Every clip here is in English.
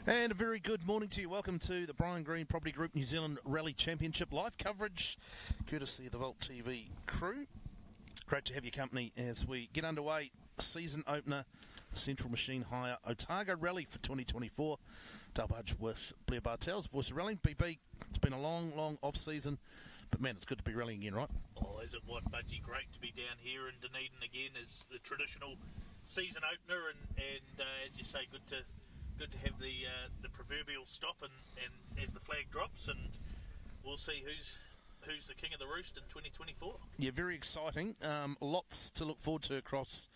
And a very good morning to you. Welcome to the Brian Green Property Group New Zealand Rally Championship live coverage, courtesy of the Volt TV crew. Great to have your company as we get underway. Season opener, Central Machine Hire Otago Rally for 2024. Double Budge with Blair Bartels, voice of rallying. BB, it's been a long off-season, but man, it's good to be rallying again, right? Oh, is it what, Budgie? Great to be down here in Dunedin again as the traditional season opener, and as you say, good to have the proverbial stop and as the flag drops, and we'll see who's the king of the roost in 2024. Yeah, very exciting. Lots to look forward to across,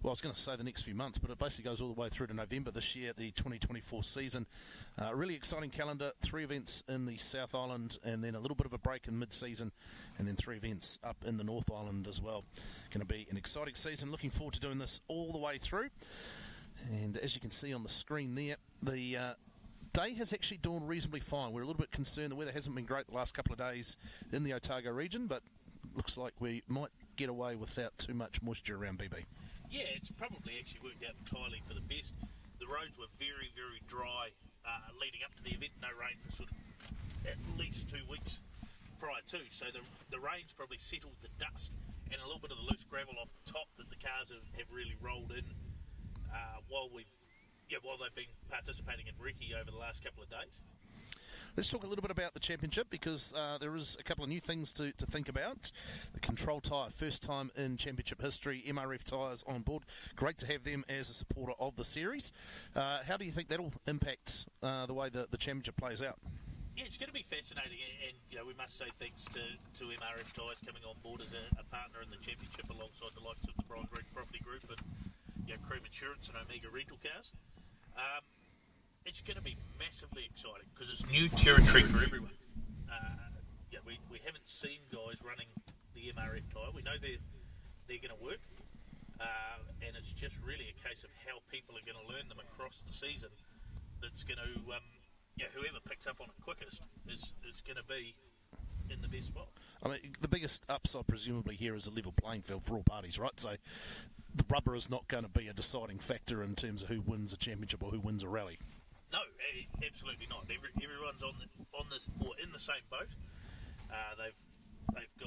well, I was going to say the next few months, but it basically goes all the way through to November this year, the 2024 season. Really exciting calendar, 3 events in the South Island, and then a little bit of a break in mid-season, and then 3 events up in the North Island as well. Going to be an exciting season. Looking forward to doing this all the way through. And as you can see on the screen there, the day has actually dawned reasonably fine. We're a little bit concerned the weather hasn't been great the last couple of days in the Otago region, but looks like we might get away without too much moisture around BB. Yeah, it's probably actually worked out entirely for the best. The roads were very dry leading up to the event. No rain for sort of at least 2 weeks prior to. So the rain's probably settled the dust and a little bit of the loose gravel off the top that the cars have really rolled in while they've been participating in recce over the last couple of days. Let's talk a little bit about the championship, because there is a couple of new things to think about. The Control Tyre, first time in championship history, MRF tyres on board. Great to have them as a supporter of the series. How do you think that'll impact the way the championship plays out? Yeah, it's going to be fascinating, and we must say thanks to MRF tyres coming on board as a partner in the championship alongside the likes of the Brian Green Property Group and Cream Insurance and Omega Rental Cars. It's going to be massively exciting because it's new territory for everyone. We haven't seen guys running the MRF tyre. We know they're going to work, and it's just really a case of how people are going to learn them across the season. That's going to whoever picks up on it quickest is going to be in the best spot. I mean, the biggest upside presumably here is a level playing field for all parties, right? So the rubber is not going to be a deciding factor in terms of who wins a championship or who wins a rally. No, absolutely not. Everyone's on this or in the same boat. They've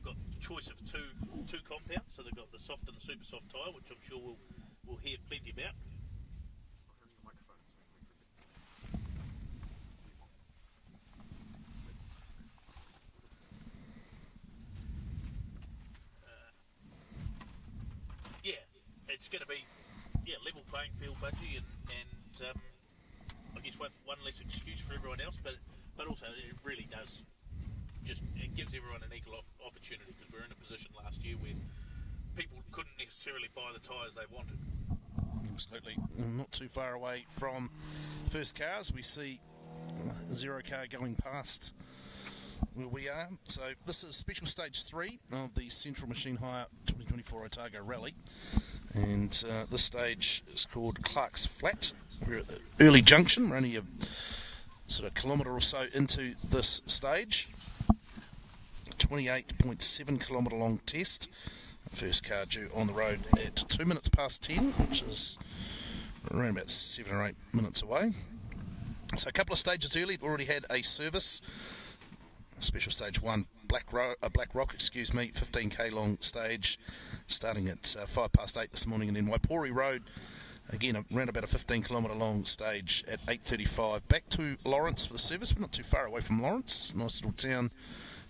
got choice of two compounds. So they've got the soft and the super soft tyre, which I'm sure we'll hear plenty about. It's going to be level playing field, Budgie, and I guess one less excuse for everyone else, but also it really does it gives everyone an equal opportunity, because we're in a position last year where people couldn't necessarily buy the tyres they wanted. Absolutely. Not too far away from first cars, we see Zero car going past where we are. So this is special stage 3 of the Central Machine Hire 2024 Otago Rally. And this stage is called Clark's Flat. We're at the early junction. We're only a sort of kilometre or so into this stage. 28.7 kilometre long test. First car due on the road at 2 minutes past 10, which is around about 7 or 8 minutes away. So a couple of stages early. We've already had a service. Special stage 1, Black Rock, 15k long stage, starting at 5 past 8 this morning, and then Waipori Road, again around about a 15 kilometre long stage at 8:35. Back to Lawrence for the service. We're not too far away from Lawrence, nice little town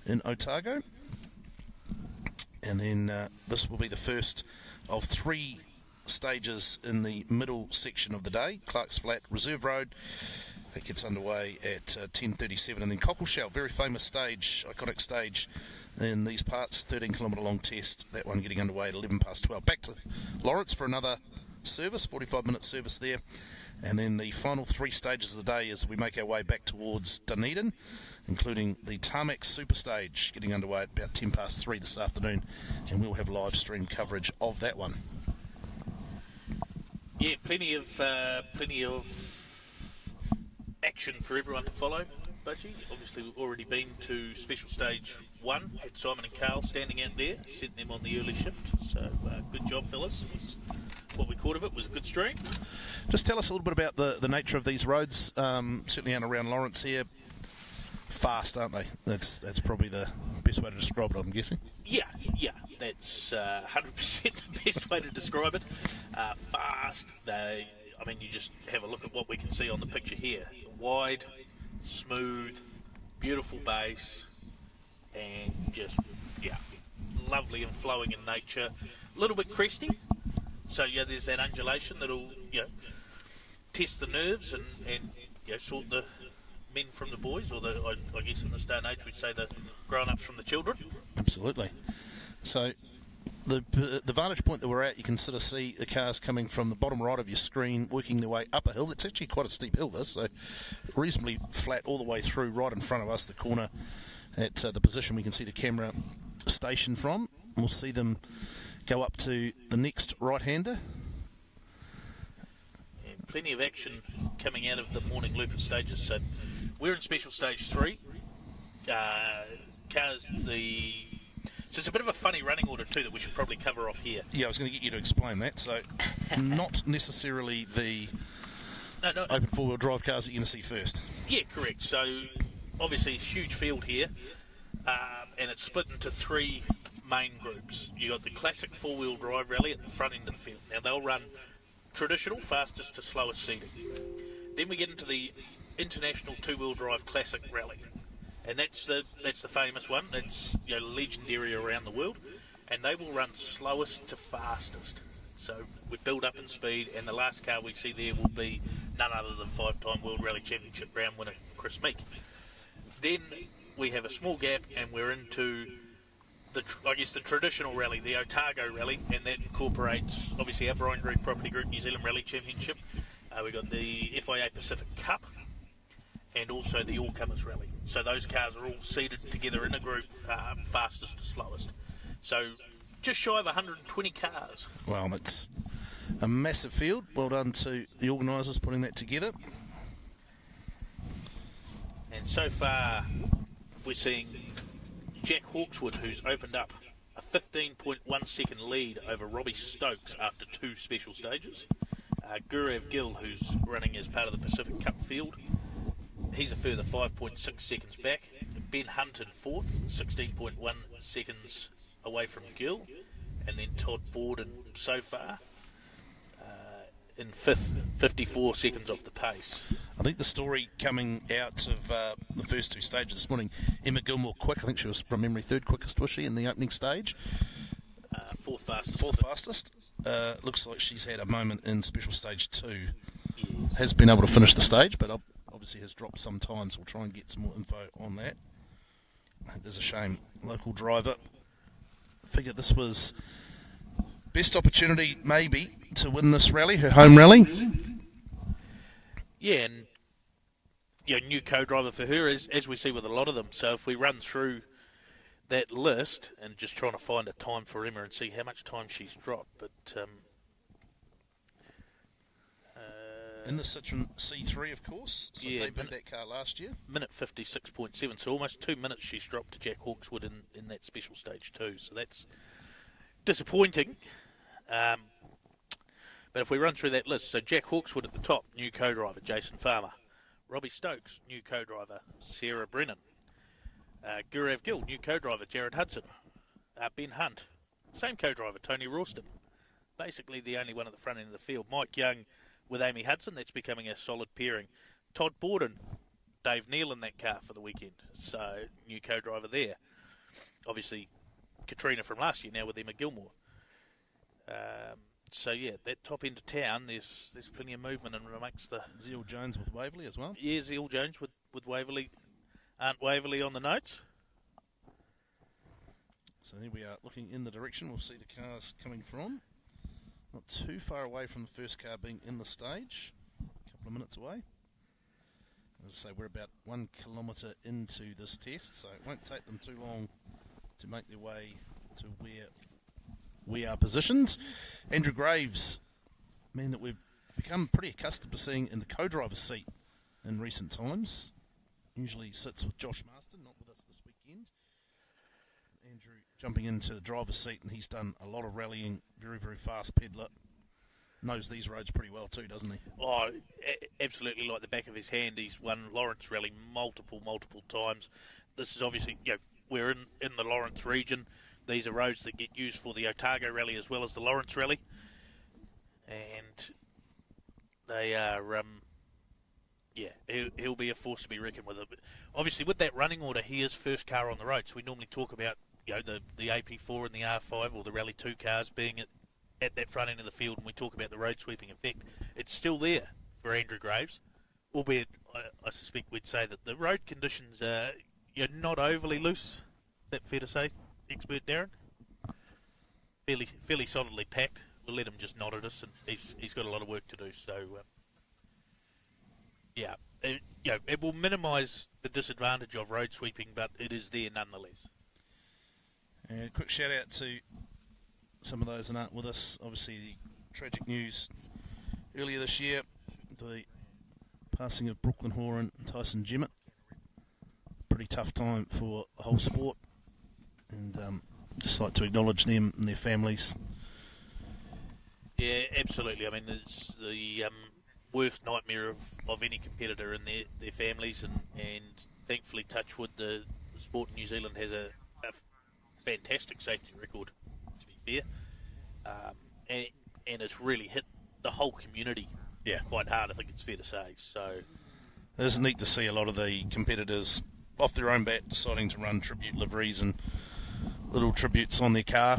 in Otago. And then this will be the first of 3 stages in the middle section of the day. Clark's Flat, Reserve Road. It gets underway at 10:37, and then Cockleshell, very famous stage, iconic stage in these parts, 13 kilometre long test, that one getting underway at 11 past 12. Back to Lawrence for another service, 45-minute service there, and then the final 3 stages of the day as we make our way back towards Dunedin, including the Tarmac Super Stage getting underway at about 10 past 3 this afternoon, and we'll have live stream coverage of that one. Yeah, plenty of action for everyone to follow, Budgie. Obviously, we've already been to Special Stage 1, had Simon and Carl standing out there, sent them on the early shift, so good job, fellas. what we caught of it was a good stream. Just tell us a little bit about the nature of these roads, certainly out around Lawrence here. Fast, aren't they? That's probably the best way to describe it, I'm guessing. Yeah, that's 100% the best way to describe it. Fast. You just have a look at what we can see on the picture here. Wide, smooth, beautiful base, and just, lovely and flowing in nature. A little bit cresty, so there's that undulation that'll test the nerves and sort the men from the boys, or I guess in this day and age we'd say the grown-ups from the children. Absolutely. So the vantage point that we're at, you can sort of see the cars coming from the bottom right of your screen, working their way up a hill. It's actually quite a steep hill, this, so reasonably flat all the way through, right in front of us, the corner at the position we can see the camera station from. We'll see them go up to the next right-hander. And plenty of action coming out of the morning loop at stages. So we're in special stage 3. So it's a bit of a funny running order too that we should probably cover off here. Yeah, I was going to get you to explain that. So not necessarily the open four-wheel drive cars that you're going to see first. Yeah, correct. So obviously a huge field here, and it's split into 3 main groups. You got the classic four-wheel drive rally at the front end of the field. Now they'll run traditional, fastest to slowest seating. Then we get into the international two-wheel drive classic rally, and that's the famous one. It's legendary around the world, and they will run slowest to fastest. So we build up in speed, and the last car we see there will be none other than 5-time World Rally Championship round winner Chris Meek. Then we have a small gap, and we're into the traditional rally, the Otago rally, and that incorporates obviously our Brian Group Property Group New Zealand Rally Championship. We've got the FIA Pacific Cup, and also the All-Comers Rally. So those cars are all seated together in a group, fastest to slowest. So just shy of 120 cars. Well, it's a massive field. Well done to the organisers putting that together. And so far, we're seeing Jack Hawkswood, who's opened up a 15.1 second lead over Robbie Stokes after 2 special stages. Gurav Gill, who's running as part of the Pacific Cup field, he's a further 5.6 seconds back. Ben Hunt in 4th, 16.1 seconds away from Gill. And then Todd Borden so far in 5th, 54 seconds off the pace. I think the story coming out of the first 2 stages this morning, Emma Gilmore quick. I think she was, from memory, 3rd quickest, was she, in the opening stage? 4th fastest. 4th fastest. Looks like she's had a moment in special stage 2. Yes. Has been able to finish the stage, but obviously has dropped some time, so we'll try and get some more info on that. There's a shame. Local driver. I figure this was best opportunity, maybe, to win this rally, her home rally. Yeah, and new co-driver for her, as we see with a lot of them. So if we run through that list and just trying to find a time for Emma and see how much time she's dropped, but in the Citroen C3, of course. So yeah, they built that car last year. Minute 56.7, so almost 2 minutes she's dropped to Jack Hawkswood in that special stage 2. So that's disappointing. But if we run through that list, so Jack Hawkswood at the top, new co-driver Jason Farmer. Robbie Stokes, new co-driver Sarah Brennan. Gurav Gill, new co-driver Jared Hudson. Ben Hunt, same co-driver Tony Rawston. Basically the only one at the front end of the field. Mike Young with Amy Hudson, that's becoming a solid pairing. Todd Borden, Dave Neal in that car for the weekend, so new co-driver there. Obviously Katrina from last year now with Emma Gilmore. So yeah, that top end of town, there's plenty of movement and amongst the... Zeal Jones with Waverley as well. Yeah, Zeal Jones with Waverley. Aren't Waverley on the notes? So here we are looking in the direction we'll see the cars coming from. Not too far away from the first car being in the stage. A couple of minutes away. As I say, we're about 1 kilometre into this test, so it won't take them too long to make their way to where we are positioned. Andrew Graves, man that we've become pretty accustomed to seeing in the co-driver's seat in recent times. Usually sits with Josh Marston, not with us this weekend. Andrew jumping into the driver's seat, and he's done a lot of rallying, very, very fast peddler. Knows these roads pretty well too, doesn't he? Oh, absolutely like the back of his hand. He's won Lawrence Rally multiple times. This is obviously, we're in the Lawrence region. These are roads that get used for the Otago Rally as well as the Lawrence Rally. And they are, he'll be a force to be reckoned with. Obviously, with that running order, he is first car on the road. So we normally talk about, the AP4 and the R5 or the Rally 2 cars being at that front end of the field, and we talk about the road sweeping effect. It's still there for Andrew Graves, albeit I suspect we'd say that the road conditions are not overly loose. Is that fair to say, expert Darren? Fairly solidly packed. We'll let him just nod at us, and he's got a lot of work to do. So, it will minimise the disadvantage of road sweeping, but it is there nonetheless. And a quick shout out to some of those that aren't with us. Obviously, the tragic news earlier this year, the passing of Brooklyn Horan and Tyson Jemmett. Pretty tough time for the whole sport, and just like to acknowledge them and their families. Yeah, absolutely. I mean, it's the worst nightmare of any competitor and their families, and thankfully, touch wood, the sport in New Zealand has a fantastic safety record, to be fair, and it's really hit the whole community quite hard, I think it's fair to say. So it's neat to see a lot of the competitors off their own bat deciding to run tribute liveries and little tributes on their car.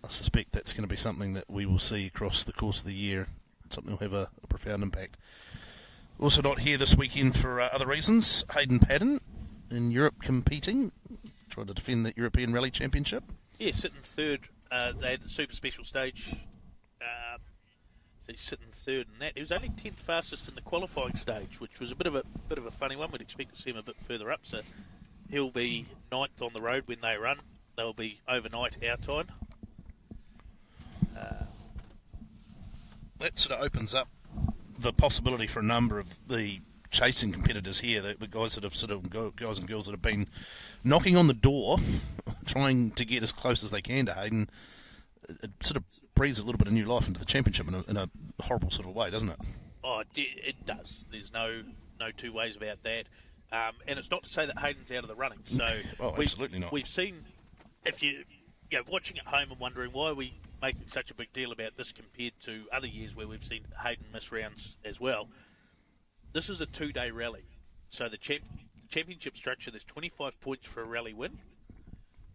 I suspect that's going to be something that we will see across the course of the year. Something will have a profound impact. Also not here this weekend for other reasons. Hayden Paddon in Europe competing, trying to defend the European Rally Championship. Yeah, sitting third. They had the super special stage. So he's sitting third in that. He was only 10th fastest in the qualifying stage, which was a bit of a funny one. We'd expect to see him a bit further up. So he'll be 9th on the road when they run. They'll be overnight our time. That sort of opens up the possibility for a number of the chasing competitors here, the guys that have guys and girls that have been knocking on the door, trying to get as close as they can to Hayden. It sort of breathes a little bit of new life into the championship in a horrible sort of way, doesn't it? Oh, it does. There's no two ways about that. And it's not to say that Hayden's out of the running. So absolutely not. We've seen, if you're watching at home and wondering why we making such a big deal about this compared to other years where we've seen Hayden miss rounds as well. This is a 2-day rally. So the championship structure, there's 25 points for a rally win,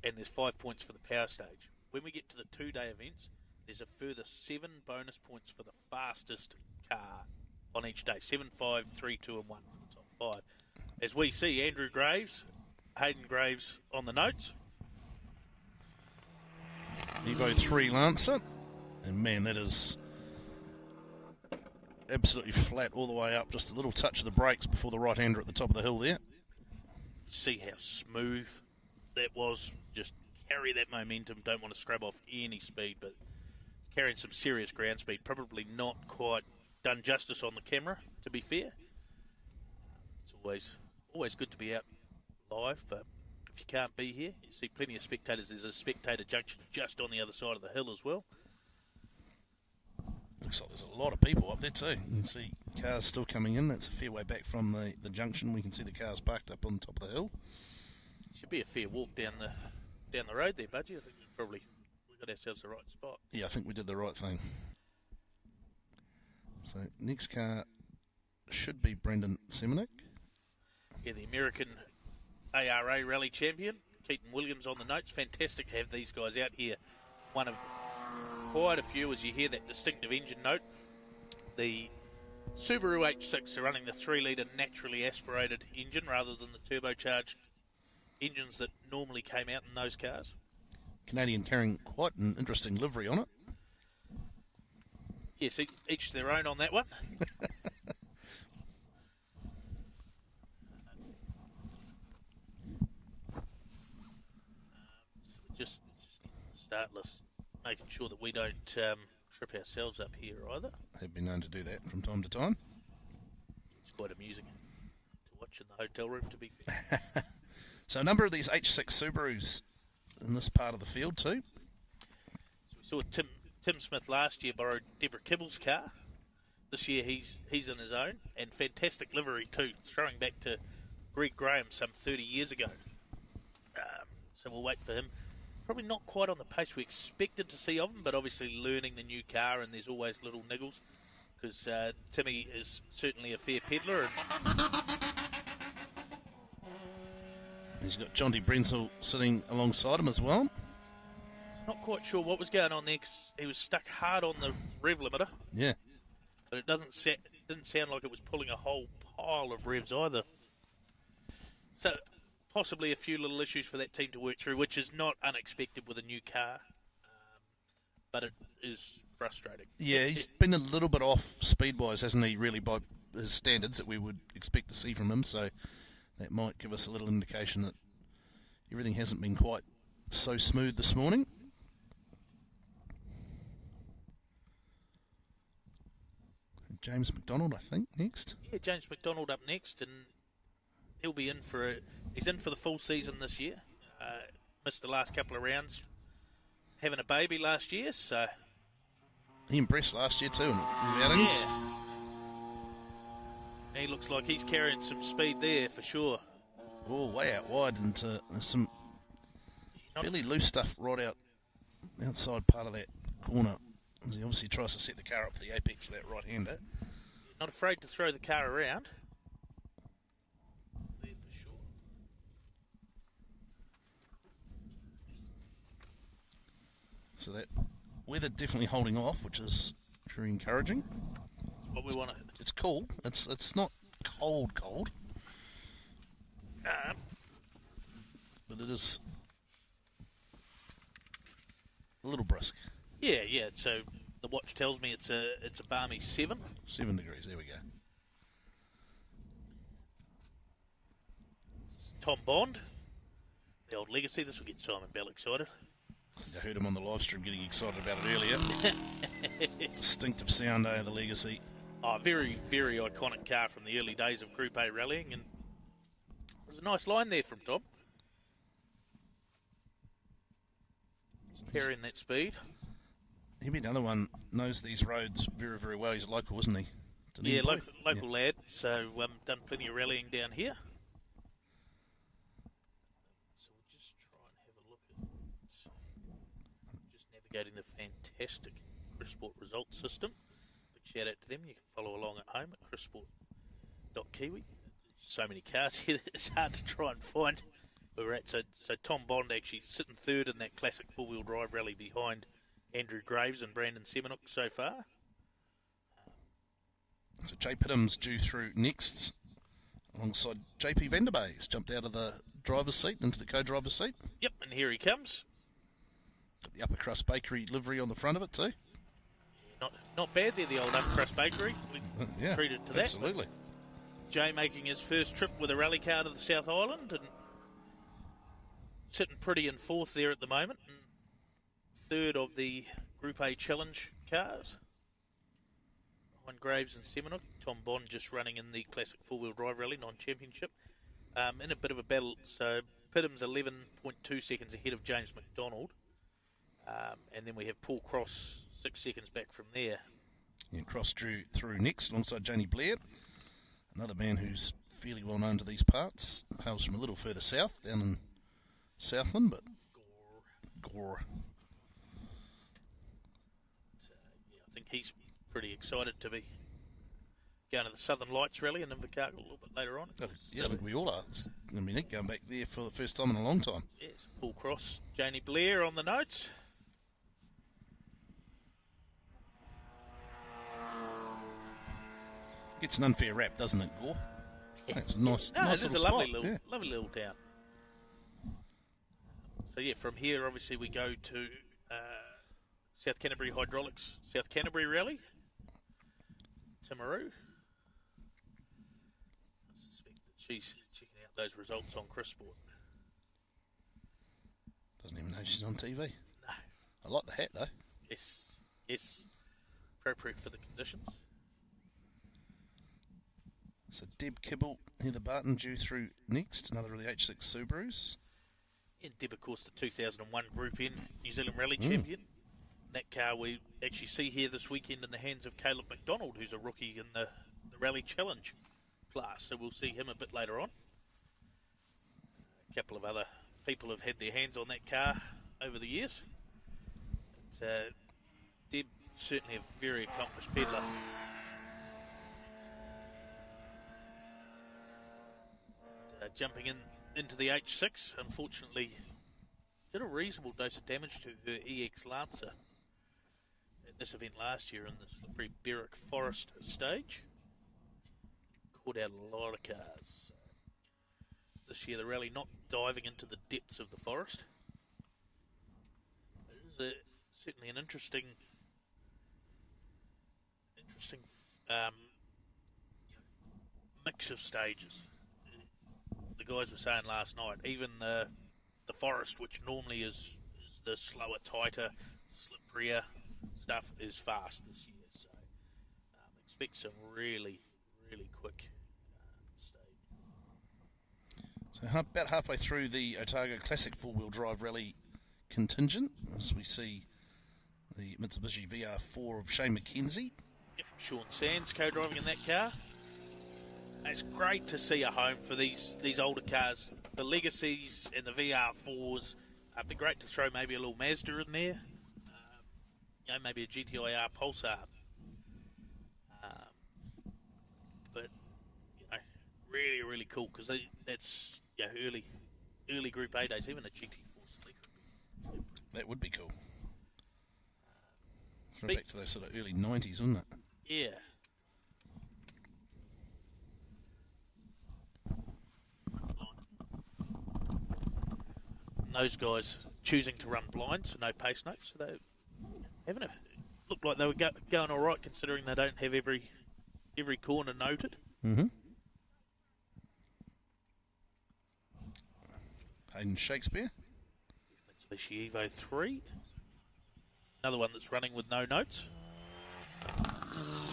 and there's 5 points for the power stage. When we get to the 2-day events, there's a further 7 bonus points for the fastest car on each day. 7, 5, 3, 2, and 1 for the top 5. As we see, Andrew Graves, Hayden Graves on the notes. Evo 3 Lancer, and man, that is absolutely flat all the way up. Just a little touch of the brakes before the right-hander at the top of the hill there. See how smooth that was. Just carry that momentum. Don't want to scrub off any speed, but carrying some serious ground speed. Probably not quite done justice on the camera, to be fair. It's always good to be out live, but if you can't be here, you see plenty of spectators. There's a spectator junction just on the other side of the hill as well. Looks like there's a lot of people up there too. You can see cars still coming in. That's a fair way back from the junction. We can see the cars parked up on top of the hill. Should be a fair walk down the road there, Budgie. I think we got ourselves the right spot. Yeah, I think we did the right thing. So next car should be Brendan Semenek. Yeah, the American ARA Rally Champion, Keaton Williams on the notes. Fantastic to have these guys out here. One of quite a few, as you hear that distinctive engine note. The Subaru H6 are running the 3-litre naturally aspirated engine rather than the turbocharged engines that normally came out in those cars. Canadian carrying quite an interesting livery on it. Yes, each their own on that one. Just startless, making sure that we don't trip ourselves up here either. Have been known to do that from time to time. It's quite amusing to watch in the hotel room, to be fair. So a number of these H6 Subarus in this part of the field too. So we saw Tim Tim Smith last year borrowed Deborah Kibble's car. This year he's in his own, and fantastic livery too, throwing back to Greg Graham some 30 years ago. So we'll wait for him. Probably not quite on the pace we expected to see of him, but obviously learning the new car, and there's always little niggles, because Timmy is certainly a fair peddler. And he's got Jonty Brenzel sitting alongside him as well. Not quite sure what was going on there, because he was stuck hard on the rev limiter. Yeah. But it didn't sound like it was pulling a whole pile of revs either. So possibly a few little issues for that team to work through, which is not unexpected with a new car, but it is frustrating. Yeah, he's been a little bit off speed-wise, hasn't he, really, by his standards that we would expect to see from him, so that might give us a little indication that everything hasn't been quite so smooth this morning. James McDonald, I think, next. Yeah, James McDonald up next, and he'll be in for he's in for the full season this year. Missed the last couple of rounds, having a baby last year, so he impressed last year too in outings. Yeah. He looks like he's carrying some speed there for sure. Oh, way out wide into some fairly loose stuff right outside part of that corner. As he obviously tries to set the car up for the apex of that right-hander. Not afraid to throw the car around. There for sure. So that weather definitely holding off, which is very encouraging. That's what we want to. It's cool. It's not cold, but it is a little brisk. Yeah. So the watch tells me it's a balmy 7. 7 degrees. There we go. Tom Bond, the old legacy. This will get Simon Bell excited. I heard him on the live stream getting excited about it earlier. Distinctive sound, the legacy. Oh, very, very iconic car from the early days of Group A rallying, and there's a nice line there from Tom. Carrying that speed. He'd be another one, knows these roads very, very well. He's local, isn't he? Yeah, local lad. So done plenty of rallying down here. So we'll just try and have a look at just navigating the fantastic Chris Sport results system. Big shout out to them. You can follow along at home at chrissport.kiwi. So many cars here that it's hard to try and find where we're at. So Tom Bond actually sitting third in that classic four-wheel drive rally behind Andrew Graves and Brandon Semenuk so far. So Jay Pittham's due through next alongside JP Vanderbay. He's jumped out of the driver's seat into the co-driver's seat. Yep, and here he comes. Got the Upper Crust Bakery livery on the front of it too. Not bad there, the old Upper Crust Bakery. We treated to that. Absolutely. Jay making his first trip with a rally car to the South Island and sitting pretty in fourth there at the moment. And third of the Group A Challenge cars. Behind Graves and Semenuk. Tom Bond just running in the classic four-wheel drive rally, non-championship. In a bit of a battle, so Pittham's 11.2 seconds ahead of James McDonald. And then we have Paul Cross 6 seconds back from there. Yeah, Cross drew through next alongside Janie Blair. Another man who's fairly well known to these parts. Hails from a little further south, down in Southland, but Gore. I think he's pretty excited to be going to the Southern Lights rally in Invercargill a little bit later on. Yeah, I think we all are. It's going to be neat going back there for the first time in a long time. Yes, Paul Cross, Janie Blair on the notes. Gets an unfair rap, doesn't it, Gore? It's a nice, it's little a lovely spot. lovely little town. So yeah, from here obviously we go to South Canterbury Hydraulics, South Canterbury Rally, Timaru. I suspect that she's checking out those results on Chris Sport. Doesn't even know she's on TV. No. I like the hat though. Yes, appropriate for the conditions. So Deb Kibble, Heather Barton due through next, another of the H6 Subarus. And Deb, of course, the 2001 Group N New Zealand Rally champion. That car we actually see here this weekend in the hands of Caleb McDonald, who's a rookie in the Rally Challenge class. So we'll see him a bit later on. A couple of other people have had their hands on that car over the years. Deb, certainly a very accomplished peddler. Jumping into the H6, unfortunately, did a reasonable dose of damage to her EX Lancer at this event last year in the slippery Berwick Forest stage. Caught out a lot of cars. This year the rally not diving into the depths of the forest. It is certainly an interesting mix of stages. The guys were saying last night, even the forest, which normally is the slower, tighter, slipperier stuff, is fast this year. So expect some really, really quick stage. So about halfway through the Otago Classic four-wheel drive rally contingent, as we see the Mitsubishi VR4 of Shane McKenzie. Yep, Sean Sands co-driving in that car. It's great to see a home for these older cars, the Legacies and the VR4s. It'd be great to throw maybe a little Mazda in there, maybe a GTI R Pulsar. But really, really cool because that's early Group A days. Even a GT4 Sleek. That would be cool. Back to those sort of early 90s, wouldn't it? Yeah. Those guys choosing to run blind, so no pace notes. So they looked like they were going all right, considering they don't have every corner noted. Mm-hmm. Hayden Shakespeare. Mitsubishi Evo 3. Another one that's running with no notes.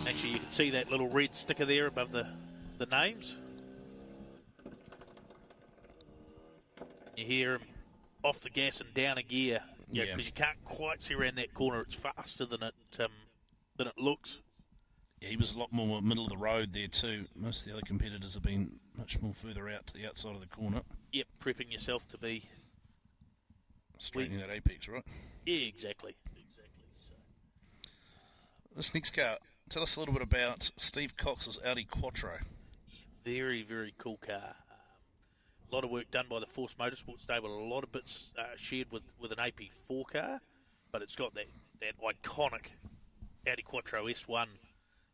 Actually, you can see that little red sticker there above the names. You hear him off the gas and down a gear, because you can't quite see around that corner. It's faster than it looks. Yeah, he was a lot more middle of the road there too. Most of the other competitors have been much more further out to the outside of the corner. Yep, prepping yourself to be straightening that apex, right? Yeah, exactly. So, this next car, tell us a little bit about Steve Cox's Audi Quattro. Very, very cool car. A lot of work done by the Force Motorsport stable. A lot of bits shared with an AP4 car, but it's got that iconic Audi Quattro S1.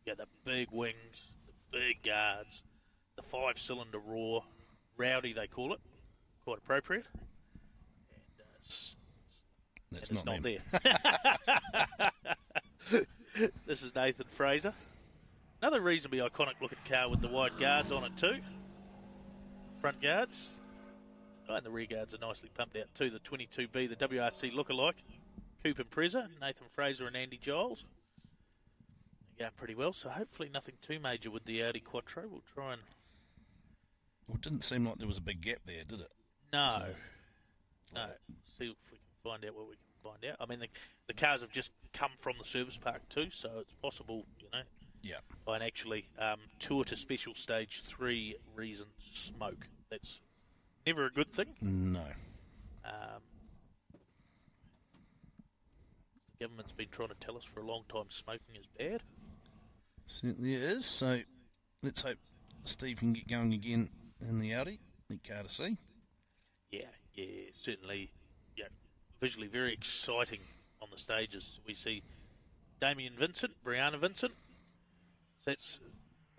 Yeah, the big wings, the big guards, the 5-cylinder roar, rowdy they call it, quite appropriate. And That's it's not there. This is Nathan Fraser. Another reasonably iconic looking car with the wide guards on it too. Front guards. Oh, and the rear guards are nicely pumped out too. The 22B, the WRC lookalike. Coupe Impreza, Nathan Fraser and Andy Giles. They're going pretty well, so hopefully nothing too major with the Audi Quattro. We'll try and... Well, it didn't seem like there was a big gap there, did it? No. See if we can find out what we can find out. I mean, the cars have just come from the service park too, so it's possible, Yeah. I can actually tour to special stage 3 reasons smoke. That's never a good thing. No. The government's been trying to tell us for a long time smoking is bad. Certainly is. So let's hope Steve can get going again in the Audi. Neat car to see. Yeah, certainly. Yeah, visually very exciting on the stages. We see Damien Vincent, Brianna Vincent. So that's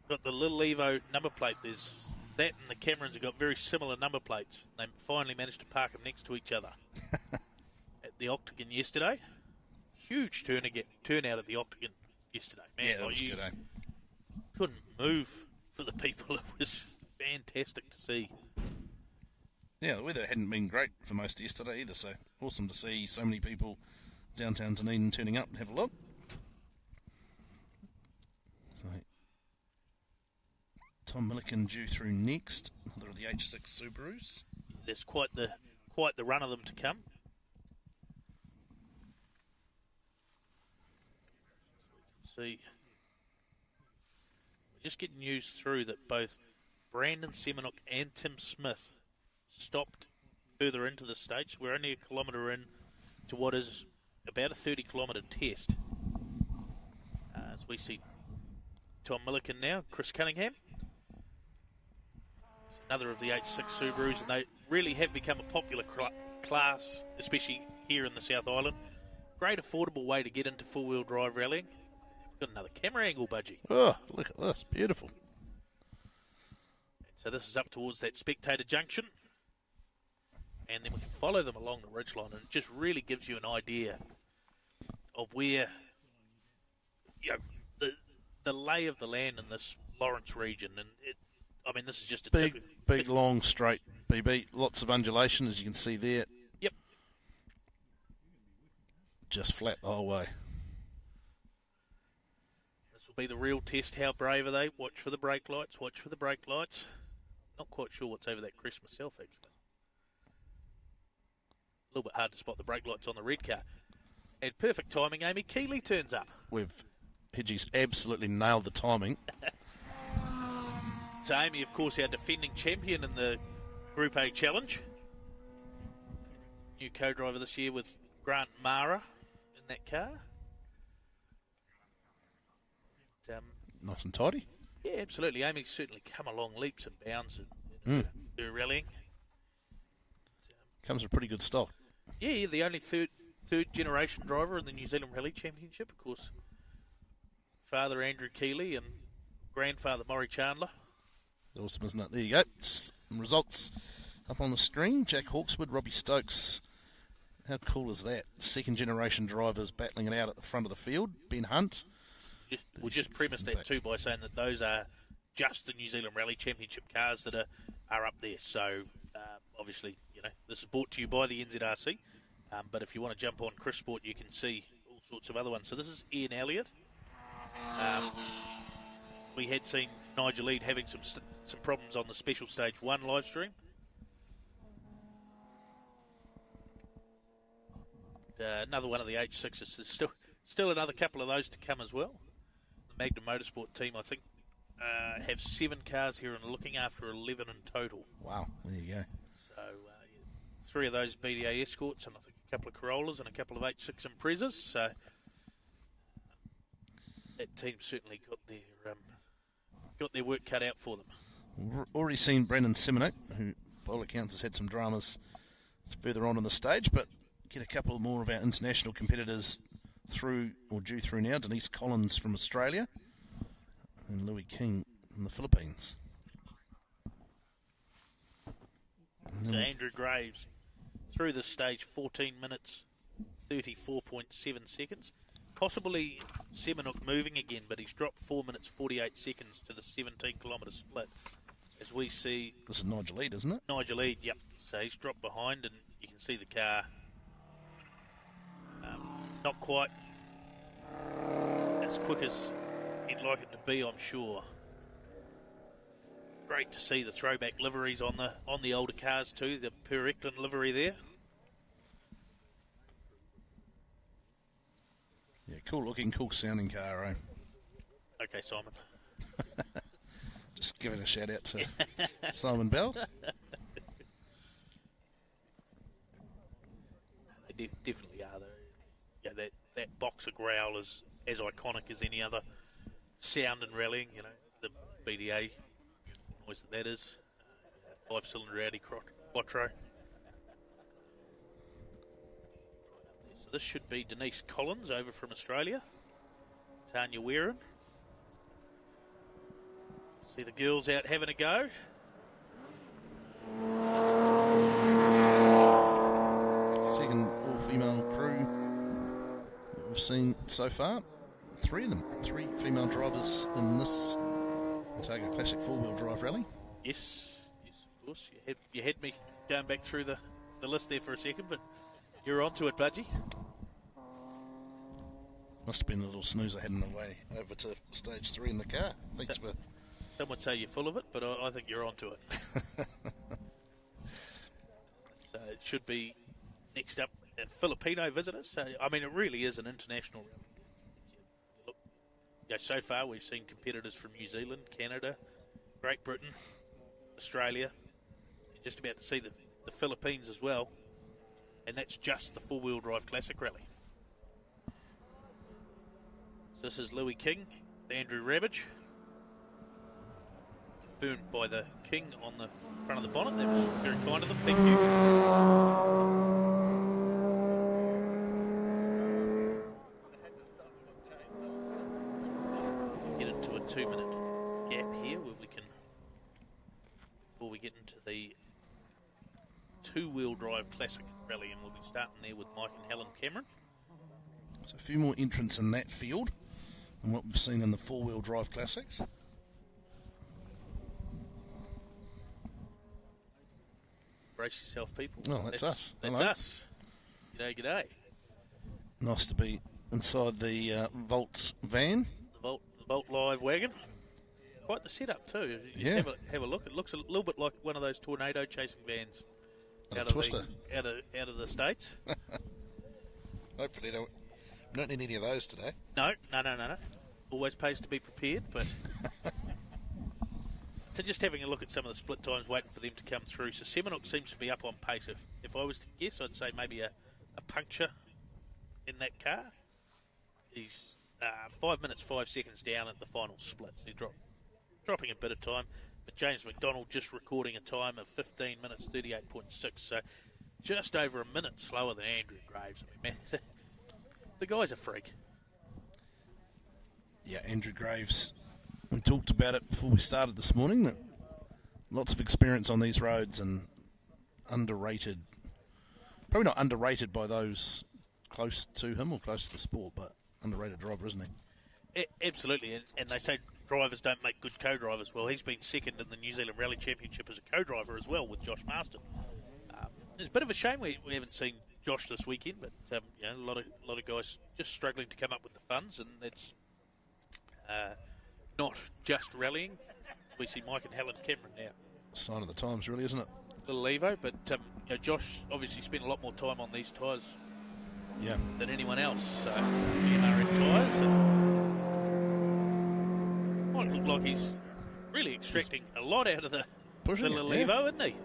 got the little Evo number plate. There's that, and the Camerons have got very similar number plates. They finally managed to park them next to each other at the Octagon yesterday. Huge turnout at the Octagon yesterday. Man, Yeah, that was good, eh? Couldn't move for the people. It was fantastic to see. Yeah, the weather hadn't been great for most of yesterday either, so awesome to see so many people downtown Dunedin turning up and have a look. So, Tom Milliken due through next, another of the H6 Subarus. There's quite the run of them to come. See, we're just getting news through that both Brandon Semenuk and Tim Smith stopped further into the stage. We're only a kilometre in to what is about a 30-kilometre test. As we see Tom Milliken now, Chris Cunningham. It's another of the H6 Subarus, and they really have become a popular class, especially here in the South Island. Great affordable way to get into four-wheel drive rallying. Got another camera angle, Budgie. Oh, look at this. Beautiful. So this is up towards that spectator junction. And then we can follow them along the ridgeline, and it just really gives you an idea of where, the lay of the land in this Lawrence region. And this is just a big, long, straight BB. Lots of undulation, as you can see there. Yep. Just flat the whole way. This will be the real test. How brave are they? Watch for the brake lights. Watch for the brake lights. Not quite sure what's over that crest myself, actually. A little bit hard to spot the brake lights on the red car. And perfect timing, Amy Keeley turns up. Hedgie's absolutely nailed the timing. So Amy, of course, our defending champion in the Group A Challenge. New co-driver this year with Grant Mara in that car. Nice and tidy. Yeah, absolutely. Amy's certainly come along leaps and bounds in her rallying. Comes with pretty good stock. Yeah, the only third generation driver in the New Zealand Rally Championship, of course. Father Andrew Keeley and grandfather Maury Chandler. Awesome, isn't it? There you go. Some results up on the screen. Jack Hawkswood, Robbie Stokes. How cool is that? Second generation drivers battling it out at the front of the field. Ben Hunt. We'll just premise that too by saying that those are just the New Zealand Rally Championship cars that are up there. So, obviously, this is brought to you by the NZRC. But if you want to jump on Chris Sport, you can see all sorts of other ones. So this is Ian Elliott. We had seen Nigel Eade having some problems on the Special Stage 1 live stream. Another one of the H6s. There's still another couple of those to come as well. The Magnum Motorsport team, I think, have 7 cars here and looking after 11 in total. Wow, there you go. So 3 of those BDA Escorts, and I think a couple of Corollas and a couple of H6 Imprezas. So that team certainly got their work cut out for them. We've already seen Brandon Semenuk, who by all accounts has had some dramas further on in the stage, but get a couple more of our international competitors due through now. Denise Collins from Australia and Louis King from the Philippines. So Andrew Graves through this stage, 14 minutes 34.7 seconds. Possibly Semenuk moving again, but he's dropped 4 minutes 48 seconds to the 17-kilometre split. As we see... This is Nigel Eade, isn't it? Nigel Eade, yep. So he's dropped behind, and you can see the car not quite as quick as he'd like it to be, I'm sure. Great to see the throwback liveries on the older cars too, the Per Eklund livery there. Yeah, cool looking, cool sounding car, eh? Okay, Simon. Just giving a shout out to Simon Bell. They definitely are, though. Yeah, that boxer growl is as iconic as any other sound in rallying. The BDA noise that is. 5-cylinder Audi Quattro. So this should be Denise Collins over from Australia. Tanya Warren. See the girls out having a go. Second all-female crew that we've seen so far. 3 of them. 3 female drivers in this Otago Classic 4-wheel drive rally. Yes, of course. You had me going back through the list there for a second, but you're onto it, Budgie. Must have been a little snooze I had in the way over to stage 3 in the car. Thanks for... Some would say you're full of it, but I think you're onto it. So it should be next up Filipino visitors. So, it really is an international. Look so far we've seen competitors from New Zealand, Canada, Great Britain, Australia, and just about to see the Philippines as well. And that's just the four-wheel drive classic rally. So this is Louis King, Andrew Ravage. Confirmed by the King on the front of the bonnet. That was very kind of them. Thank you. Get into a 2-minute gap here where we can, before we get into the two-wheel drive classic rally, and we'll be starting there with Mike and Helen Cameron. So a few more entrants in that field than what we've seen in the four-wheel drive classics. Brace yourself, people. Oh, that's us. That's Hello. us. G'day, g'day. Nice to be inside the Volt's van. The Volt Live wagon. Quite the setup too. Yeah. Have a look. It looks a little bit like one of those tornado chasing vans And a twister. Out of the States. Hopefully we don't need any of those today. No. Always pays to be prepared, but... So just having a look at some of the split times, waiting for them to come through. So Seminuk seems to be up on pace. If I was to guess, I'd say maybe a puncture in that car. He's 5 minutes, 5 seconds down at the final splits. He's dropping a bit of time. But James McDonald just recording a time of 15 minutes, 38.6. So just over a minute slower than Andrew Graves. I mean, man, the guy's a freak. Yeah, Andrew Graves. We talked about it before we started this morning, that lots of experience on these roads and underrated. Probably not underrated by those close to him or close to the sport, but underrated driver, isn't he? Absolutely, and they say drivers don't make good co-drivers. Well, he's been second in the New Zealand Rally Championship as a co-driver as well with Josh Marston. It's a bit of a shame we haven't seen Josh this weekend, but a lot of guys just struggling to come up with the funds, and it's not just rallying. We see Mike and Helen Cameron now. Sign of the times, really, isn't it? Little Evo, but Josh obviously spent a lot more time on these tyres than anyone else. The MRF tyres. Might look like he's really extracting a lot out of the little Evo, isn't he?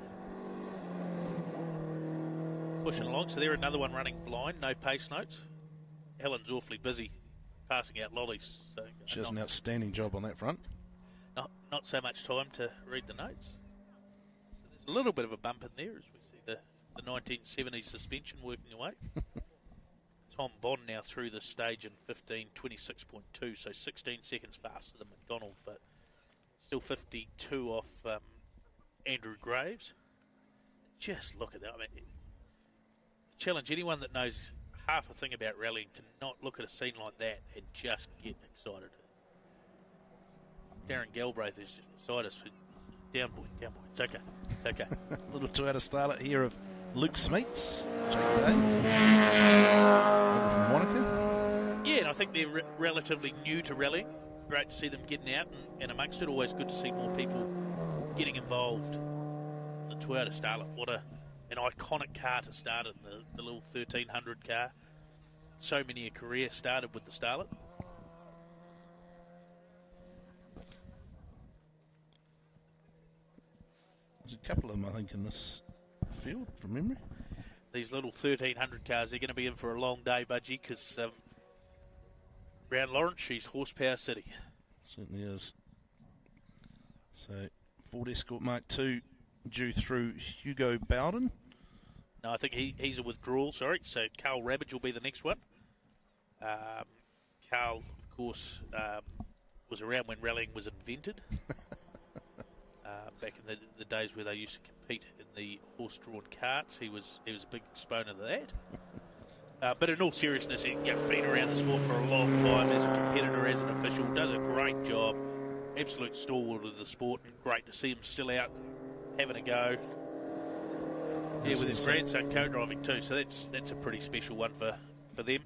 Pushing along, so they're another one running blind, no pace notes. Helen's awfully busy passing out lollies. So she has an outstanding job on that front. Not so much time to read the notes. So there's a little bit of a bump in there as we see the 1970s suspension working away. Tom Bond now through this stage in 15:26.2, so 16 seconds faster than McDonald, but still 52 off Andrew Graves. Just look at that. I mean, challenge anyone that knows half a thing about rallying to not look at a scene like that and just get excited. Darren Galbraith is just beside us. Down boy. It's okay. A little two-outer starlet here of Luke Smeets, Jake Day, from Wanaka. Yeah, and I think they're relatively new to rallying. Great to see them getting out and amongst it. Always good to see more people getting involved. The two-outer starlet, what an iconic car to start in, the little 1300 car. So many a career started with the starlet. There's a couple of them, I think, in this field, from memory. These little 1300 cars, they're going to be in for a long day, Budgie, because round Lawrence, she's horsepower city. Certainly is. So, Ford Escort Mark II due through Hugo Bowden. No, I think he's a withdrawal, sorry. So Carl Rabbage will be the next one. Carl, of course, was around when rallying was invented. Back in the days where they used to compete in the horse-drawn carts. He was a big exponent of that. But in all seriousness, he's been around the sport for a long time as a competitor, as an official, does a great job. Absolute stalwart of the sport, and great to see him still out having a go. Yeah, with his grandson co-driving too, so that's a pretty special one for them.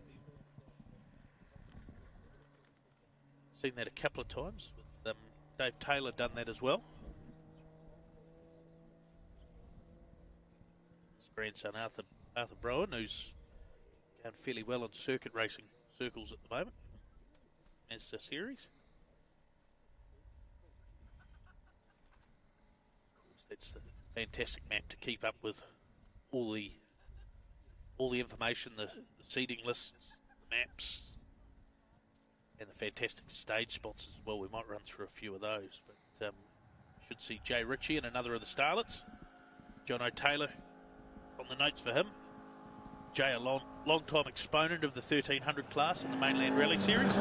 Seen that a couple of times with Dave Taylor done that as well. His grandson Arthur Browen, who's going fairly well in circuit racing circles at the moment. Mazda series. Of course, that's a fantastic map to keep up with all the information, the seating lists, the maps, and the fantastic stage sponsors as well. We might run through a few of those, but should see Jay Ritchie and another of the starlets. John O'Taylor on the notes for him. Jay, a long-time exponent of the 1300 class in the Mainland Rally Series. 3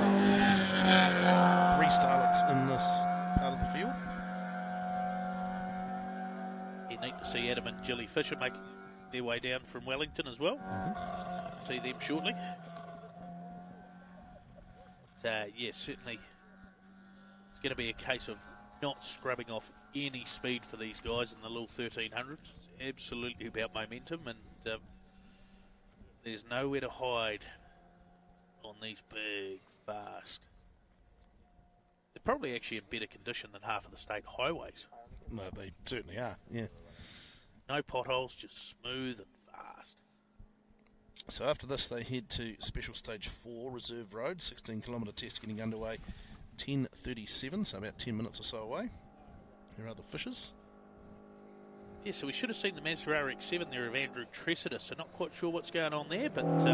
starlets in this part of the field. Yeah, neat to see Adam and Gilly Fisher making their way down from Wellington as well. See them shortly. Yeah, certainly it's going to be a case of not scrubbing off any speed for these guys in the little 1300s. It's absolutely about momentum, and there's nowhere to hide on these big, fast. They're probably actually in better condition than half of the state highways. No, they certainly are, yeah. No potholes, just smooth and fast. So after this, they head to Special Stage 4, Reserve Road, 16-kilometre test getting underway, 10:37, so about 10 minutes or so away. Here are the Fishers. Yeah, so we should have seen the Mazda RX-7 there of Andrew Tressida, so not quite sure what's going on there, but it's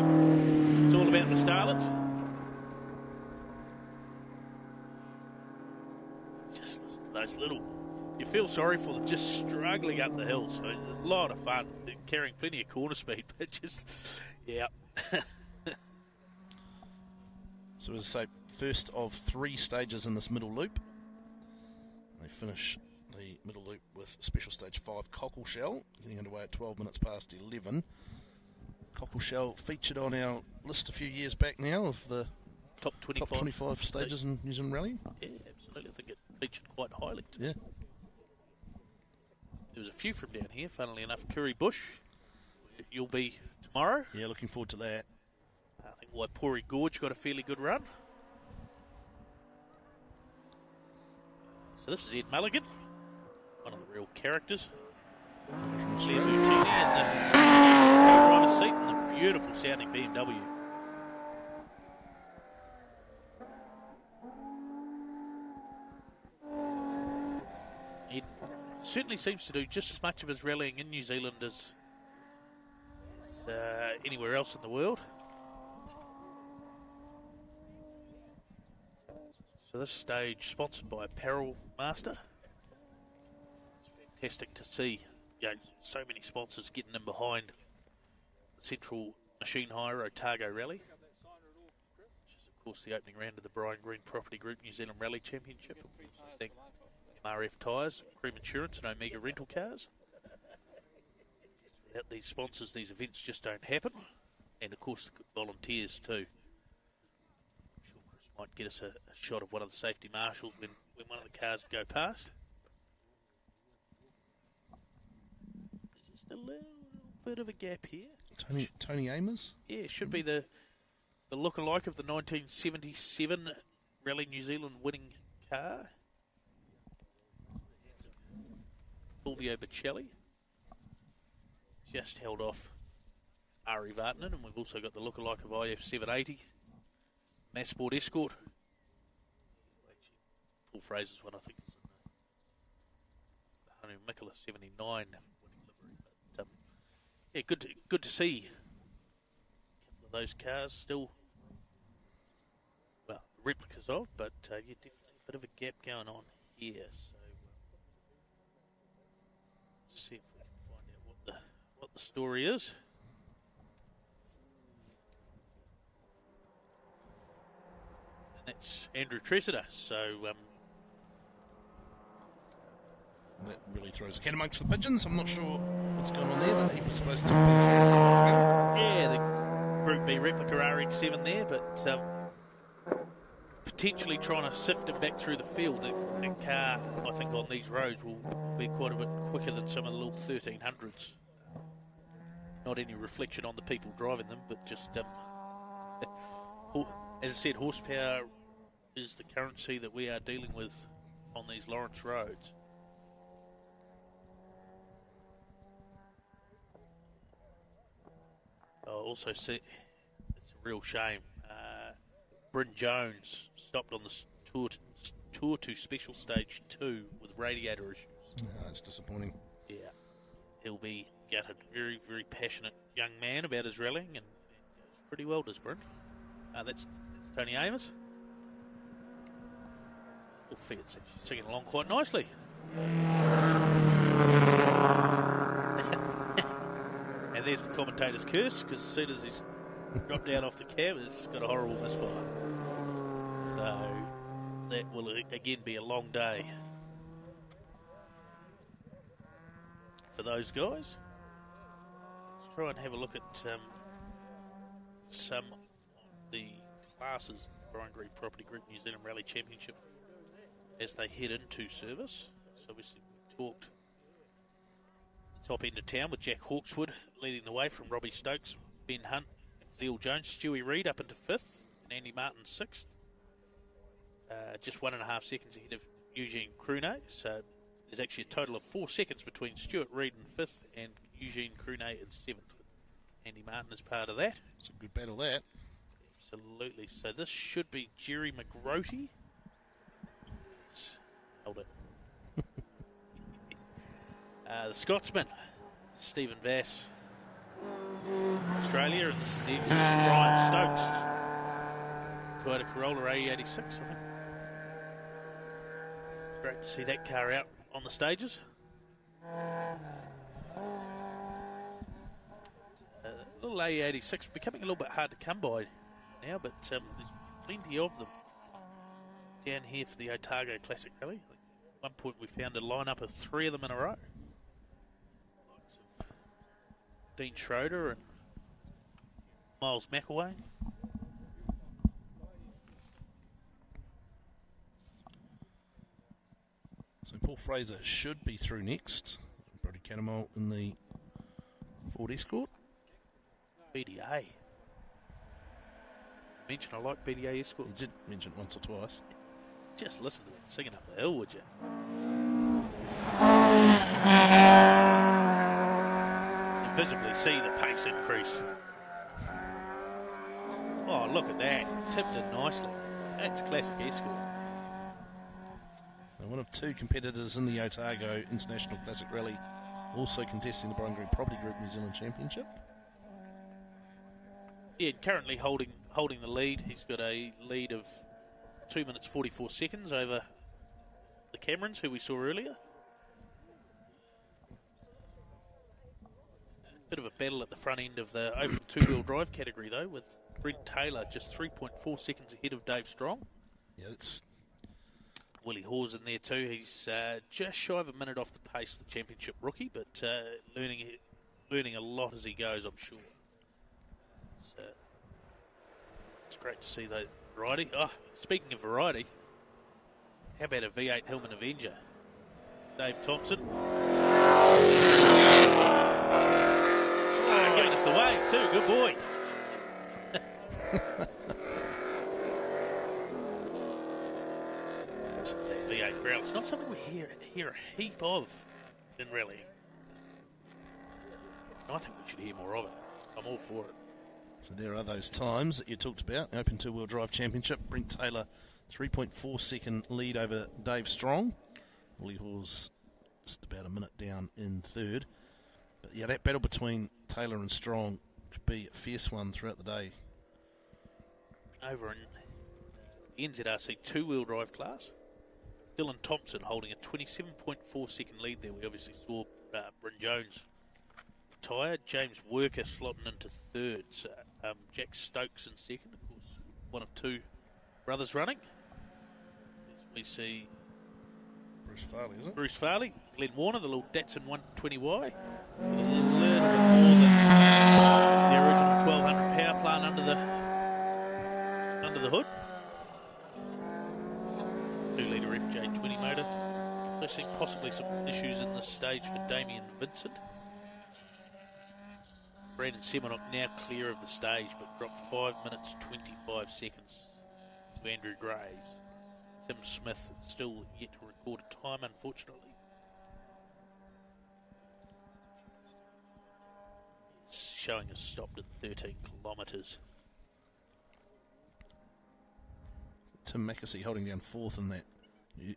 all about the starlets. Just listen to those little... You feel sorry for them just struggling up the hill, so it's a lot of fun. They're carrying plenty of corner speed, but just... Yeah. So as I say, first of 3 stages in this middle loop. They finish the middle loop with Special Stage 5 Cockleshell, getting underway at 12 minutes past 11. Cockleshell featured on our list a few years back now of the top 25 stages in New Zealand Rally. Yeah, absolutely. I think it featured quite highly too. Yeah. There was a few from down here, funnily enough. Curry Bush, you'll be tomorrow. Yeah, looking forward to that. I think Waipori Gorge got a fairly good run. So this is Ed Mulligan, one of the real characters. Claire Mutini in the driver's seat in the beautiful sounding BMW. Ed certainly seems to do just as much of his rallying in New Zealand as anywhere else in the world. So this stage sponsored by Apparel Master. It's fantastic to see, you know, so many sponsors getting in behind the Central Machine Hire Otago Rally, which is of course the opening round of the Brian Green Property Group New Zealand Rally Championship. We also thank MRF Tyres, Cream Insurance and Omega Rental Cars. Without these sponsors, these events just don't happen. And of course the volunteers too. Might get us a shot of one of the safety marshals when one of the cars go past. There's just a little bit of a gap here. Tony Amers? Yeah, it should be the look-alike of the 1977 Rally New Zealand winning car. Fulvio Biccelli. Just held off Ari Vartinen, and we've also got the look-alike of IF780. Mass Sport Escort. Actually, Paul Fraser's one, I think, was in the Mikola 79 winning livery. But yeah, good to see a couple of those cars still, well, replicas of, but yeah, definitely a bit of a gap going on here. So let's see if we can find out what the story is. That's Andrew Tressida, so that really throws a cat amongst the pigeons. I'm not sure what's going on there, but he was supposed to be... Yeah, the Group B replica RX-7 there, but potentially trying to sift him back through the field. That car, I think, on these roads will be quite a bit quicker than some of the little 1300s. Not any reflection on the people driving them, but just, as I said, horsepower is the currency that we are dealing with on these Lawrence roads. I also see it's a real shame. Bryn Jones stopped on the tour to special stage 2 with radiator issues. No, that's disappointing. Yeah, he'll be gutted. Very, very passionate young man about his rallying, and goes pretty well, does Bryn. That's Tony Amos. Well, Fiat's actually singing along quite nicely. And there's the commentator's curse, because as soon as he's dropped down off the cab, he's got a horrible misfire. So that will again be a long day for those guys. Let's try and have a look at some of the classes Brian Green Property Group New Zealand Rally Championship as they head into service. So obviously we've talked the top end of town with Jack Hawkswood leading the way from Robbie Stokes, Ben Hunt, Zeal Jones, Stewie Reid up into 5th, and Andy Martin 6th. Just 1.5 seconds ahead of Eugene Crune. So there's actually a total of 4 seconds between Stuart Reid in 5th and Eugene Crune in 7th. Andy Martin is part of that. It's a good battle, that. Absolutely. So this should be Jerry McGroty. Hold it. The Scotsman, Stephen Vass, Australia, and this is the ex-Brian Stokes. Toyota Corolla A86, I think. Great to see that car out on the stages. Little A86 becoming a little bit hard to come by now, but there's plenty of them down here for the Otago Classic Rally. At one point we found a lineup of 3 of them in a row. Likes of Dean Schroeder and Miles McElwain. So Paul Fraser should be through next. Brody Catamol in the Ford Escort. BDA. Mention I like BDA Escort. You did mention it once or twice. Just listen to that singing up the hill, would you? You visibly see the pace increase. Oh, look at that. Tipped it nicely. That's classic Escort. Now, one of 2 competitors in the Otago International Classic Rally also contesting the Brian Green Property Group New Zealand Championship. Yeah, currently holding the lead. He's got a lead of 2 minutes 44 seconds over the Camerons, who we saw earlier. Bit of a battle at the front end of the open 2-wheel drive category, though, with Brent Taylor just 3.4 seconds ahead of Dave Strong. Yeah, it's Willie Hawes in there too. He's just shy of a minute off the pace, the championship rookie, but learning a lot as he goes, I'm sure. So it's great to see that variety. Oh, speaking of variety, how about a V8 Hillman Avenger? Dave Thompson. Oh, giving us the wave too. Good boy. That V8 growl. It's not something we hear a heap of in rallying. And I think we should hear more of it. I'm all for it. So there are those times that you talked about. The Open 2-Wheel Drive Championship. Brent Taylor, 3.4 second lead over Dave Strong. Willie Hawes just about a minute down in 3rd. But yeah, that battle between Taylor and Strong could be a fierce one throughout the day. Over in the NZRC 2-wheel drive class, Dylan Thompson holding a 27.4 second lead there. We obviously saw Bryn Jones retired. James Worker slotting into 3rd. So, Jack Stokes in 2nd, of course, one of 2 brothers running. As we see Bruce Farley, is it? Bruce Farley, Glenn Warner, the little Datsun 120Y, with a little bit more than the original 1200 power plant under the hood. 2-litre FJ20 motor. So seeing possibly some issues in this stage for Damien Vincent. Brandon Semenok now clear of the stage, but dropped 5 minutes 25 seconds to Andrew Graves. Tim Smith still yet to record a time, unfortunately. It's showing us stopped at 13 kilometres. Tim Mackesy holding down fourth in that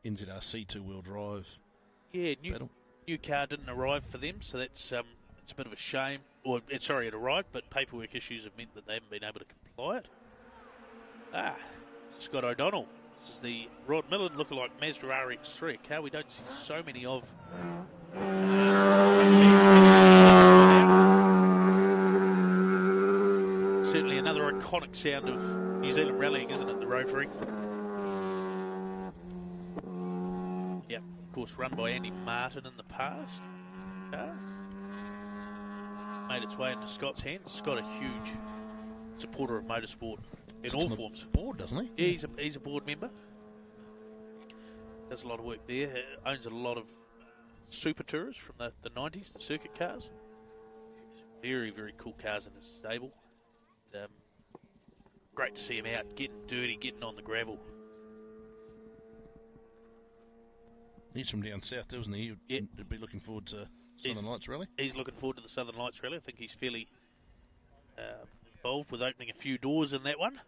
NZRC two-wheel drive battle. New car didn't arrive for them, so that's it's a bit of a shame. Or sorry, it arrived, but paperwork issues have meant that they haven't been able to comply it. Scott O'Donnell. This is the Rod Millen lookalike Mazda RX3, a car we don't see so many of. Certainly another iconic sound of New Zealand rallying, isn't it, the Rotary? Yep, of course, run by Andy Martin in the past. Made its way into Scott's hands. Scott, a huge supporter of motorsport in all forms. Board, doesn't he? Yeah, he's a board member. Does a lot of work there. Owns a lot of super tourers from the 90s, the circuit cars. Very, very cool cars in his stable. Great to see him out, getting dirty, getting on the gravel. He's from down south, isn't he? He'd be looking forward to Southern Lights Rally. He's looking forward to the Southern Lights Rally. I think he's fairly involved with opening a few doors in that one.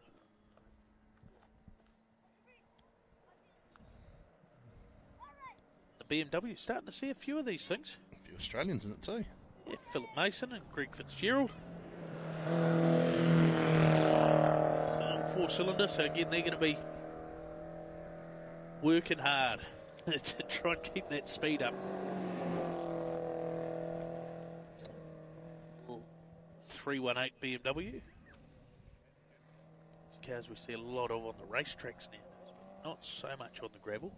The BMW starting to see a few of these things. A few Australians in it too. Yeah, Philip Mason and Greg Fitzgerald. Four-cylinder, so again they're going to be working hard to try and keep that speed up. 318 BMW. These cars we see a lot of on the racetracks now, not so much on the gravel.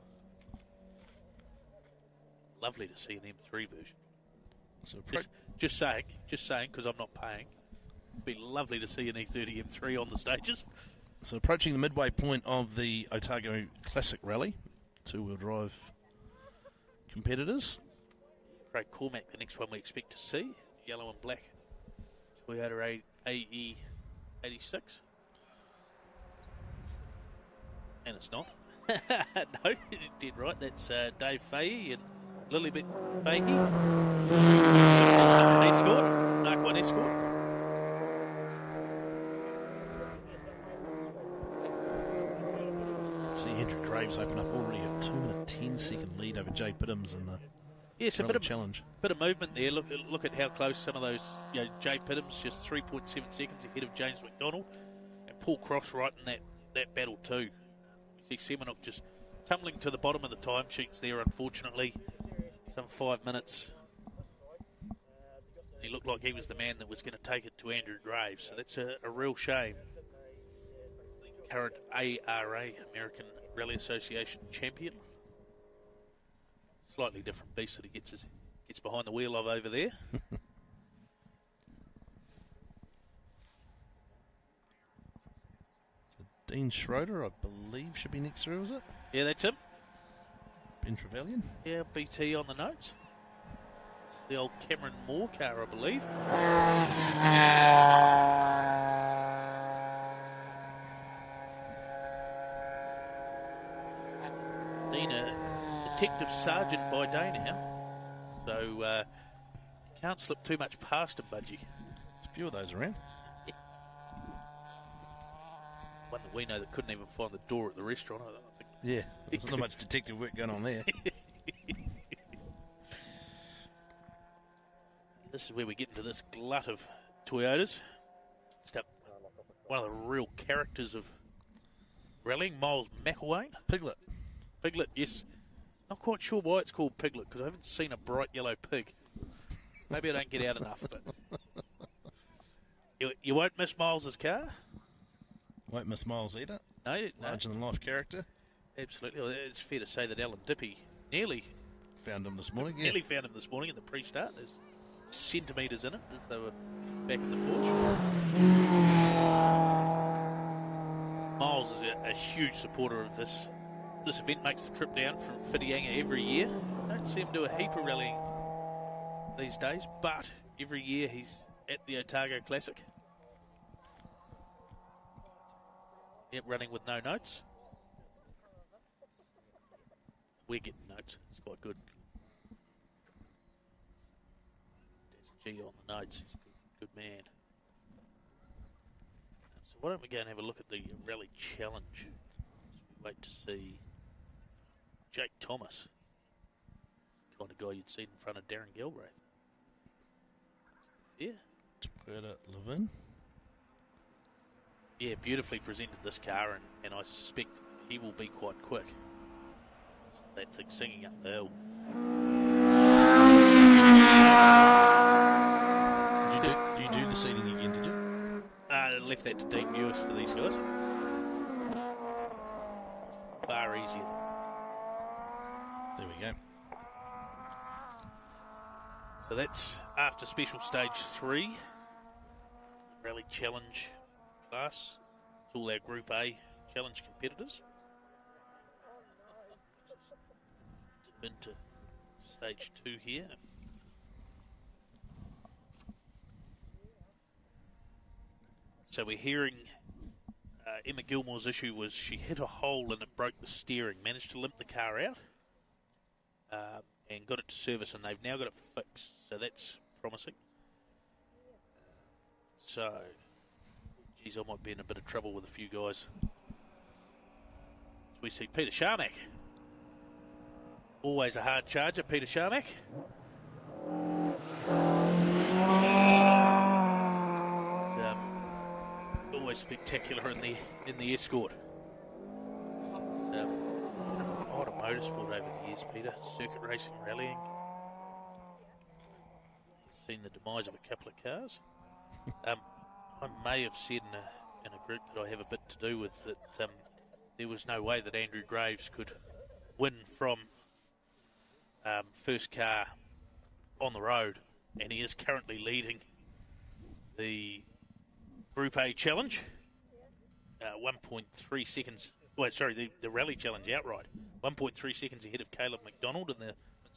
Lovely to see an M3 version. So just saying, because I'm not paying. It'd be lovely to see an E30 M3 on the stages. So approaching the midway point of the Otago Classic Rally, two-wheel drive competitors. Craig Cormack, the next one we expect to see, yellow and black Toyota AE86. And it's not. No, you did right. That's Dave Fahey and Lilibet Fahey. Escort, Mark 1 Escort. See Hendrick Graves open up already a 2-minute 10-second lead over Jay Pittams in the challenge. Bit of movement there. Look at how close some of those. Jay Pittams just 3.7 seconds ahead of James McDonald, and Paul Cross right in that battle too. You see Semenuk just tumbling to the bottom of the timesheets there, unfortunately. Some 5 minutes. He looked like he was the man that was going to take it to Andrew Graves, so that's a real shame. Current ARA, American Rally Association champion. Slightly different beast that he gets behind the wheel of over there. So Dean Schroeder, I believe, should be next through, is it? Yeah, that's him. Ben Trevelyan. Yeah, BT on the notes. It's the old Cameron Moore car, I believe. Dana, Detective Sergeant by day now. So, can't slip too much past him, Budgie. There's a few of those around. One that we know that couldn't even find the door at the restaurant, I think. Yeah, there's not much detective work going on there. This is where we get into this glut of Toyotas. One of the real characters of rallying, Miles McElwain. Piglet, yes. Not quite sure why it's called Piglet, because I haven't seen a bright yellow pig. Maybe I don't get out enough. But you won't miss Miles' car. Won't miss Miles either. No. Larger-than-life character. Absolutely. Well, it's fair to say that Alan Dippy nearly found him this morning. Nearly found him this morning in the pre-start. There's centimetres in it as they were back in the porch. Miles is a huge supporter of this event. Makes the trip down from Whitianga every year. Don't see him do a heap of rallying these days, but every year he's at the Otago Classic. Yep, running with no notes. We're getting notes. It's quite good. There's G on the notes. He's a good man. So why don't we go and have a look at the Rally Challenge as we wait to see Jake Thomas, kind of guy you'd seen in front of Darren Galbraith. Yeah. Toyota Levin. Yeah, beautifully presented this car, and I suspect he will be quite quick. That thing singing up the hill. Did you do the seating again, did you? I left that to Dean Buick for these guys. Far easier. There we go. So that's after special stage 3. Rally Challenge class. It's all our Group A Challenge competitors. Into stage 2 here. So we're hearing Emma Gilmore's issue was she hit a hole and it broke the steering, managed to limp the car out and got it to service, and they've now got it fixed, so that's promising. So, geez, I might be in a bit of trouble with a few guys. So we see Peter Sharmack. Always a hard charger, Peter Sharmack. Always spectacular in the escort. Odd motorsport over the years, Peter. Circuit racing, rallying. Seen the demise of a couple of cars. I may have said in a group that I have a bit to do with that there was no way that Andrew Graves could win from first car on the road, and he is currently leading the Group A Challenge. 1.3 seconds. Wait, sorry, the Rally Challenge outright. 1.3 seconds ahead of Caleb McDonald in the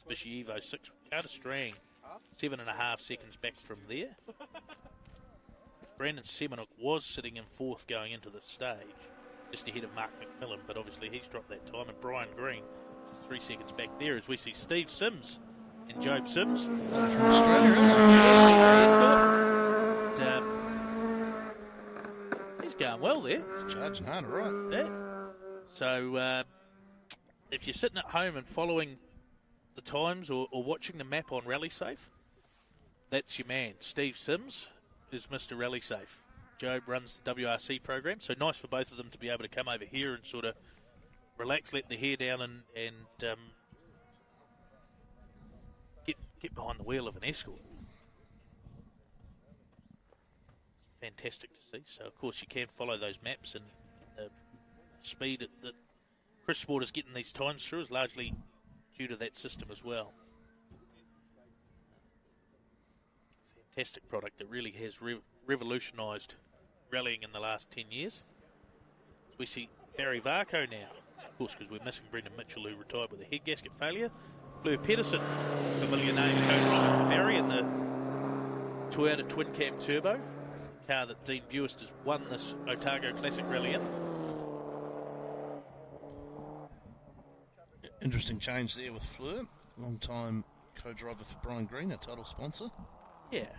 Mitsubishi Evo 6. Carter Strang, 7.5 seconds back from there. Brandon Semenuk was sitting in 4th going into the stage, just ahead of Mark McMillan, but obviously he's dropped that time. And Brian Green, just 3 seconds back there, as we see Steve Sims and Job Sims. From Australia, isn't it? He's going well there. It's charging hard, right? Yeah. So, if you're sitting at home and following the times or watching the map on Rally Safe, that's your man. Steve Sims is Mr. Rally Safe. Job runs the WRC program, so nice for both of them to be able to come over here and sort of relax, let the hair down, and get behind the wheel of an escort. Fantastic to see. So, of course, you can follow those maps, and the speed that Chris Sport is getting these times through is largely due to that system as well. Fantastic product that really has revolutionised rallying in the last 10 years. So we see Barry Varco now, of course, because we're missing Brendan Mitchell, who retired with a head gasket failure. Fleur Pedersen, familiar name, co-driver for Barry in the Toyota Twin Cam Turbo. Car that Dean Buist has won this Otago Classic Rally in. Interesting change there with Fleur. Long-time co-driver for Brian Green, our title sponsor. Yeah.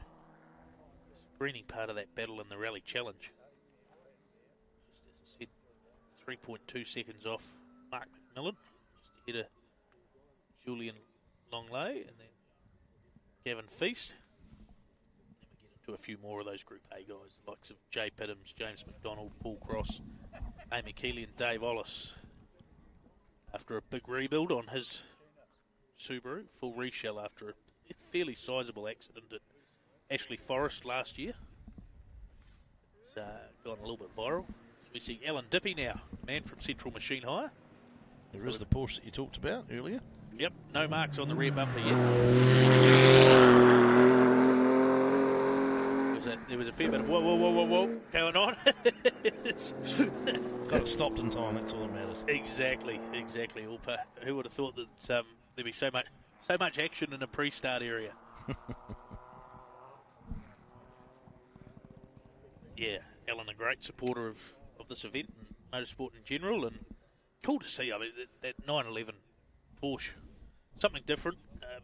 Greening part of that battle in the Rally Challenge. Just as I said, 3.2 seconds off Mark McMillan. Just ahead of Julian Longley and then Gavin Feast. To a few more of those Group A guys, the likes of Jay Pittams, James McDonald, Paul Cross, Amy Keeley and Dave Ollis. After a big rebuild on his Subaru, full reshell after a fairly sizable accident at Ashley Forest last year. It's gone a little bit viral. So we see Alan Dippy now, man from Central Machine Hire. There is the Porsche that you talked about earlier. Yep, no marks on the rear bumper yet. There was a fair bit of whoa going on. Got it stopped in time, that's all that matters. Exactly. Who would have thought that there'd be so much action in a pre-start area? Yeah, Alan, a great supporter of this event and motorsport in general, and cool to see. I mean, that 911 Porsche, something different,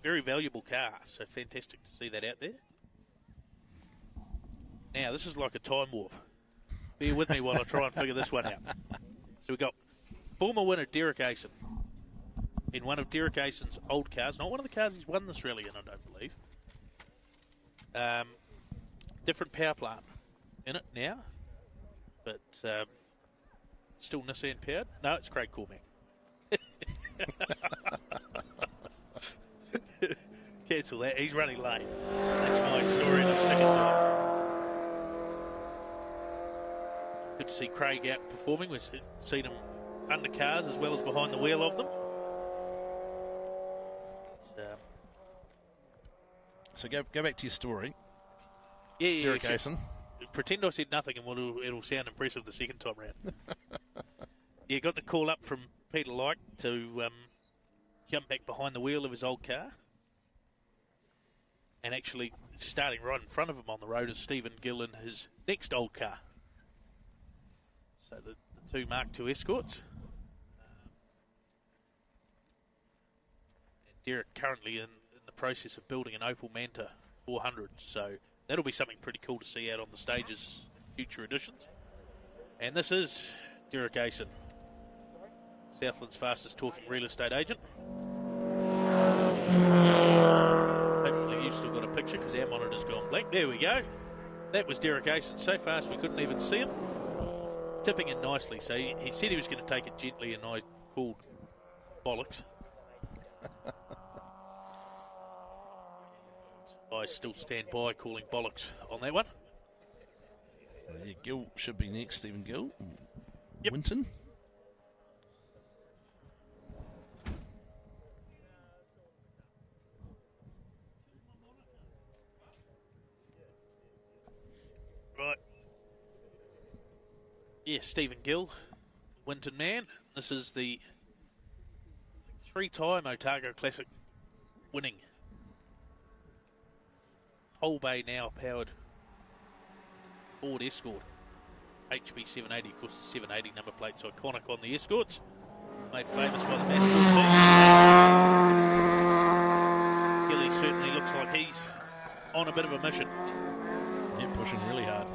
very valuable car, so fantastic to see that out there. Now, this is like a time warp. Bear with me while I try and figure this one out. So we've got Former winner Derek Asen. In one of Derek Asen's old cars, not one of the cars he's won this rally in, I don't believe. Different power plant in it now, but still Nissan powered. No, it's Craig Cormack. Cancel that. He's running late. That's my story, and I'm sticking to it. Good to see Craig out performing. We've seen him under cars as well as behind the wheel of them. So go back to your story. Yeah, Derek Asen. Pretend I said nothing and it'll sound impressive the second time round. Yeah, got the call up from Peter Lyke to jump back behind the wheel of his old car. And actually starting right in front of him on the road is Stephen Gill in his next old car. So the two Mark II Escorts. And Derek currently in the process of building an Opel Manta 400. So that'll be something pretty cool to see out on the stages in future editions. And this is Derek Asen, Southland's fastest talking real estate agent. Hopefully you've still got a picture because our monitor's gone blank. There we go. That was Derek Asen. So fast we couldn't even see him. Tipping in nicely. So he said he was going to take it gently and I called bollocks. I still stand by calling bollocks on that one. Yeah, Gill should be next, Stephen Gill. Yep. Winton. Right. Yeah, Stephen Gill, Winton man. This is the 3-time Otago Classic winning Whole Bay now powered Ford Escort. HB 780, of course the 780 number plate's iconic on the Escorts. Made famous by the Masport team. Gilly certainly looks like he's on a bit of a mission. Yeah, pushing really hard.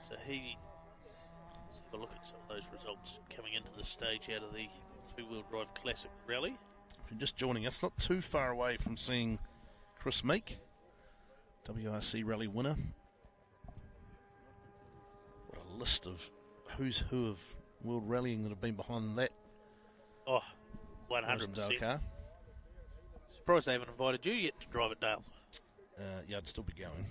So let's have a look at some of those results coming into the stage out of the two-wheel drive classic rally. If you're just joining us, not too far away from seeing Chris Meek, WRC rally winner. What a list of who's who of world rallying that have been behind that. Oh, 100%. Car. Surprised they haven't invited you yet to drive it, Dale. Yeah, I'd still be going.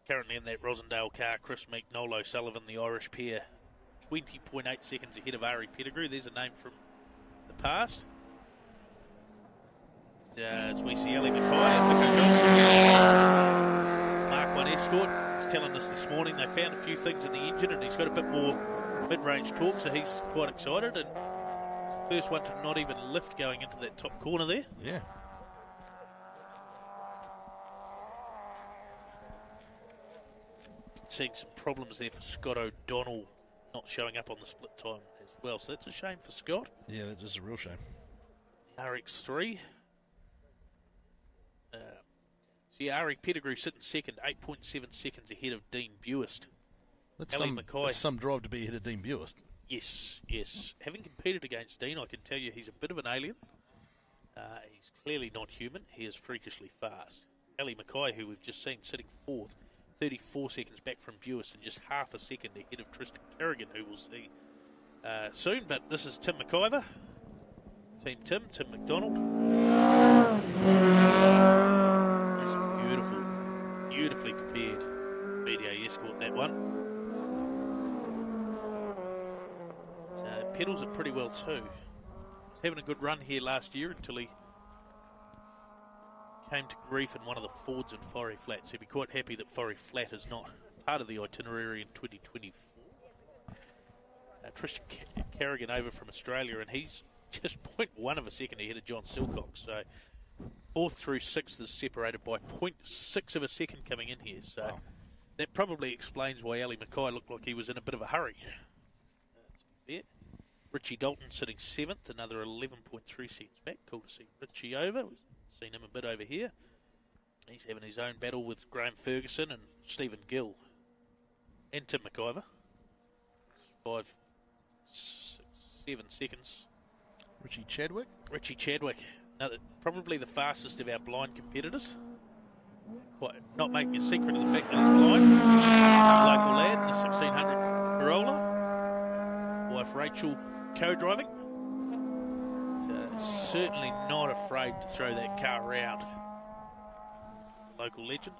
Currently in that Rosendale car, Chris Meek, Noel O'Sullivan, the Irish pair, 20.8 seconds ahead of Ari Pettigrew. There's a name from the past. As we see Ellie Mackay and Nico Johnson. Mark 1 Escort is telling us this morning they found a few things in the engine and he's got a bit more mid-range torque, so he's quite excited. And it's the first one to not even lift going into that top corner there. Yeah. Seeing some problems there for Scott O'Donnell not showing up on the split time as well, so that's a shame for Scott. Yeah, that is a real shame. RX3. Ari Pettigrew sitting second, 8.7 seconds ahead of Dean Buist. That's some drive to be ahead of Dean Buist. Yes. Having competed against Dean, I can tell you he's a bit of an alien. He's clearly not human. He is freakishly fast. Ali Mackay, who we've just seen sitting fourth, 34 seconds back from Buist and just half a second ahead of Tristan Kerrigan, who we'll see soon. But this is Tim McIver. Team Tim McDonald. It's beautifully prepared VDA Escort, that one. Pedals it pretty well too. He's having a good run here last year until he came to grief in one of the Fords in Forey Flat. So he'd be quite happy that Forey Flat is not part of the itinerary in 2024. Tristan Kerrigan over from Australia, and he's just 0.1 of a second ahead of John Silcox. So 4th through 6th is separated by 0.6 of a second coming in here. So wow. That probably explains why Ali Mackay looked like he was in a bit of a hurry. To be fair. Richie Dalton sitting 7th, another 11.3 seconds back. Cool to see Richie over. We've seen him a bit over here. He's having his own battle with Graham Ferguson and Stephen Gill. And Tim McIver. 5, 6, 7 seconds. Richie Chadwick. Richie Chadwick. Probably the fastest of our blind competitors. Quite not making a secret of the fact that he's blind. Local lad in the 1600 Corolla. Wife Rachel co-driving. So certainly not afraid to throw that car around. Local legend.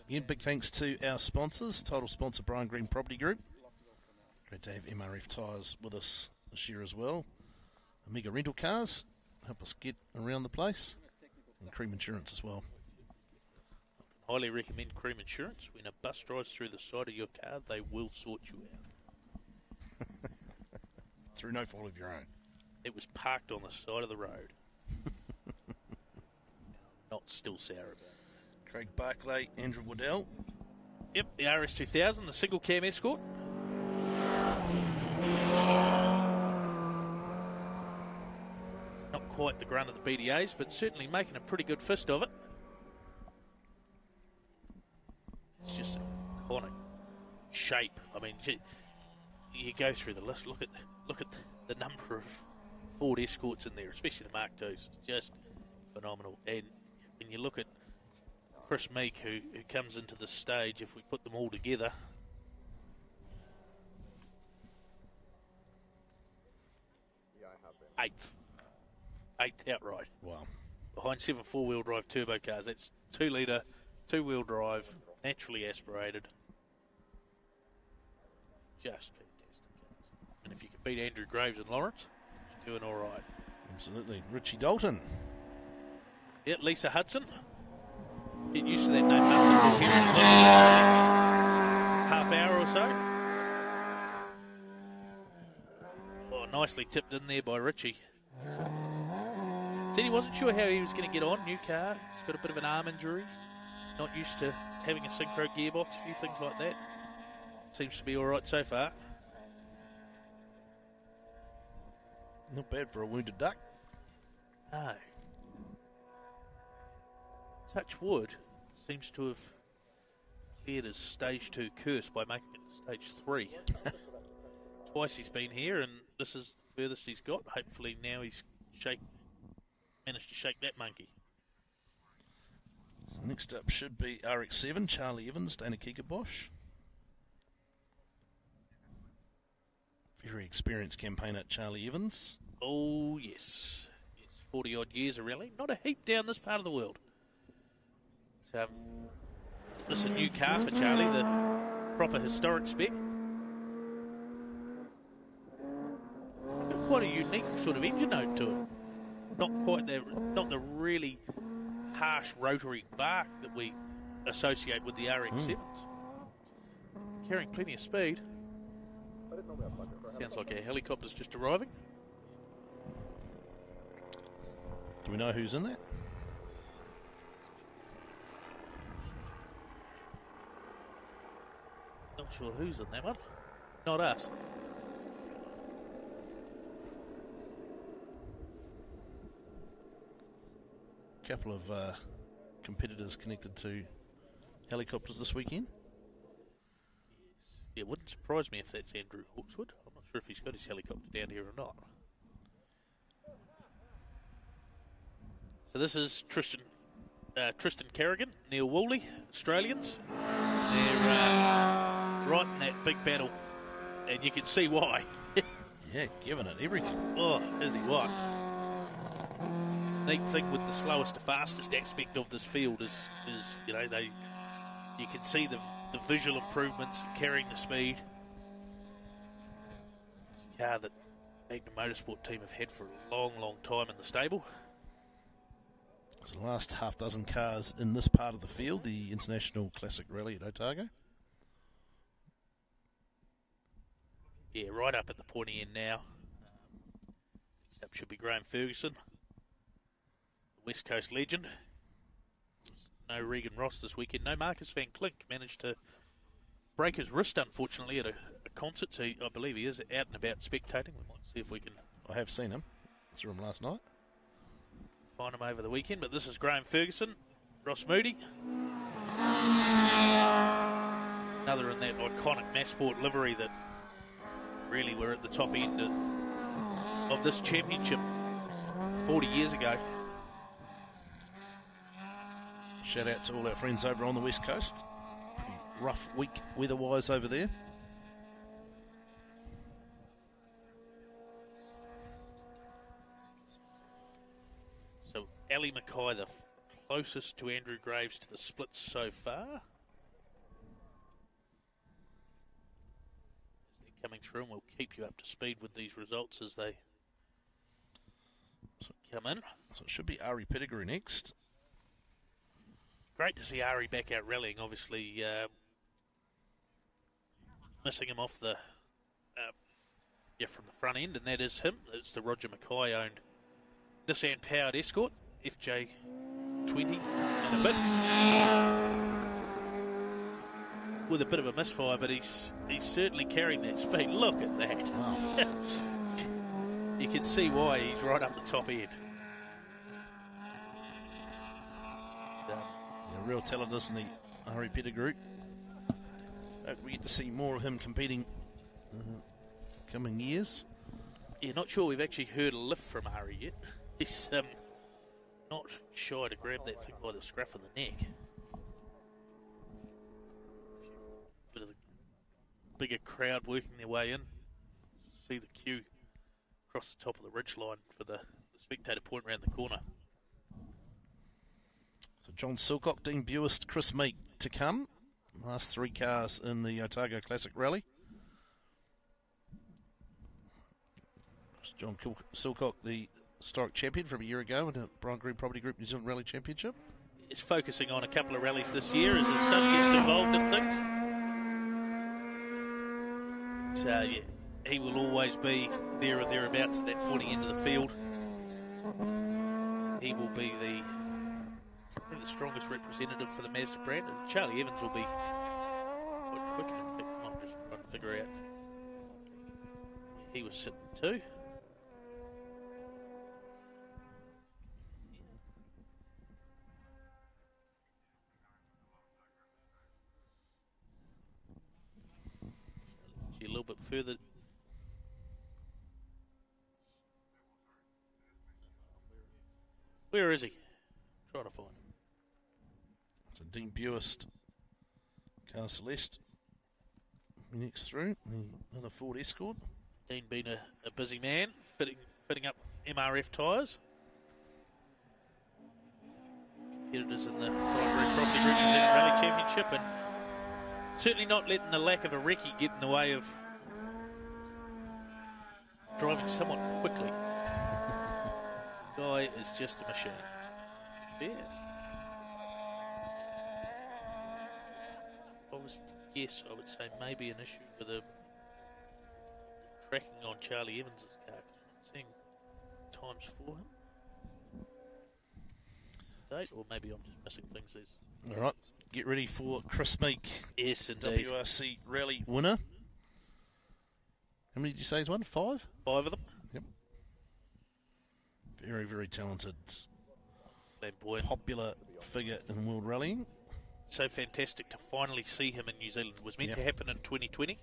Again, big thanks to our sponsors, title sponsor Brian Green Property Group. Great to have MRF Tyres with us this year as well. Omega Rental Cars, help us get around the place. And Cream Insurance as well. Highly recommend Cream Insurance. When a bus drives through the side of your car, they will sort you out. Through no fault of your own. It was parked on the side of the road. Not still sour about it. Craig Barclay, Andrew Waddell. Yep, the RS2000, the single cam Escort. Not quite the grunt of the BDAs, but certainly making a pretty good fist of it. It's just an iconic shape. I mean, you go through the list. Look at the number of Ford Escorts in there, especially the Mark IIs. It's just phenomenal. And when you look at Chris Meek, who comes into the stage, if we put them all together, eighth outright. Wow. Behind 7 4-wheel drive turbo cars. That's 2 litre, 2-wheel drive, naturally aspirated. Just fantastic cars. And if you can beat Andrew Graves and Lawrence, you're doing all right. Absolutely. Richie Dalton. Yeah, Lisa Hudson. Get used to that name, Hudson. We'll get to the next half hour or so. Oh, nicely tipped in there by Richie. Said he wasn't sure how he was going to get on. New car. He's got a bit of an arm injury. Not used to having a synchro gearbox, a few things like that. Seems to be all right so far. Not bad for a wounded duck. No. Touch wood seems to have cleared his stage 2 curse by making it stage 3. Twice he's been here, and this is the furthest he's got. Hopefully now he's managed to shake that monkey. Next up should be RX7, Charlie Evans, Dana Kika-Bosch. Very experienced campaigner, Charlie Evans. Oh, yes. 40-odd years of rally. Not a heap down this part of the world. So, this is a new car for Charlie, the proper historic spec. Got quite a unique sort of engine note to it. Not the really harsh rotary bark that we associate with the RX-7s. Carrying plenty of speed. Sounds like our helicopter's just arriving. Do we know who's in that? Not sure who's in that one. Not us. A couple of competitors connected to helicopters this weekend. Yeah, it wouldn't surprise me if that's Andrew Hawkswood. I'm not sure if he's got his helicopter down here or not. So this is Tristan Kerrigan, Neil Woolley, Australians. They're right in that big battle, and you can see why. Yeah, giving it everything. Oh, is he what? Neat thing with the slowest to fastest aspect of this field is you can see the visual improvements in carrying the speed. It's a car that Magnum Motorsport team have had for a long, long time in the stable. So the last half dozen cars in this part of the field, the International Classic Rally at Otago. Yeah, right up at the pointy end now. That should be Graham Ferguson, the West Coast legend. No Regan Ross this weekend. No Marcus Van Klink. Managed to break his wrist, unfortunately, at a concert. So I believe he is out and about spectating. We might see if we can... I have seen him. Saw him last night. Find him over the weekend. But this is Graham Ferguson. Ross Moody. Another in that iconic Massport livery that really were at the top end of this championship 40 years ago. Shout out to all our friends over on the West Coast. Pretty rough week weather-wise over there. So Ali Mackay, the closest to Andrew Graves to the splits so far. As they're coming through, and we'll keep you up to speed with these results as they come in. So it should be Ari Pettigrew next. Great to see Ari back out rallying. Obviously, missing him off the from the front end, and that is him. It's the Roger Mackay owned Nissan powered Escort FJ20 and a bit with a bit of a misfire, but he's certainly carrying that speed. Look at that! Wow. You can see why he's right up the top end. Real talent, isn't he, Ari Pettigrew? Hope we get to see more of him competing coming years. Yeah, not sure we've actually heard a lift from Ari yet. He's not shy to grab that thing by the scruff of the neck. Bit of the bigger crowd working their way in. See the queue across the top of the ridgeline for the spectator point round the corner. So John Silcock, Dean Buist, Chris Meek to come. Last three cars in the Otago Classic Rally. John Silcock, the historic champion from a year ago in the Brian Green Property Group New Zealand Rally Championship. He's focusing on a couple of rallies this year as his son gets involved in things. So, yeah, he will always be there or thereabouts at that pointy end of the field. He will be the strongest representative for the Mazda brand. And Charlie Evans will be quite quick. In fact, I'm just trying to figure out. He was sitting too. A little bit further. Where is he? Trying to find him. So Dean Buist, Car Celeste, next through, another Ford Escort. Dean being a busy man, fitting up MRF tyres. Competitors in the Brian Property Group New Zealand Rally Championship, and certainly not letting the lack of a recce get in the way of driving somewhat quickly. Guy is just a machine. Yeah. If I was to guess, I would say maybe an issue with the tracking on Charlie Evans' car, because I'm not seeing times for him to date, or maybe I'm just missing things. All right, get ready for Chris Meek. Yes, indeed. WRC Rally winner. How many did you say he's won? 5? 5 of them. Yep. Very, very talented, Flamboyant, popular figure in world rallying. So fantastic to finally see him in New Zealand. It was meant to happen in 2020.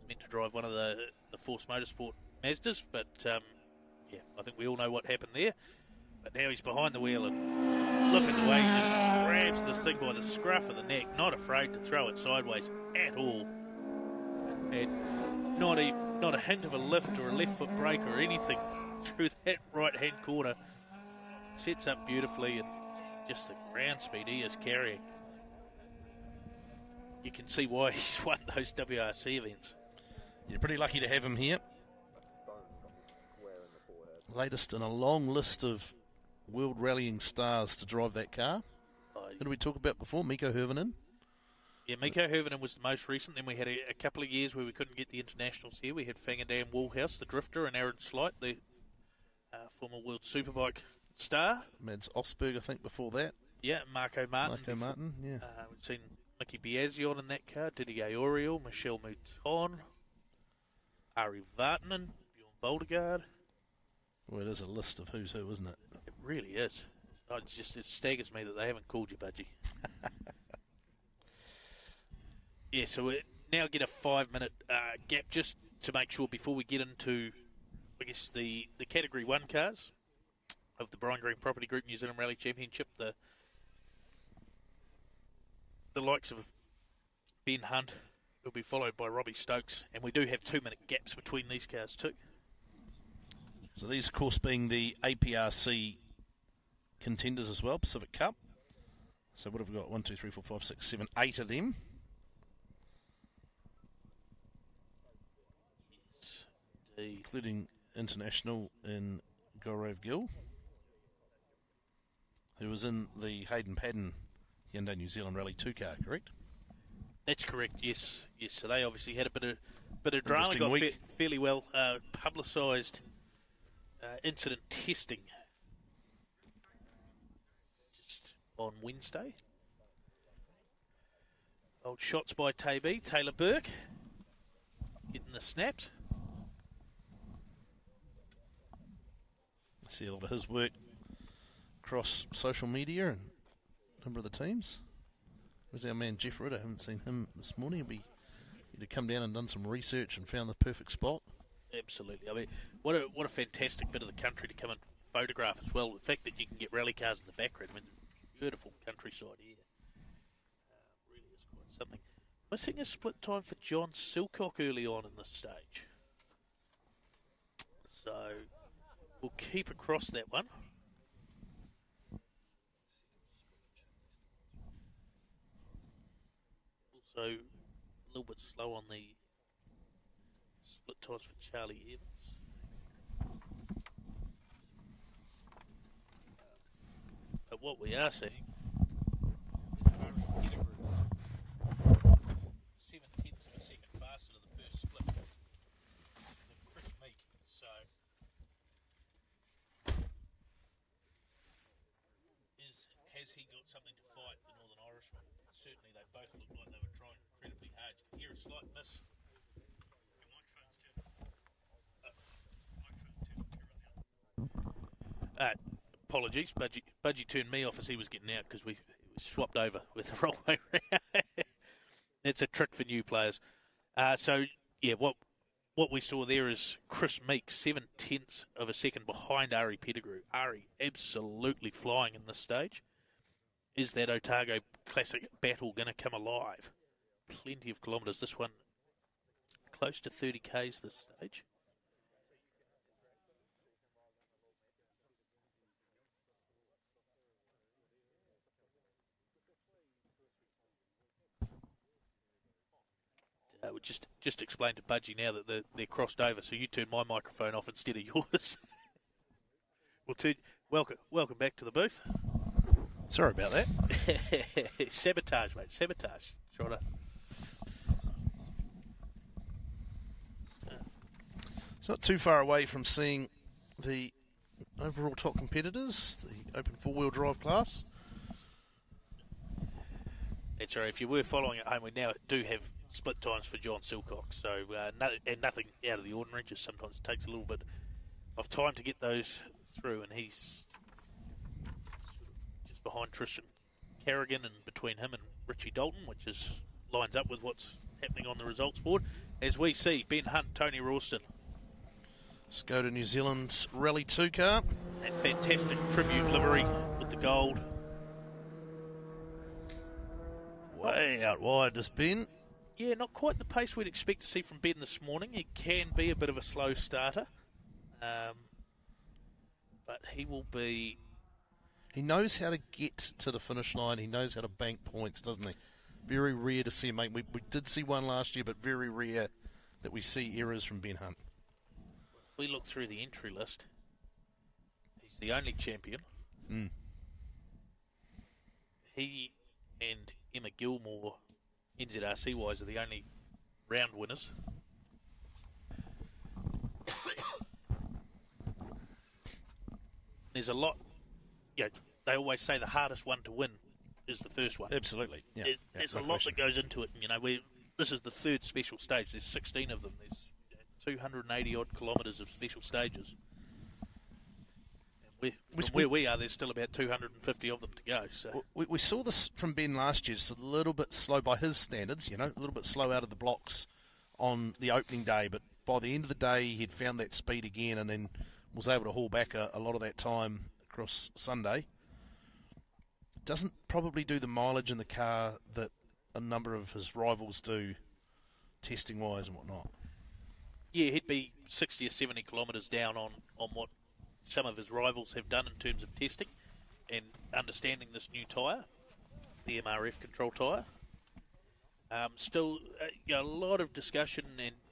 Meant to drive one of the Force Motorsport Mazdas, but I think we all know what happened there. But now he's behind the wheel, and look at the way he just grabs this thing by the scruff of the neck, not afraid to throw it sideways at all. And not a hint of a lift or a left foot brake or anything through that right-hand corner. Sets up beautifully, and just the ground speed he is carrying. You can see why he's won those WRC events. You're pretty lucky to have him here. Latest in a long list of world rallying stars to drive that car. Who did we talk about before? Mikko Hirvonen? Yeah, Mikko Hirvonen was the most recent. Then we had a couple of years where we couldn't get the internationals here. We had Fangandam Woolhouse, the drifter, and Aaron Slight, the former World Superbike star. Mads Osberg, I think, before that. Yeah, Marco Martin. Yeah. We've seen Mickey Biazzi on in that car, Didier Auriol, Michel Mouton, Ari Vartanen, Bjorn Voldegaard. Well, it is a list of who's who, isn't it? It really is. It staggers me that they haven't called you Budgie. Yeah, so we now get a 5-minute gap just to make sure before we get into, I guess, the Category 1 cars of the Brian Green Property Group New Zealand Rally Championship, the likes of Ben Hunt will be followed by Robbie Stokes, and we do have 2-minute gaps between these cars too. So these, of course, being the APRC contenders as well, Pacific Cup. So what have we got? 1, 2, 3, 4, 5, 6, 7, 8 of them. Yes, indeed. Including international in Gaurav Gill, who was in the Hayden Padden Hyundai New Zealand Rally 2 car, correct? That's correct, yes. So they obviously had a bit of drama, got fairly well publicised incident testing just on Wednesday. Old shots by Taylor Burke, getting the snaps. I see a lot of his work across social media and a number of the teams. Where's our man Jeff Ritter? I haven't seen him this morning. He'd have come down and done some research and found the perfect spot. Absolutely. I mean, what a fantastic bit of the country to come and photograph as well. The fact that you can get rally cars in the background. I mean, beautiful countryside here. Really is quite something. Missing a split time for John Silcock early on in this stage. So we'll keep across that one. Also, a little bit slow on the split times for Charlie Evans. But what we are seeing is 7/10 of a second faster to the first split than Chris Meek. So has he got something to fight the Northern Irishman? Certainly they both looked like they were trying incredibly hard. You can hear a slight miss. Apologies, Budgie turned me off as he was getting out because we swapped over with the wrong way round. It's a trick for new players. So, yeah, what we saw there is Chris Meek, 7/10 of a second behind Ari Pettigrew. Ari absolutely flying in this stage. Is that Otago Classic battle going to come alive? Plenty of kilometres. This one close to 30 k's this stage. Would just explain to Budgie now that they're crossed over, so you turn my microphone off instead of yours. Welcome back to the booth. Sorry about that. Sabotage, mate. Sabotage. Try to. It's not too far away from seeing the overall top competitors, the open four-wheel drive class. That's right. If you were following at home, we now do have split times for John Silcock. So, and nothing out of the ordinary. Just sometimes takes a little bit of time to get those through, and he's just behind Tristan Carrigan and between him and Richie Dalton, which lines up with what's happening on the results board. As we see, Ben Hunt, Tony Rawston. Skoda New Zealand's Rally 2 car. That fantastic tribute livery with the gold. Way out wide, this Ben. Yeah, not quite the pace we'd expect to see from Ben this morning. It can be a bit of a slow starter. But he will be... He knows how to get to the finish line. He knows how to bank points, doesn't he? Very rare to see him make. We did see one last year, but very rare that we see errors from Ben Hunt. If we look through the entry list, he's the only champion. Mm. He and Emma Gilmore, NZRC-wise, are the only round winners. there's a lot. They always say the hardest one to win is the first one. Absolutely. Yeah. There's a lot that goes into it. This is the third special stage. There's 16 of them. There's 280 odd kilometres of special stages. Where we are, there's still about 250 of them to go. So we saw this from Ben last year. Just a little bit slow by his standards. A little bit slow out of the blocks on the opening day, but by the end of the day, he'd found that speed again, and then was able to haul back a lot of that time across Sunday. Doesn't probably do the mileage in the car that a number of his rivals do, testing-wise and whatnot. Yeah, he'd be 60 or 70 kilometres down on what some of his rivals have done in terms of testing and understanding this new tyre, the MRF control tyre. Still, a lot of discussion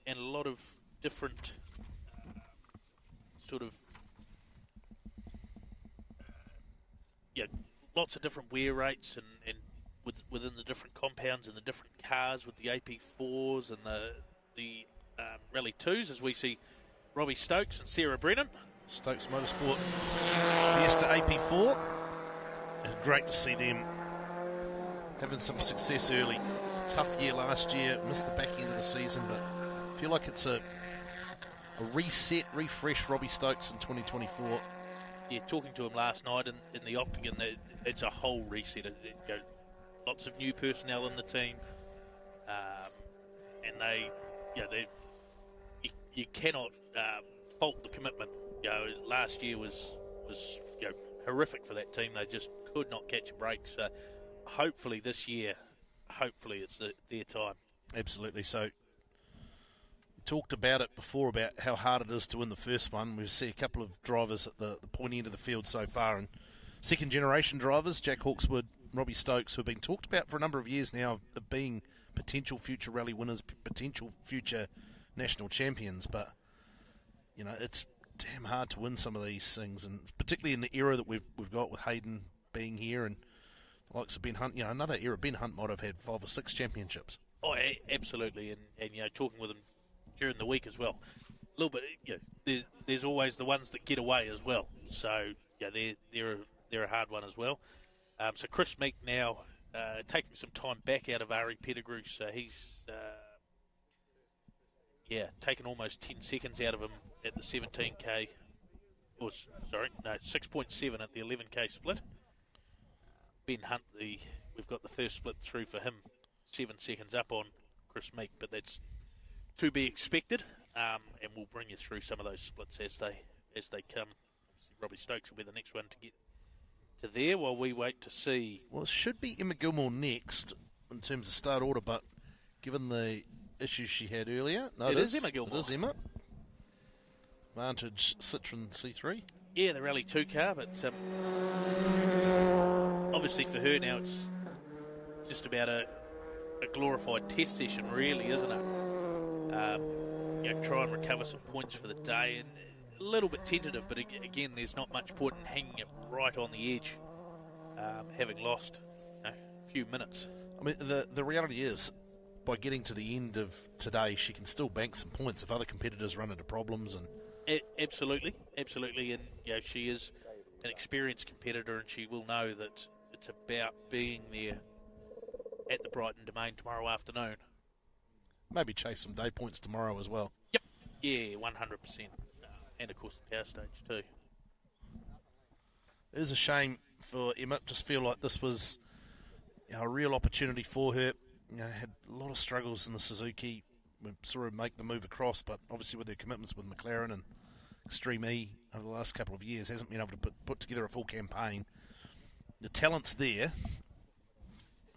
and a lot of different lots of different wear rates and within the different compounds and the different cars with the AP4s and the Rally 2s, as we see Robbie Stokes and Sarah Brennan. Stokes Motorsport Fiesta AP4. It's great to see them having some success early. Tough year last year, missed the back end of the season, but I feel like it's a reset, refresh Robbie Stokes in 2024. Yeah, talking to him last night in the Octagon, it's a whole reset. Lots of new personnel in the team, and you cannot fault the commitment. Last year was horrific for that team. They just could not catch a break. So hopefully this year, it's their time. Absolutely. So we talked about it before about how hard it is to win the first one. We see a couple of drivers at the pointy end of the field so far, and second generation drivers, Jack Hawkswood, Robbie Stokes, who have been talked about for a number of years now of being potential future rally winners, potential future national champions, but it's damn hard to win some of these things, and particularly in the era that we've got with Hayden being here and the likes of Ben Hunt. Another era, Ben Hunt might have had 5 or 6 championships. Oh, absolutely, and talking with him during the week as well. A little bit, there's always the ones that get away as well. So they're a hard one as well. So Chris Meek now taking some time back out of RE Pettigrew, so he's taken almost 10 seconds out of him at the 17k, 6.7 at the 11k split. Ben Hunt, we've got the first split through for him, 7 seconds up on Chris Meek, but that's to be expected, and we'll bring you through some of those splits as they come. Obviously, Robbie Stokes will be the next one to get to there while we wait to see. Well, it should be Emma Gilmore next in terms of start order, but given the issues she had earlier, it is Emma Gilmore. It is Emma. Vantage Citroen C3. Yeah, the Rally 2 car, but obviously for her now it's just about a glorified test session, really, isn't it? Try and recover some points for the day, and a little bit tentative, but again, there's not much point in hanging it right on the edge, having lost a few minutes. I mean, the reality is, by getting to the end of today, she can still bank some points if other competitors run into problems. And absolutely, and she is an experienced competitor, and she will know that it's about being there at the Brighton Domain tomorrow afternoon. Maybe chase some day points tomorrow as well. Yep, yeah, 100%, and of course the power stage too. It is a shame for Emma. Just feel like this was a real opportunity for her. Had a lot of struggles in the Suzuki. We saw her make the move across, but obviously with her commitments with McLaren and Extreme E over the last couple of years, hasn't been able to put together a full campaign. The talent's there.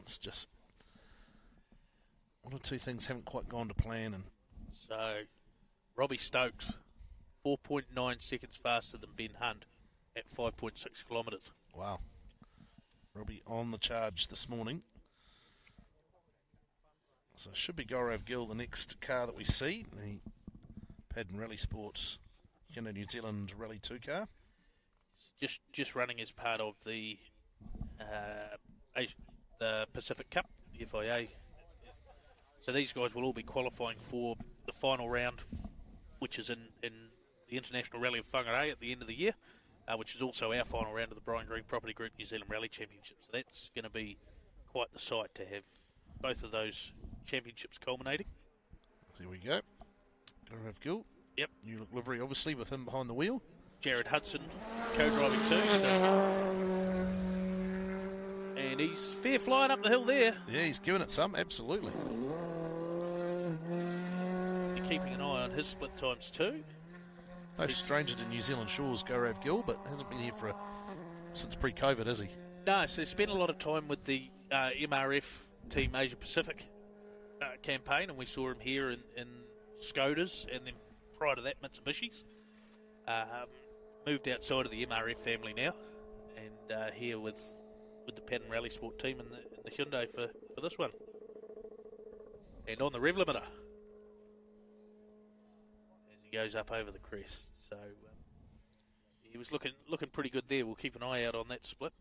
It's just one or two things haven't quite gone to plan. And so, Robbie Stokes, 4.9 seconds faster than Ben Hunt at 5.6 kilometres. Wow. Robbie on the charge this morning. So it should be Gaurav Gill, the next car that we see, the Paddon Rally Sports New Zealand Rally 2 car. Just running as part of the Pacific Cup, the FIA. So these guys will all be qualifying for the final round, which is in the International Rally of Whangarei at the end of the year. which is also our final round of the Brian Green Property Group New Zealand Rally Championship. So that's going to be quite the sight to have both of those championships culminating. Here we go. Gaurav Gill. Yep. New look livery, obviously, with him behind the wheel. Jared Hudson co-driving too. So. And he's fair flying up the hill there. Yeah, he's giving it some, absolutely. You're keeping an eye on his split times too. No stranger to New Zealand shores, Gaurav Gill, but hasn't been here since pre-COVID, has he? No, so he spent a lot of time with the MRF Team Asia Pacific campaign, and we saw him here in Skodas, and then prior to that, Mitsubishi's. Moved outside of the MRF family now, and here with the Pattern Rally Sport team and the Hyundai for this one. And on the rev limiter as he goes up over the crest. So he was looking pretty good there. We'll keep an eye out on that split.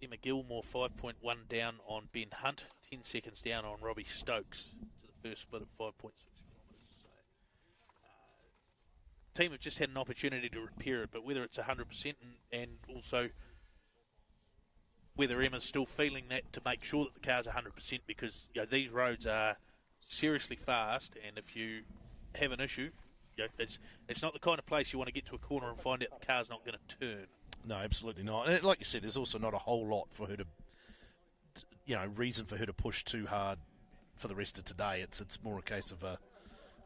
Emma Gilmore 5.1 down on Ben Hunt, 10 seconds down on Robbie Stokes to the first split at 5.6 kilometres. So, team have just had an opportunity to repair it, but whether it's 100% and also whether Emma's still feeling that to make sure that the car's 100%, because these roads are seriously fast, and if you have an issue, it's not the kind of place you want to get to a corner and find out the car's not going to turn. No, absolutely not. And like you said, there's also not a whole lot for her to, reason for her to push too hard for the rest of today. It's more a case of a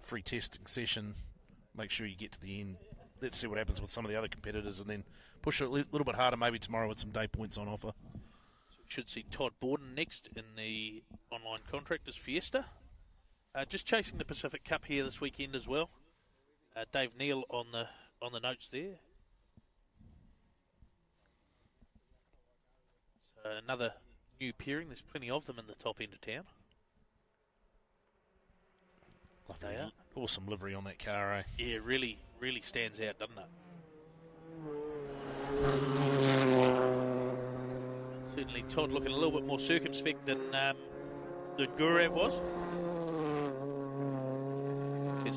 free testing session. Make sure you get to the end. Let's see what happens with some of the other competitors, and then push it a little bit harder maybe tomorrow with some day points on offer. So we should see Todd Borden next in the online contractors Fiesta. Just chasing the Pacific Cup here this weekend as well. Dave Neal on the notes there. So another new pairing. There's plenty of them in the top end of town. Lovely, awesome livery on that car, eh? Yeah, really stands out, doesn't it? Certainly Todd looking a little bit more circumspect than Gaurav was.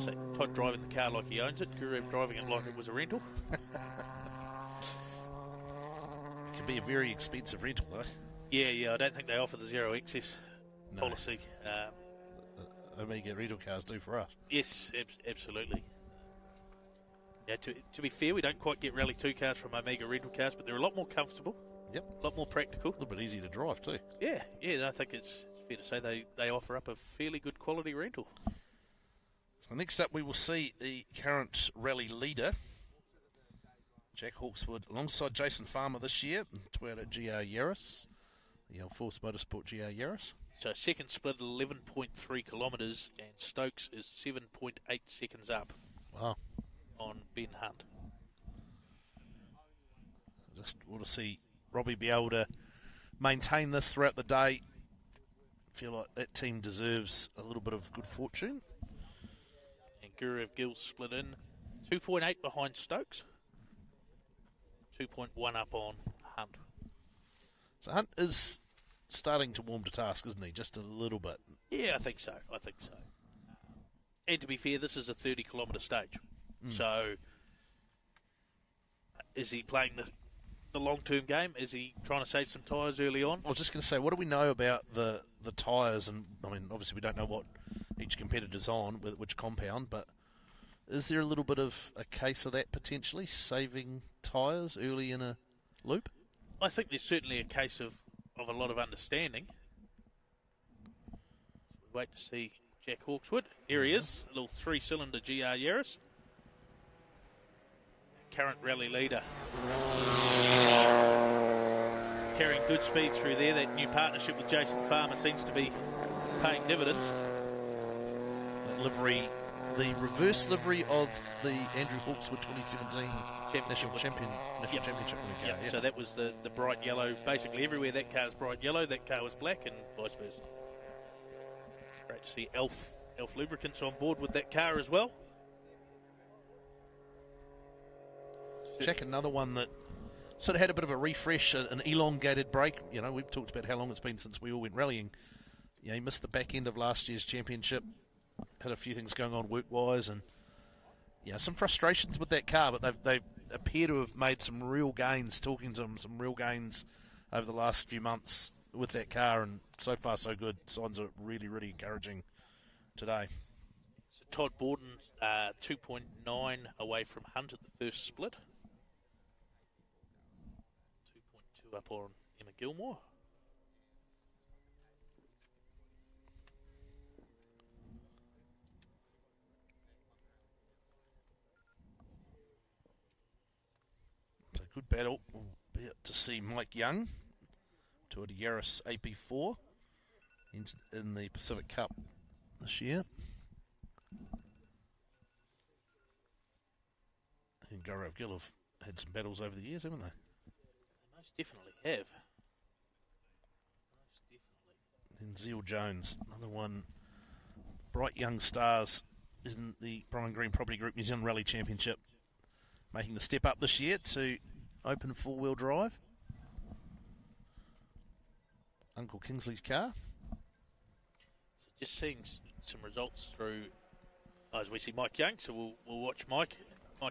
Say, Todd driving the car like he owns it, Gaurav driving it like it was a rental. It can be a very expensive rental, though. Yeah, I don't think they offer the zero excess policy. Omega rental cars do for us. Yes, absolutely. Yeah, to be fair, we don't quite get Rally 2 cars from Omega rental cars, but they're a lot more comfortable. Yep. A lot more practical. A little bit easier to drive too. Yeah, and I think it's fair to say they offer up a fairly good quality rental. So next up we will see the current rally leader, Jack Hawkswood, alongside Jason Farmer this year, Toyota GR Yaris, the Force Motorsport GR Yaris. So second split 11.3 kilometres, and Stokes is 7.8 seconds up. Wow. On Ben Hunt. Just want to see Robbie be able to maintain this throughout the day. Feel like that team deserves a little bit of good fortune. And Gaurav Gill split in 2.8 behind Stokes, 2.1 up on Hunt. So Hunt is starting to warm to task, isn't he? Just a little bit. Yeah, I think so. And to be fair, this is a 30-kilometre stage. So is he playing the long-term game? Is he trying to save some tyres early on? I was just going to say, what do we know about the tyres? And I mean, obviously we don't know what each competitor's on, which compound, but is there a little bit of a case of that potentially, saving tyres early in a loop? I think there's certainly a case of a lot of understanding. So we wait to see Jack Hawkswood. Here he is, a little 3-cylinder GR Yaris. Current rally leader. Carrying good speed through there. That new partnership with Jason Farmer seems to be paying dividends. That livery, the reverse livery of the Andrew Hawkswood 2017 National Championship. Yep. So that was the bright yellow. Basically everywhere that car's bright yellow, that car was black, and vice versa. Great to see Elf Lubricants on board with that car as well. Check another one that sort of had a bit of a refresh, an elongated break. You know, we've talked about how long it's been since we all went rallying. You know, he missed the back end of last year's championship, had a few things going on work-wise, and some frustrations with that car, but they appear to have made some real gains, talking to them, some real gains over the last few months with that car, and so far so good. Signs are really, really encouraging today. So Todd Borden, 2.9 away from Hunt at the first split. 2.2 up on Emma Gilmore. It's a good battle. We'll be able to see Mike Young to a Yaris AP4 in the Pacific Cup this year. And Gaurav Gill have had some battles over the years, haven't they? They most definitely have. Most definitely. Then Zeal Jones, another one. Bright young stars in the Brian Green Property Group New Zealand Rally Championship, making the step up this year to open four-wheel drive. Uncle Kingsley's car. So just seeing some results through as we see Mike Young, so we'll watch Mike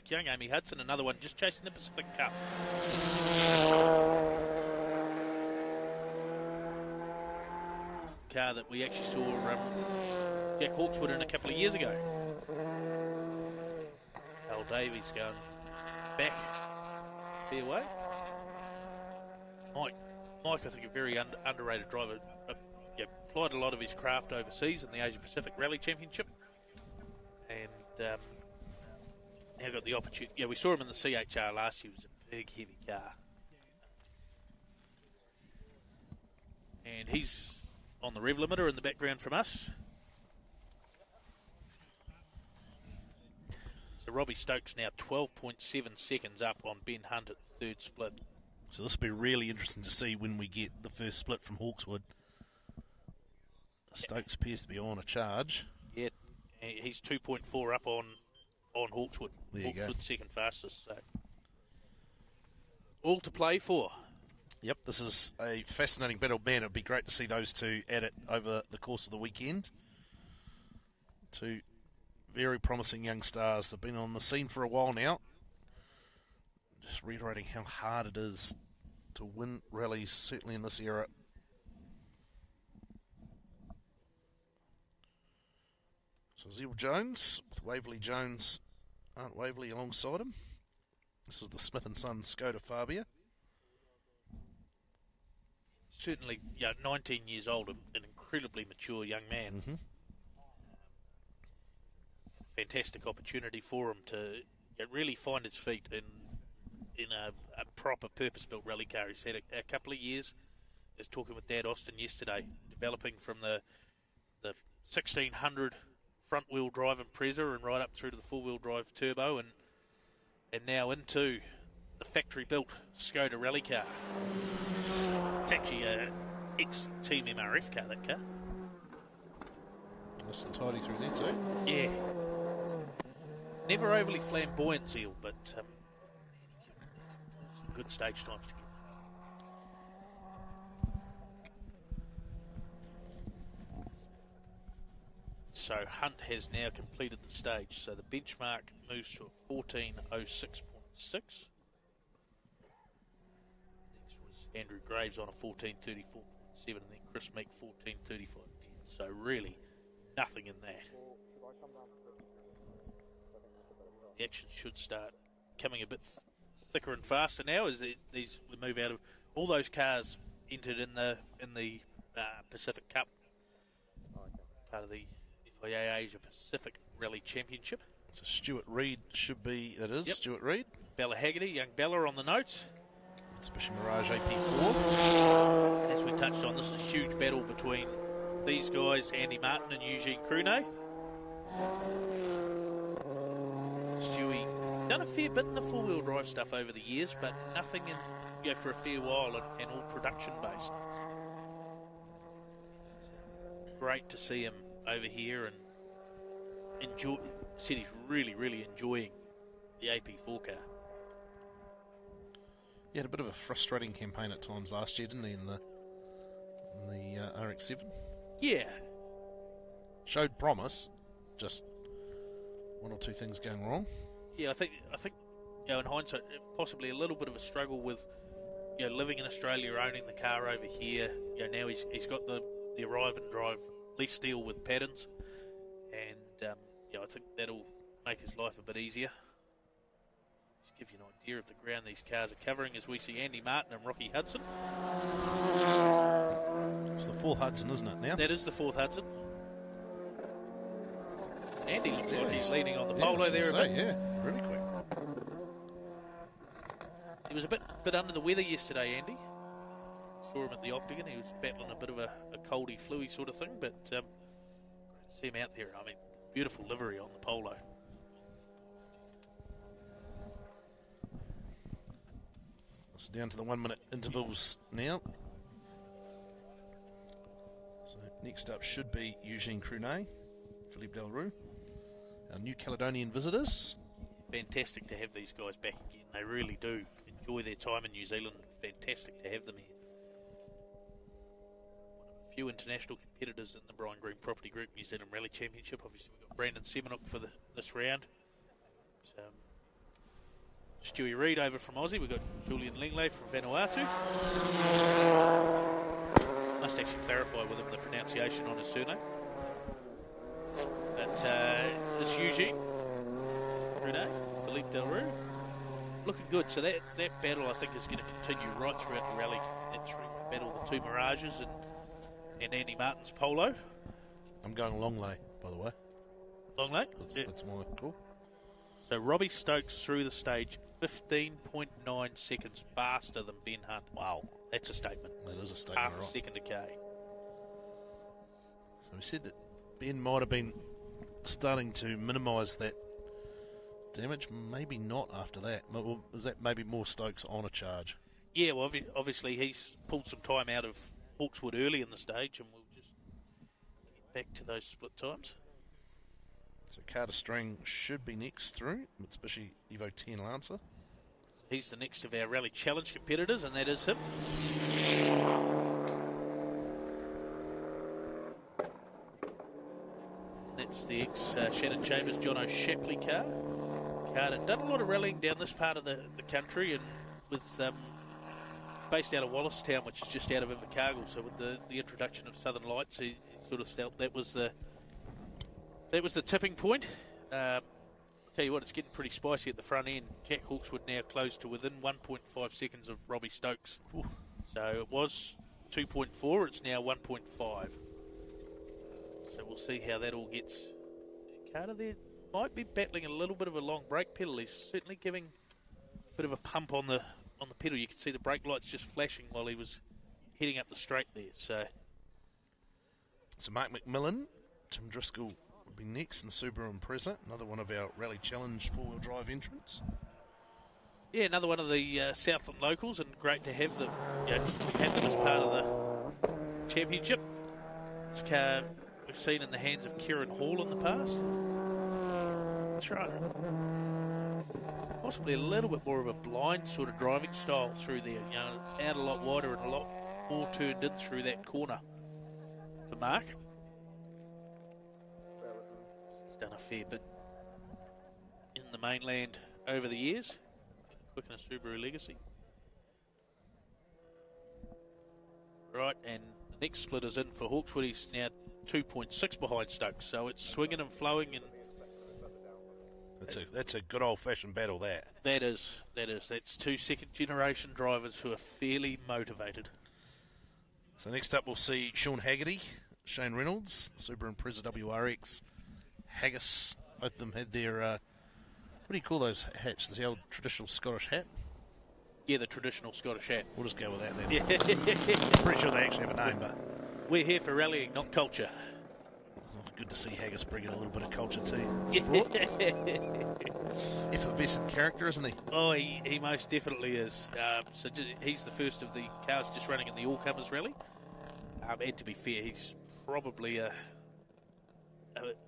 Young, Amy Hudson, another one just chasing the Pacific Cup. It's the car that we actually saw Jack Hawkswood in a couple of years ago. Carl Davies going back fair way. Mike, I think, a very underrated driver. Applied a lot of his craft overseas in the Asia Pacific Rally Championship, and now got the opportunity. Yeah, we saw him in the CHR last year. It was a big, heavy car, and he's on the rev limiter in the background from us. So Robbie Stokes now 12.7 seconds up on Ben Hunt at the third split. So this will be really interesting to see when we get the first split from Hawkswood. Stokes appears to be on a charge. Yeah, he's 2.4 up on Hawkswood. There you go. Hawkswood second fastest. So all to play for. Yep, this is a fascinating battle. Man, it'd be great to see those two at it over the course of the weekend. Two very promising young stars. They've been on the scene for a while now. Just reiterating how hard it is to win rallies, certainly in this era. So Zeal Jones with Waverley Jones, Aunt Waverley alongside him. This is the Smith & Son Skoda Fabia. Certainly, 19 years old, an incredibly mature young man. Mm-hmm. Fantastic opportunity for him to really find his feet in a proper purpose-built rally car. He's had a couple of years. I was talking with Dad Austin yesterday, developing from the 1600 front-wheel drive Impreza and right up through to the four-wheel drive turbo, and now into the factory-built Skoda rally car. It's actually a ex-Team MRF car, that car. Nice and tidy through there too. Yeah. Never overly flamboyant, Zeal, but some good stage times together. So Hunt has now completed the stage. So the benchmark moves to a 14.06.6. Next was Andrew Graves on a 14.34.7, and then Chris Meek 14.35.10. So really nothing in that. The action should start coming a bit thicker and faster now as we move out of all those cars entered in the Pacific Cup, part of the FIA Asia Pacific Rally Championship. So Stuart Reid should be, it is, Yep. Stuart Reid. Bella Haggerty, young Bella on the notes. Mitsubishi Mirage AP4. As we touched on, this is a huge battle between these guys, Andy Martin and Eugene Crune. Stewie done a fair bit in the four-wheel drive stuff over the years, but nothing for a fair while and all production based. Great to see him over here and enjoy. Said he's really, really enjoying the AP4 car. He had a bit of a frustrating campaign at times last year, didn't he, in the RX-7? Yeah. Showed promise, just one or two things going wrong. Yeah, I think in hindsight, possibly a little bit of a struggle with living in Australia, owning the car over here. Now he's got the arrive and drive lease deal with Paddens, and I think that'll make his life a bit easier. Just give you an idea of the ground these cars are covering as we see Andy Martin and Rocky Hudson. It's the fourth Hudson, isn't it, now? That is the fourth Hudson. Andy looks like he's leading on the polo there a bit. Yeah, really quick. He was a bit under the weather yesterday, Andy. Saw him at the Octagon. He was battling a bit of a coldy, fluey sort of thing, but see him out there. I mean, beautiful livery on the polo. It's down to the 1 minute intervals now. So next up should be Eugene Crunet, Philippe Delroux, our New Caledonian visitors. Fantastic to have these guys back again. They really do enjoy their time in New Zealand. Fantastic to have them here. One of a few international competitors in the Brian Green Property Group New Zealand Rally Championship. Obviously we've got Brandon Semenuk for this round. Stewie Reid over from Aussie. We've got Julian Lingley from Vanuatu. Must actually clarify with him the pronunciation on his surname. But this Eugene Crunet, Philippe Delroux, looking good. So that battle, I think, is going to continue right throughout the rally. That three battle, the two Mirages and Andy Martin's polo. I'm going Longley, by the way. Longley? That's my call. So Robbie Stokes through the stage 15.9 seconds faster than Ben Hunt. Wow. That's a statement. That is a statement, Half right. a second decay. So we said that Ben might have been starting to minimise that damage. Maybe not after that. Is that maybe more Stokes on a charge? Yeah, well, obviously he's pulled some time out of Hawkswood early in the stage, and we'll just get back to those split times. So Carter String should be next through, Mitsubishi Evo 10 Lancer. He's the next of our Rally Challenge competitors, and that is him. That's the ex-Shannon Chambers John O'Shapley car. Carter done a lot of rallying down this part of the country, and with based out of Wallacestown, which is just out of Invercargill. So with the introduction of Southern Lights, he sort of felt that was the tipping point. Tell you what, it's getting pretty spicy at the front end. Jack Hawkswood now close to within 1.5 seconds of Robbie Stokes. Ooh. So it was 2.4, it's now 1.5. So we'll see how that all gets. Carter there might be battling a little bit of a long brake pedal. He's certainly giving a bit of a pump on the pedal. You can see the brake lights just flashing while he was heading up the straight there. So Mark McMillan, Tim Driscoll will be next, and Subaru Impreza, another one of our Rally Challenge four-wheel drive entrants. Yeah, another one of the Southland locals, and great to have them. Have them as part of the championship. This car we've seen in the hands of Kieran Hall in the past. That's right. Possibly a little bit more of a blind sort of driving style through there. Out a lot wider and a lot more turned in through that corner for Mark. He's done a fair bit in the mainland over the years. Quick in a Subaru Legacy. Right, and the next split is in for Hawkswood. He's now 2.6 behind Stokes, so it's swinging and flowing, and that's a good old-fashioned battle. That is. That's two second-generation drivers who are fairly motivated. So next up, we'll see Sean Haggerty, Shane Reynolds, Subaru Impreza WRX, Haggis. Both of them had their what do you call those hats? The old traditional Scottish hat? Yeah, the traditional Scottish hat. We'll just go with that then. Yeah. I'm pretty sure they actually have a name, but we're here for rallying, not culture. Good to see Haggis bringing a little bit of culture to sport. Effervescent character, isn't he? Oh, he most definitely is. So he's the first of the cars just running in the all-comers rally. And to be fair, he's probably a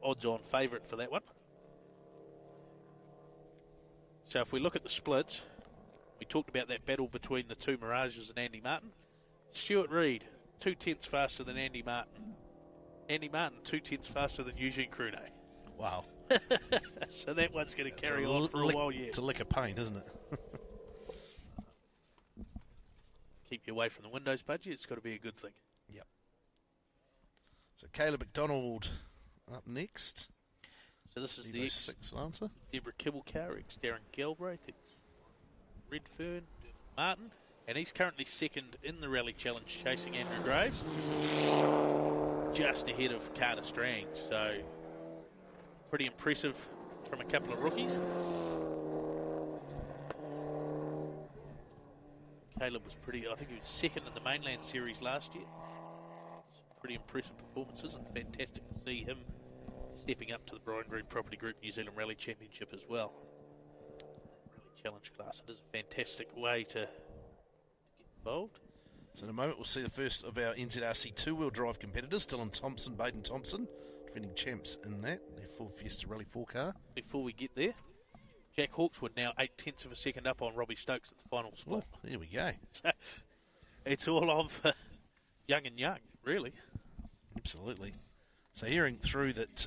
odds-on favourite for that one. So if we look at the splits, we talked about that battle between the two Mirages and Andy Martin. Stuart Reid, 2/10 faster than Andy Martin. Andy Martin, 2/10 faster than Eugene Crunet. Wow. So that one's going to carry on for a while yet. It's a lick of paint, isn't it? Keep you away from the windows, Pudgy. It's got to be a good thing. Yep. So Caleb McDonald up next. So this is the ex Lancer. Deborah Kibblecar, ex-Darren Galbraith, ex-Redfern, Martin. And he's currently second in the Rally Challenge, chasing Andrew Graves. Just ahead of Carter Strang. So pretty impressive from a couple of rookies. Caleb was I think he was second in the Mainland Series last year. Some pretty impressive performances, and fantastic to see him stepping up to the Brian Green Property Group New Zealand Rally Championship as well. Rally Challenge class, it is a fantastic way to get involved. So in a moment we'll see the first of our NZRC two-wheel drive competitors, Dylan Thompson, Baden Thompson, defending champs in that, their Ford Fiesta Rally 4 car. Before we get there, Jack Hawkswood now 0.8 of a second up on Robbie Stokes at the final spot. Oh, there we go. So it's all of young and young, really. Absolutely. So hearing through that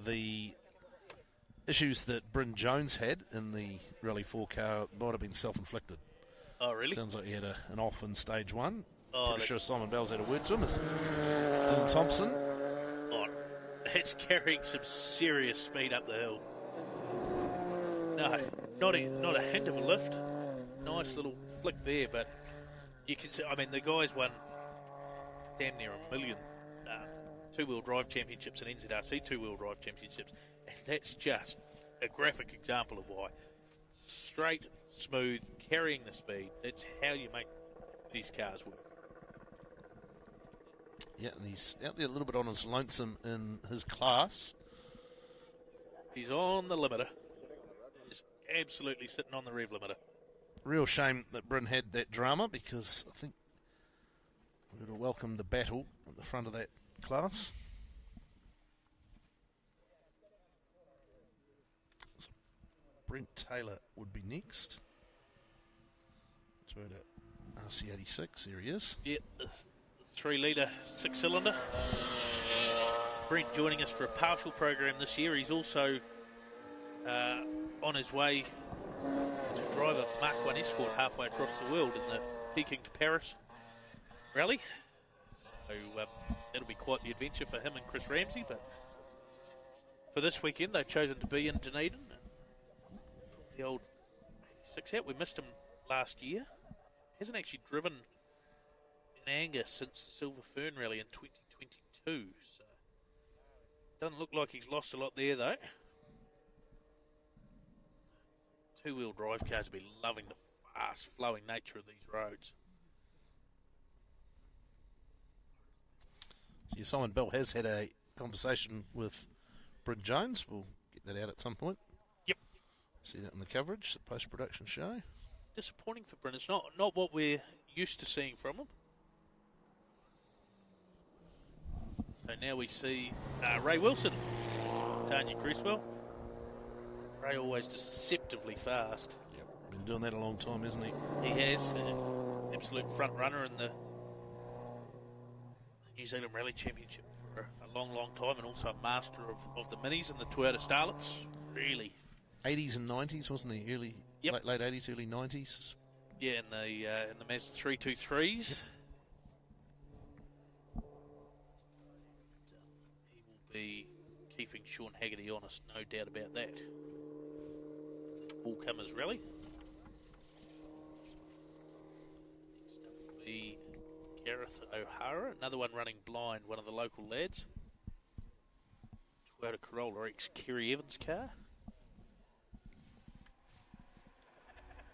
the issues that Bryn Jones had in the Rally 4 car might have been self-inflicted. Oh, really? Sounds like he had an off in stage one. Oh, Pretty sure Simon Bell's had a word to him. It's Dylan Thompson. Oh, it's carrying some serious speed up the hill. No, not a hint of a lift. Nice little flick there, but you can see, I mean, the guy's won damn near 1 million two-wheel drive championships and NZRC two-wheel drive championships, and that's just a graphic example of why. Straight, smooth, carrying the speed, that's how you make these cars work. Yeah, and he's out there a little bit on his lonesome in his class. He's on the limiter. He's absolutely sitting on the rev limiter. Real shame that Bryn had that drama, because I think we would have welcomed the battle at the front of that class. So Brent Taylor would be next. Toyota RC86, there he is. Yep, 3-litre 6-cylinder. Brent joining us for a partial program this year. He's also on his way to drive a Mark 1 Escort halfway across the world in the Peking to Paris rally. So that'll be quite the adventure for him and Chris Ramsey. But for this weekend, they've chosen to be in Dunedin. The old 86 out. We missed him last year. Hasn't actually driven in anger since the Silver Fern rally in 2022. So doesn't look like he's lost a lot there, though. Two-wheel drive cars will be loving the fast flowing nature of these roads. So Simon Bell has had a conversation with Bryn Jones. We'll get that out at some point. Yep. See that in the coverage, the post-production show. Disappointing for Bryn. It's not what we're used to seeing from him. So now we see Ray Wilson, Tanya Cresswell. Ray always deceptively fast. Yep. Been doing that a long time, hasn't he? He has. Absolute front runner in the New Zealand Rally Championship for a long, long time, and also a master of the minis and the Toyota Starlets. Really. 80s and 90s, wasn't he? Yep. Late 80s, early 90s. Yeah, in the Mazda 323s. Yep. He will be keeping Sean Haggerty honest, no doubt about that. All-comers rally. Next up will be Gareth O'Hara, another one running blind, one of the local lads. Toyota Corolla, ex-Kerry Evans car.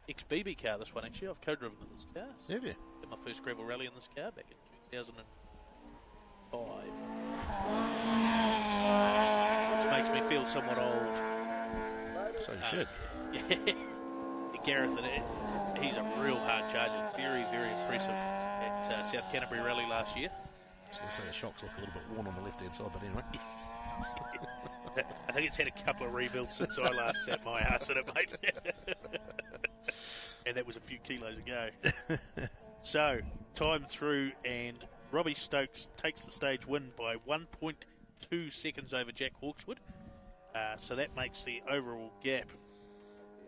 Ex-BB car, this one actually. I've co-driven in this car. So have you? Did my first gravel rally in this car back in 2005. Which makes me feel somewhat old. So you should. Yeah. Gareth, he's a real hard charger. Very, very impressive at South Canterbury Rally last year. I was going to say the shocks look a little bit worn on the left-hand side, but anyway. I think it's had a couple of rebuilds since I last sat my ass in it, mate. And that was a few kilos ago. So, time through, and Robbie Stokes takes the stage win by 1.2 seconds over Jack Hawkswood. So that makes the overall gap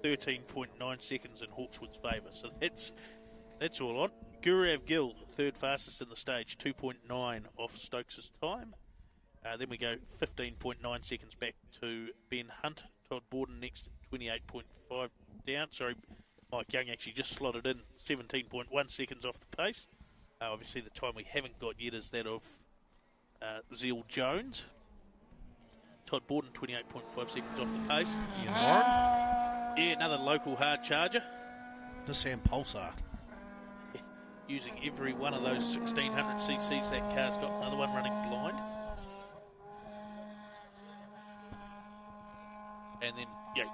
13.9 seconds in Hawkswood's favour. So that's all on. Gurav Gill, third fastest in the stage, 2.9 off Stokes' time. Then we go 15.9 seconds back to Ben Hunt. Todd Borden next, 28.5 down. Sorry, Mike Young actually just slotted in 17.1 seconds off the pace. Obviously, the time we haven't got yet is that of Zeal Jones. Todd Borden, 28.5 seconds off the pace. Ian Warren. Yeah, another local hard charger. Nissan Pulsar. Using every one of those 1600 cc's that car's got. Another one running blind. And then,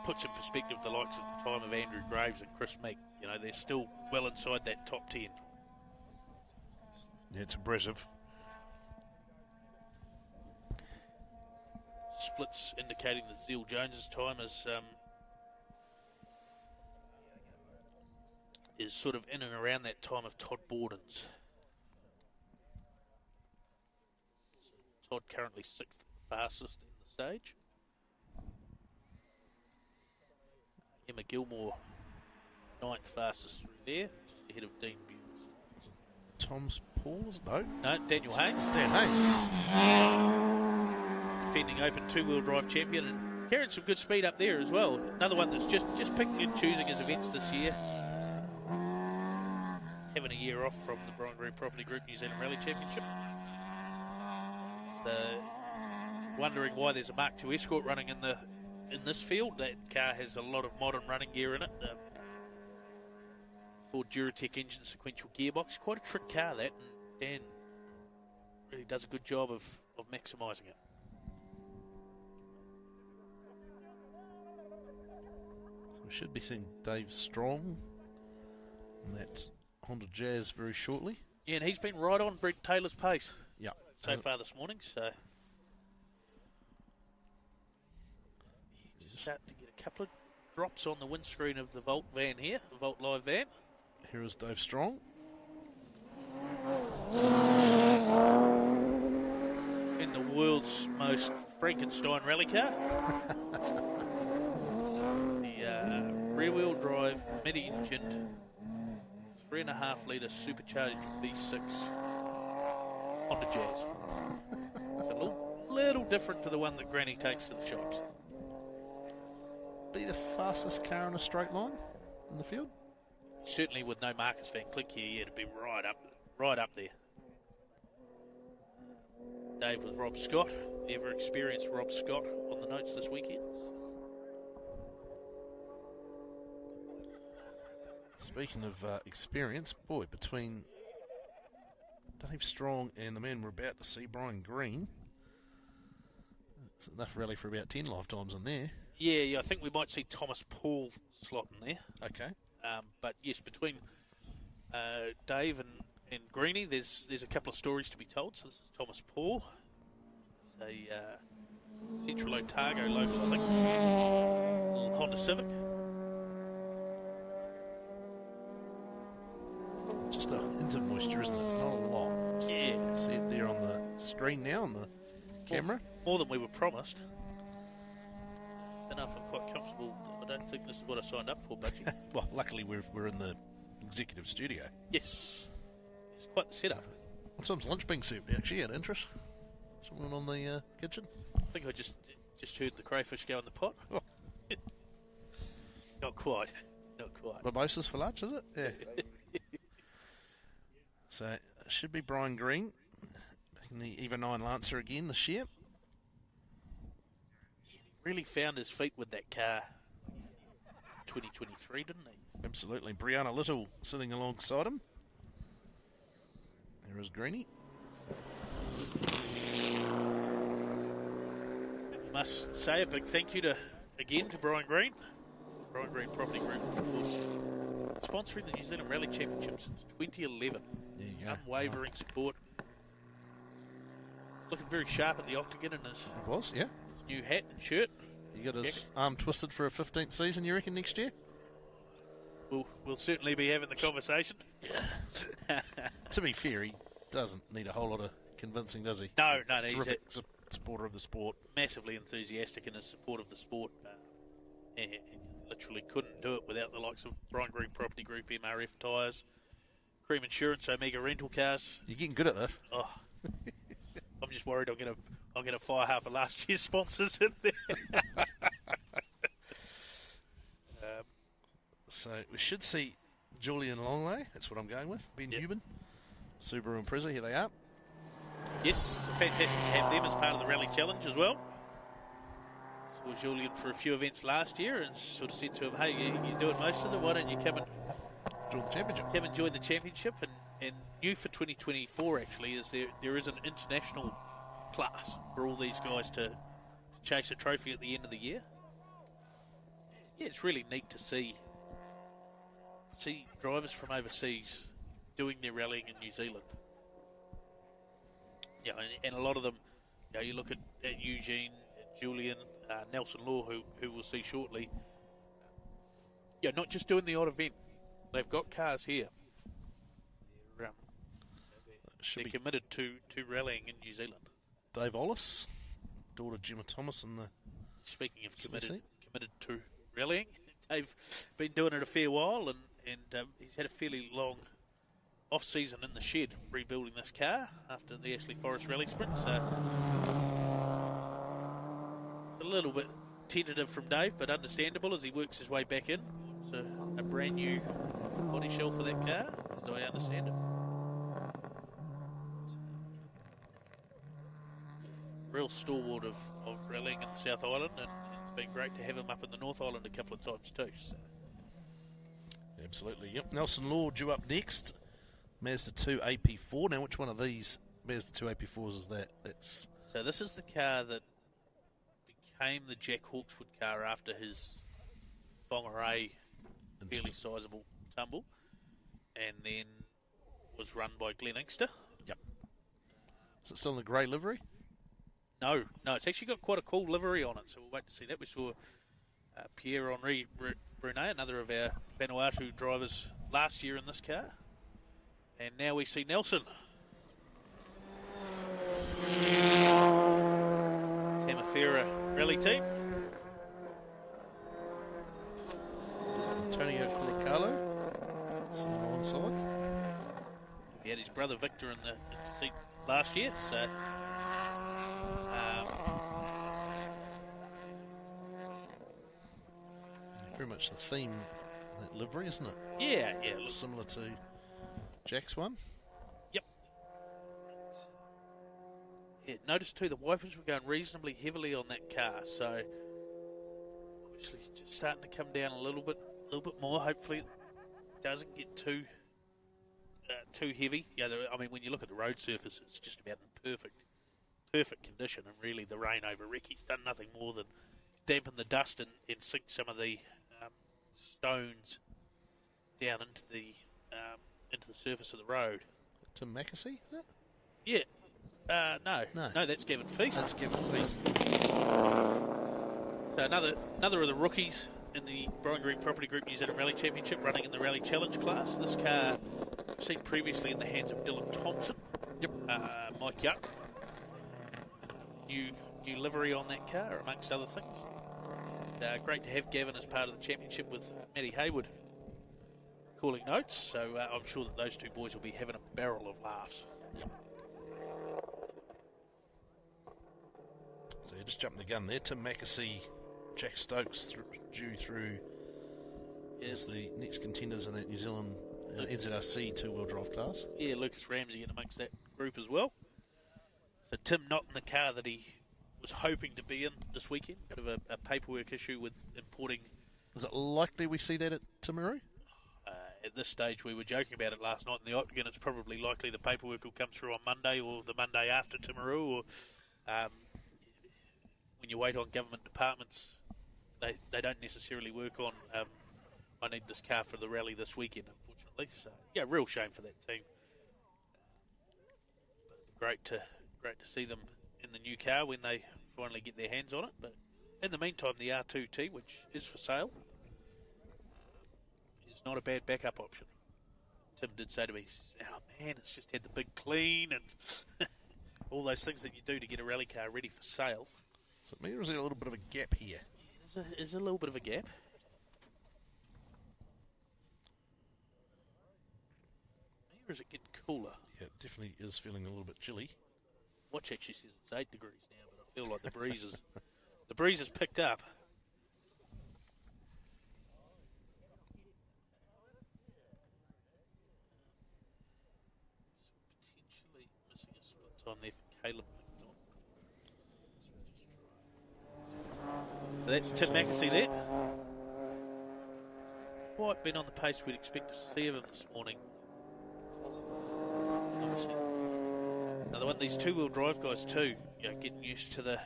puts in perspective the likes of the time of Andrew Graves and Chris Meek. They're still well inside that top 10. Yeah, it's impressive. Splits indicating that Zeal Jones's time is sort of in and around that time of Todd Borden's. So Todd currently 6th fastest in the stage. Emma Gilmore 9th fastest through there, just ahead of Dean Bewes. Thomas Pauls? No, Daniel Hayes. Dan Hayes. Defending Open two-wheel drive champion and carrying some good speed up there as well. Another one that's just picking and choosing his events this year. Having a year off from the Brian Green Property Group New Zealand Rally Championship. So, wondering why there's a Mark II Escort running in this field. That car has a lot of modern running gear in it. Ford Duratec engine sequential gearbox. Quite a trick car, that, and Dan really does a good job of maximising it. So we should be seeing Dave Strong in that Honda Jazz very shortly. Yeah, and he's been right on Brent Taylor's pace so far this morning. So just starting to get a couple of drops on the windscreen of the Volt van here, the Volt Live van. Here is Dave Strong. In the world's most Frankenstein rally car. The rear-wheel drive, mid-engined, 3.5 litre supercharged V6 Honda Jazz. It's a little different to the one that Granny takes to the shops. Be the fastest car in a straight line in the field? Certainly with no Marcus Van Click here, it'd be right up there. Dave with Rob Scott, ever experienced Rob Scott on the notes this weekend. Speaking of experience, boy, between Dave Strong and the man we're about to see, Brian Green, there's enough rally for about 10 lifetimes in there. Yeah, I think we might see Thomas Paul slot in there. Okay. But yes, between Dave and Greenie, there's a couple of stories to be told. So this is Thomas Paul. It's a Central Otago local, I think. Little Honda Civic. Just a hint of moisture, isn't it? It's not a lot. Yeah. See it there on the screen now, on the camera. More than we were promised. Enough, I'm quite comfortable. I don't think this is what I signed up for, Budgie. Well, luckily we're in the executive studio. Yes. It's quite the setup. What time's lunch being served, actually, out of interest? Someone on the kitchen? I think I just heard the crayfish go in the pot. Oh. Not quite. Mimosas for lunch, is it? Yeah. So, it should be Brian Green in the EVA 9 Lancer again this year. He really found his feet with that car 2023, didn't he? Absolutely. Brianna Little sitting alongside him. There is Greenie. Must say a big thank you to Brian Green. Brian Green Property Group, of course, sponsoring the New Zealand Rally Championship since 2011. There you go. Unwavering support. He's looking very sharp at the octagon in his Yeah. his new hat and shirt. You got his arm twisted for a 15th season, you reckon, next year? We'll certainly be having the conversation. To be fair, he doesn't need a whole lot of convincing, does he? No, Terrific supporter of the sport. Massively enthusiastic in his support of the sport, and literally couldn't do it without the likes of Brian Green Property Group, MRF Tyres, Cream Insurance, Omega Rental Cars. You're getting good at this. Oh, I'm just worried I'm going to fire half of last year's sponsors in there. So we should see Julian Longley. That's what I'm going with. Ben Human, Subaru and Preza. Here they are. Yes, it's fantastic to have them as part of the Rally Challenge as well. Saw Julian for a few events last year and sort of said to him, hey, you're doing most of it, why don't you come and Join the championship. Come and join the championship. And new for 2024 actually is there is an international class for all these guys to chase a trophy at the end of the year. Yeah, it's really neat to see drivers from overseas doing their rallying in New Zealand. Yeah, and a lot of them, you look at Eugene, Julian, Nelson Law, who we'll see shortly. Not just doing the odd event. They've got cars here. They're committed to rallying in New Zealand. Dave Ollis, daughter Gemma Thomas, and the. Speaking of committed to rallying, they've been doing it a fair while, and he's had a fairly long off-season in the shed rebuilding this car after the Ashley Forest Rally Sprint. So it's a little bit tentative from Dave, but understandable as he works his way back in. It's a brand new body shell for that car, as I understand it. Real stalwart of rallying in the South Island, and it's been great to have him up in the North Island a couple of times too. So. Absolutely, yep. Nelson Law due up next. Mazda 2 AP4. Now, which one of these Mazda 2 AP4s is that? So this is the car that became the Jack Hawkswood car after his Whangarei fairly sizable tumble, and then was run by Glenn Inkster. Yep. Is it still in the grey livery? No, it's actually got quite a cool livery on it, so we'll wait to see that. We saw Pierre-Henri Brunet, another of our Vanuatu drivers last year in this car. And now we see Nelson. Tamafera rally team. Antonio Coricalo sitting alongside. He had his brother Victor in the seat last year, so very much the theme of that livery, isn't it? Yeah. Similar to Jack's one. Yep. Yeah, notice too the wipers were going reasonably heavily on that car, so obviously just starting to come down a little bit more. Hopefully it doesn't get too heavy. I mean, when you look at the road surface, it's just about in perfect condition, and really the rain over Ricky's done nothing more than dampen the dust and sink some of the stones down into the surface of the road. Tim Mackesy, is it? Yeah. No, that's Gavin Feast. That's Gavin Feast. So another of the rookies in the Brian Green Property Group New Zealand Rally Championship, running in the Rally Challenge class. This car seen previously in the hands of Dylan Thompson. Yep. Mike Yuck. New livery on that car, amongst other things. Great to have Gavin as part of the championship with Matty Hayward calling notes, so I'm sure that those two boys will be having a barrel of laughs. Yep. So you just jumped the gun there. Tim Mackesy, Jack Stokes due through as the next contenders in that New Zealand NZRC two-wheel drive class. Yeah, Lucas Ramsey in amongst that group as well. So Tim not in the car that he was hoping to be in this weekend. Bit of a paperwork issue with importing. Is it likely we see that at Timaru? At this stage, we were joking about it last night in the Octagon. It's probably likely the paperwork will come through on Monday or the Monday after Timaru. Or when you wait on government departments, they don't necessarily work on. I need this car for the rally this weekend, unfortunately. So yeah, real shame for that team. Great to see them in the new car when they finally get their hands on it. But in the meantime, the R2T, which is for sale, is not a bad backup option. Tim did say to me, "Oh man, it's just had the big clean and all those things that you do to get a rally car ready for sale. So me, or is there a little bit of a gap here? There's a little bit of a gap. Or is it getting cooler? Yeah, it definitely is feeling a little bit chilly. Watch actually says it's 8 degrees now, but I feel like the breeze has picked up. Potentially missing a split time there for Caleb McDonald. So that's Tim Mackesy there. Quite been on the pace we'd expect to see of him this morning. Obviously. Another one, these two-wheel drive guys too, getting used to the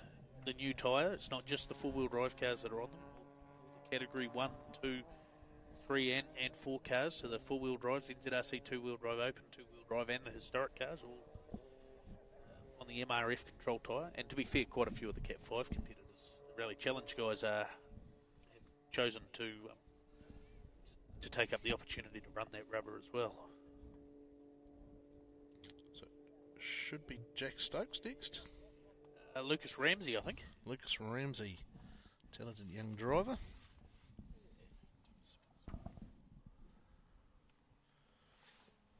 new tyre. It's not just the four-wheel drive cars that are on them. The Category 1, 2, 3 and 4 cars, so the four-wheel drives, NZRC two-wheel drive open, two-wheel drive and the historic cars, all on the MRF control tyre. And to be fair, quite a few of the Cat 5 competitors, the Rally Challenge guys, have chosen to take up the opportunity to run that rubber as well. Should be Jack Stokes next. Lucas Ramsey, I think. Lucas Ramsey, talented young driver.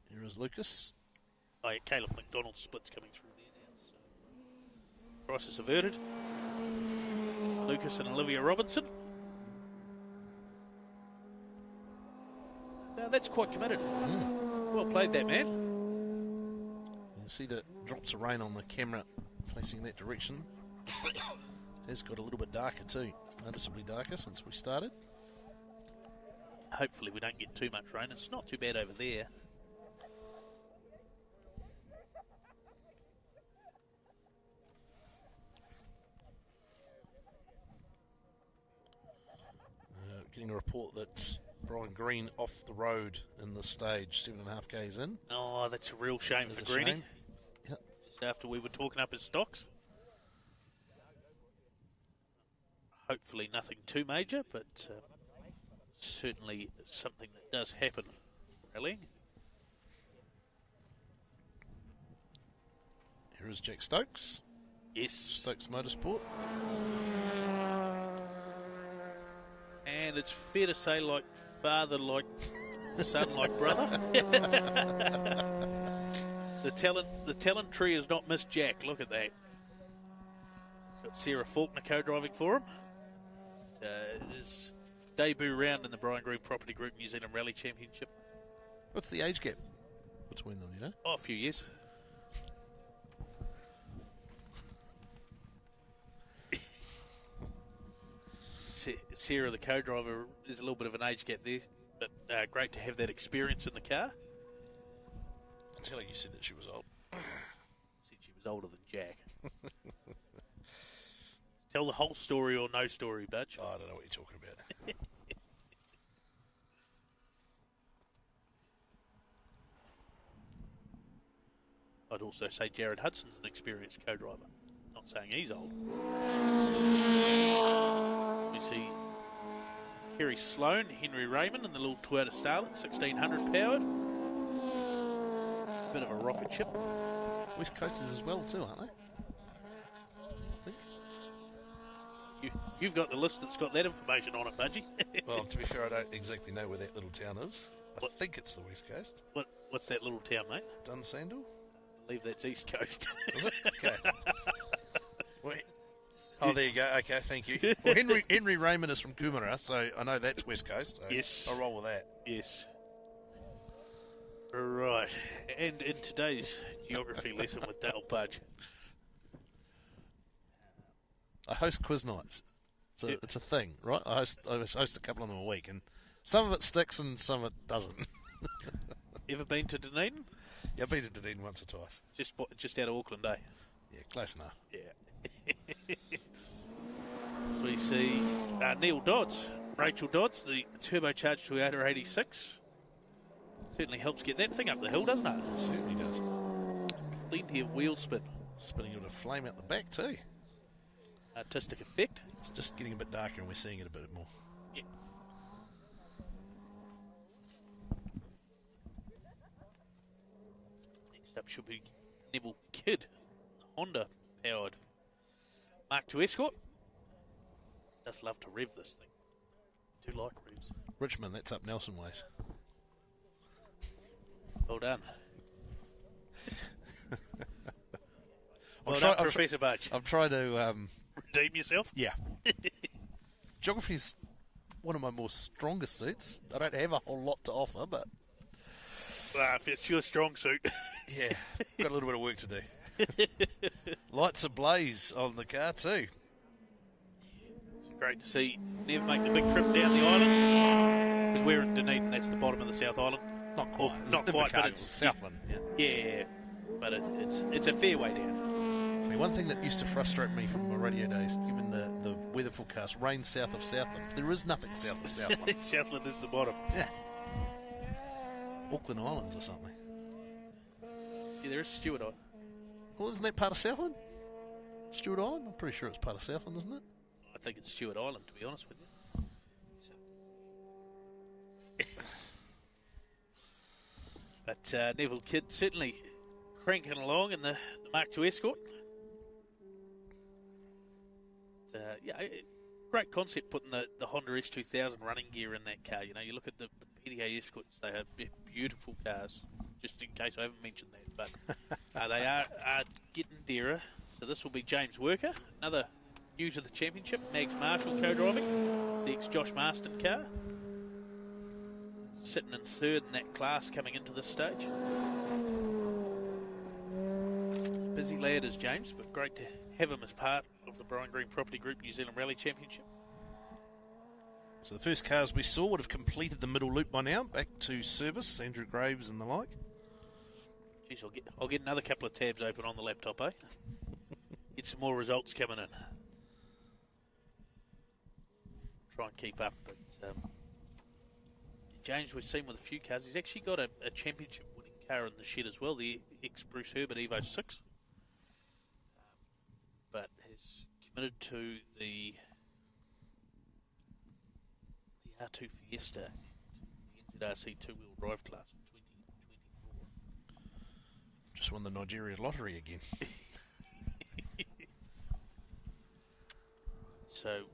Here is Lucas. Oh, yeah, Caleb McDonald's split's coming through there now. So. Crisis averted. Lucas and Olivia Robinson. Now that's quite committed. Well played, that man. You see the drops of rain on the camera facing that direction. It's got a little bit darker too, noticeably darker since we started. Hopefully we don't get too much rain. It's not too bad over there. Getting a report that Brian Green off the road in the stage, 7.5 k's in. Oh, that's a real shame for Greenie. Yep. Just after we were talking up his stocks. Hopefully nothing too major, but certainly something that does happen rallying. Here is Jack Stokes. Yes. Stokes Motorsport. And it's fair to say, like father, like son, like brother. The talent tree has not missed Jack. Look at that. He's got Sarah Faulkner co-driving for him. His debut round in the Brian Green Property Group New Zealand Rally Championship. What's the age gap between them, you know? Oh, a few years. Sarah, the co-driver, is a little bit of an age gap there, but great to have that experience in the car. Until you said that she was old. Said she was older than Jack. Tell the whole story or no story, Budge. Oh, I don't know what you're talking about. I'd also say Jared Hudson's an experienced co-driver. Not saying he's old. We see Kerry Sloan, Henry Raymond in the little Toyota Starlet, 1600 powered. Bit of a rocket ship. West Coasters as well too, aren't they? I think. You've got the list that's got that information on it, Budgie. Well, to be fair, I don't exactly know where that little town is. I think it's the West Coast. What's that little town, mate? Dunsandel? I believe that's East Coast. Is it? Okay. Wait. Oh, there you go. Okay, thank you. Well, Henry Raymond is from Coomera, so I know that's West Coast. So yes. I'll roll with that. Yes. Right. And in today's geography lesson with Dale Budge. I host quiz nights. It's a thing, right? I host a couple of them a week, and some of it sticks and some of it doesn't. Ever been to Dunedin? Yeah, I've been to Dunedin once or twice. Just out of Auckland, eh? Yeah, close enough. Yeah. We see Neil Dodds, Rachel Dodds, the turbocharged Toyota 86. Certainly helps get that thing up the hill, doesn't it? It certainly does. Plenty of wheel spin. Spinning a bit of flame out the back too. Artistic effect. It's just getting a bit darker and we're seeing it a bit more. Yeah. Next up should be Neville Kidd, Honda powered Mark II Escort. Just love to rev this thing. Do like revs. Richmond, that's up Nelson ways. Well done. Well done, Professor Budge. I've tried to... redeem yourself? Yeah. Geography's one of my more strongest suits. I don't have a whole lot to offer, but... If it's your strong suit. Yeah, got a little bit of work to do. Lights ablaze on the car too. It's great to see Nev make the big trip down the island. Because we're in Dunedin, that's the bottom of the South Island. Not quite. Not quite, but it's Southland. Yeah, but it's a fair way down. See, one thing that used to frustrate me from my radio days, given the weather forecast, rain south of Southland. There is nothing south of Southland. Southland is the bottom. Yeah. Auckland Islands or something. Yeah, there is Stewart Island. Well, isn't that part of Southland? Stewart Island? I'm pretty sure it's part of Southland, isn't it? I think it's Stewart Island, to be honest with you. But Neville Kidd certainly cranking along in the Mark II Escort. Great concept putting the Honda S2000 running gear in that car. You know, you look at the PDA Escorts, they are beautiful cars, just in case I haven't mentioned that. But they are getting dearer. So this will be James Worker, another new to the championship. Mags Marshall co-driving. It's the ex-Josh Marston car. Sitting in third in that class coming into this stage. Busy lad is James, but great to have him as part of the Brian Green Property Group New Zealand Rally Championship. So the first cars we saw would have completed the middle loop by now, back to service, Andrew Graves and the like. Jeez, I'll get another couple of tabs open on the laptop, eh? Get some more results coming in. Try and keep up, but James we've seen with a few cars. He's actually got a championship winning car in the shed as well, the ex-Bruce Herbert Evo 6. But has committed to the R2 Fiesta, the NZRC two-wheel drive class for 2024. Just won the Nigeria lottery again. So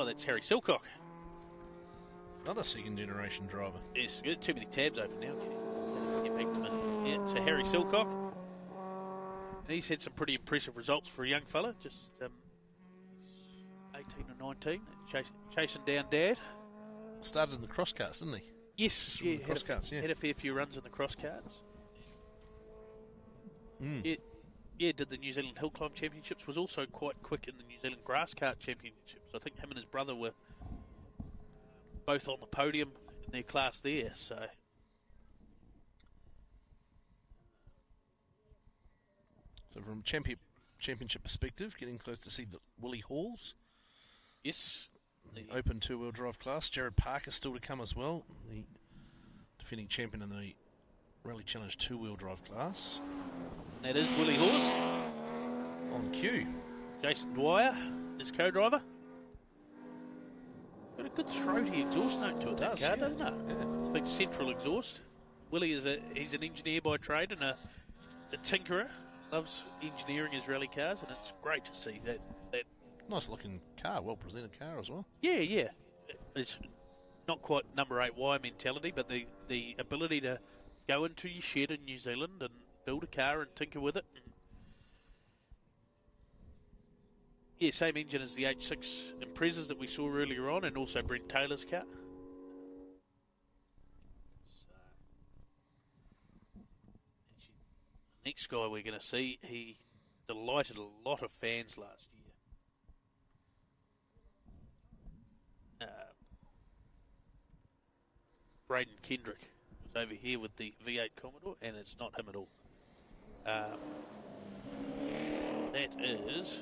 that's Harry Silcock. Another second generation driver. Yes, too many tabs open now. Get back to me. Yeah, so Harry Silcock. And he's had some pretty impressive results for a young fella, just 18 or 19, chasing down Dad. Started in the cross carts, didn't he? Yes, yeah, cross carts, yeah. Had a fair few runs in the cross carts. Mm. Yeah, did the New Zealand Hill Climb Championships, was also quite quick in the New Zealand Grass Kart Championships. I think him and his brother were both on the podium in their class there, so... So from a championship perspective, getting close to see the Willie Halls. Yes. The open two-wheel drive class. Jared Parker still to come as well, the defending champion in the Rally Challenge two-wheel drive class. That is Willie Halls. On cue. Jason Dwyer, his co-driver. Got a good throaty exhaust note to it, that car, doesn't it? Yeah. Big central exhaust. Willie he's an engineer by trade and a tinkerer. Loves engineering his rally cars, and it's great to see that. Nice looking car, well presented car as well. Yeah. It's not quite number 8Y mentality, but the ability to go into your shed in New Zealand and build a car and tinker with it. Yeah, same engine as the H6 Imprezas that we saw earlier on, and also Brent Taylor's car. The next guy we're going to see, he delighted a lot of fans last year. Braden Kendrick was over here with the V8 Commodore, and it's not him at all. That is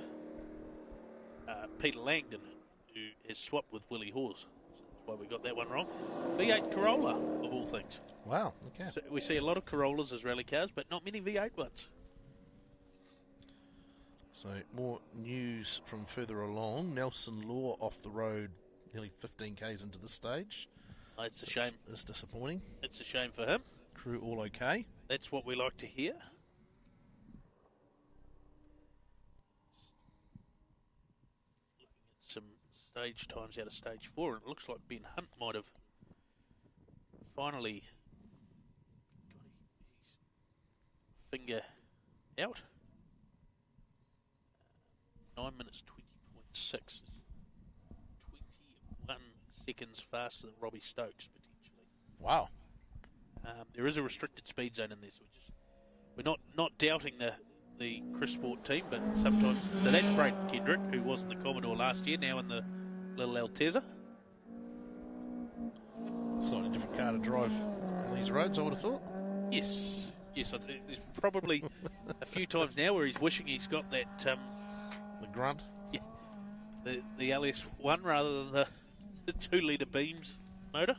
Peter Langdon, who has swapped with Willie Hawes. So that's why we got that one wrong. V8 Corolla, of all things. Wow, okay. So we see a lot of Corollas as rally cars, but not many V8 ones. So more news from further along. Nelson Law off the road nearly 15 k's into the stage. It's a shame. It's disappointing. It's a shame for him. Crew all okay? That's what we like to hear. Looking at some stage times out of stage 4, and it looks like Ben Hunt might have finally got his finger out. 9 minutes 20.6. 21 seconds faster than Robbie Stokes, potentially. Wow. There is a restricted speed zone in there, so we're not doubting the Chris Sport team, but sometimes. So that's Braden Kendrick, who was in the Commodore last year, now in the Little Altezza. Slightly different car to drive on these roads, I would have thought. Yes. I think there's probably a few times now where he's wishing he's got that. The grunt? Yeah. The LS1 rather than the 2-litre beams motor.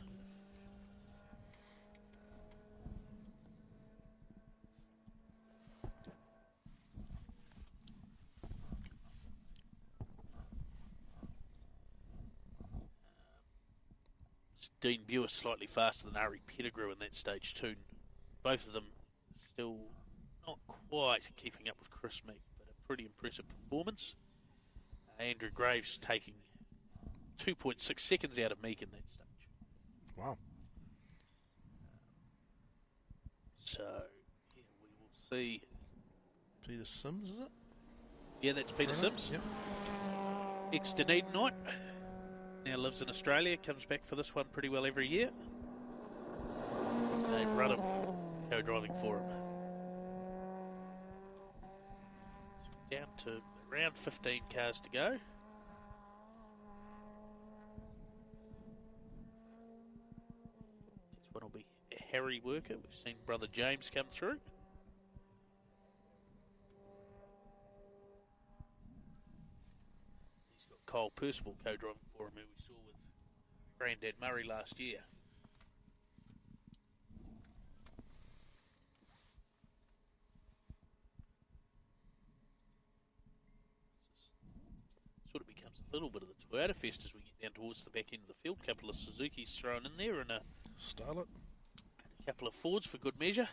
Dean Buer slightly faster than Ari Pettigrew in that stage 2. Both of them still not quite keeping up with Chris Meek, but a pretty impressive performance. Andrew Graves taking 2.6 seconds out of Meek in that stage. Wow. So, yeah, we will see. Peter Sims, is it? Yeah, that's Peter Sims. Yep. Ex-Dunedinite. Now lives in Australia, comes back for this one pretty well every year. Dave Rudham co-driving for him. Down to around 15 cars to go. Next one will be Harry Worker. We've seen brother James come through. Kyle Percival co-driving for him, who we saw with Grandad Murray last year. Sort of becomes a little bit of the Toyota Fest as we get down towards the back end of the field. A couple of Suzuki's thrown in there and a couple of Fords for good measure.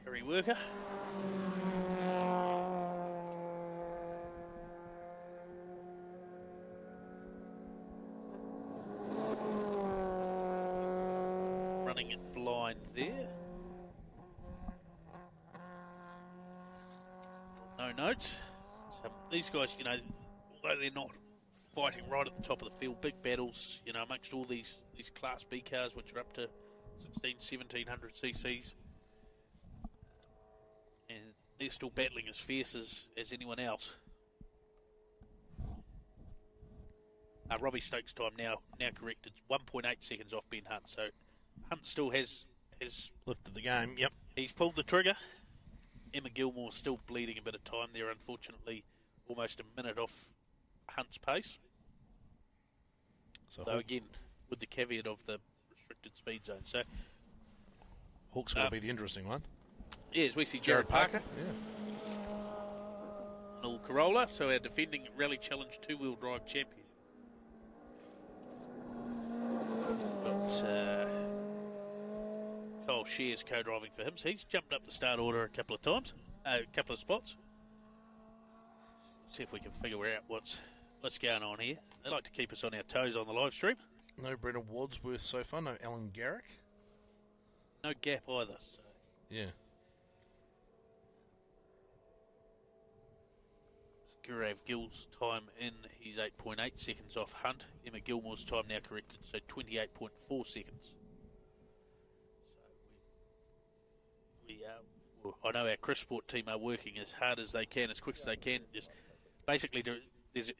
Harry Worker. Running it blind there. No notes. These guys, although they're not fighting right at the top of the field, big battles, amongst all these Class B cars, which are up to 1700 cc's. And they're still battling as fierce as anyone else. Robbie Stokes' time now corrected, 1.8 seconds off Ben Hunt. So Hunt still has lifted the game. Yep. He's pulled the trigger. Emma Gilmore's still bleeding a bit of time there, unfortunately, almost a minute off Hunt's pace. So again, with the caveat of the restricted speed zone. So Hawk's going to be the interesting one. Yeah, as we see Jared Parker. Yeah. An all Corolla, so our defending Rally Challenge 2-wheel drive champion. Got Kyle Shears co-driving for him, so he's jumped up the start order a couple of times, a couple of spots. See if we can figure out what's going on here. They like to keep us on our toes on the live stream. No Brendan Wadsworth so far, no Alan Garrick. No gap either. So. Yeah. Gurav Gill's time in, he's 8.8 seconds off Hunt. Emma Gilmore's time now corrected, so 28.4 seconds. So I know our Chris Sport team are working as hard as they can, as quick as they can. Just basically, there's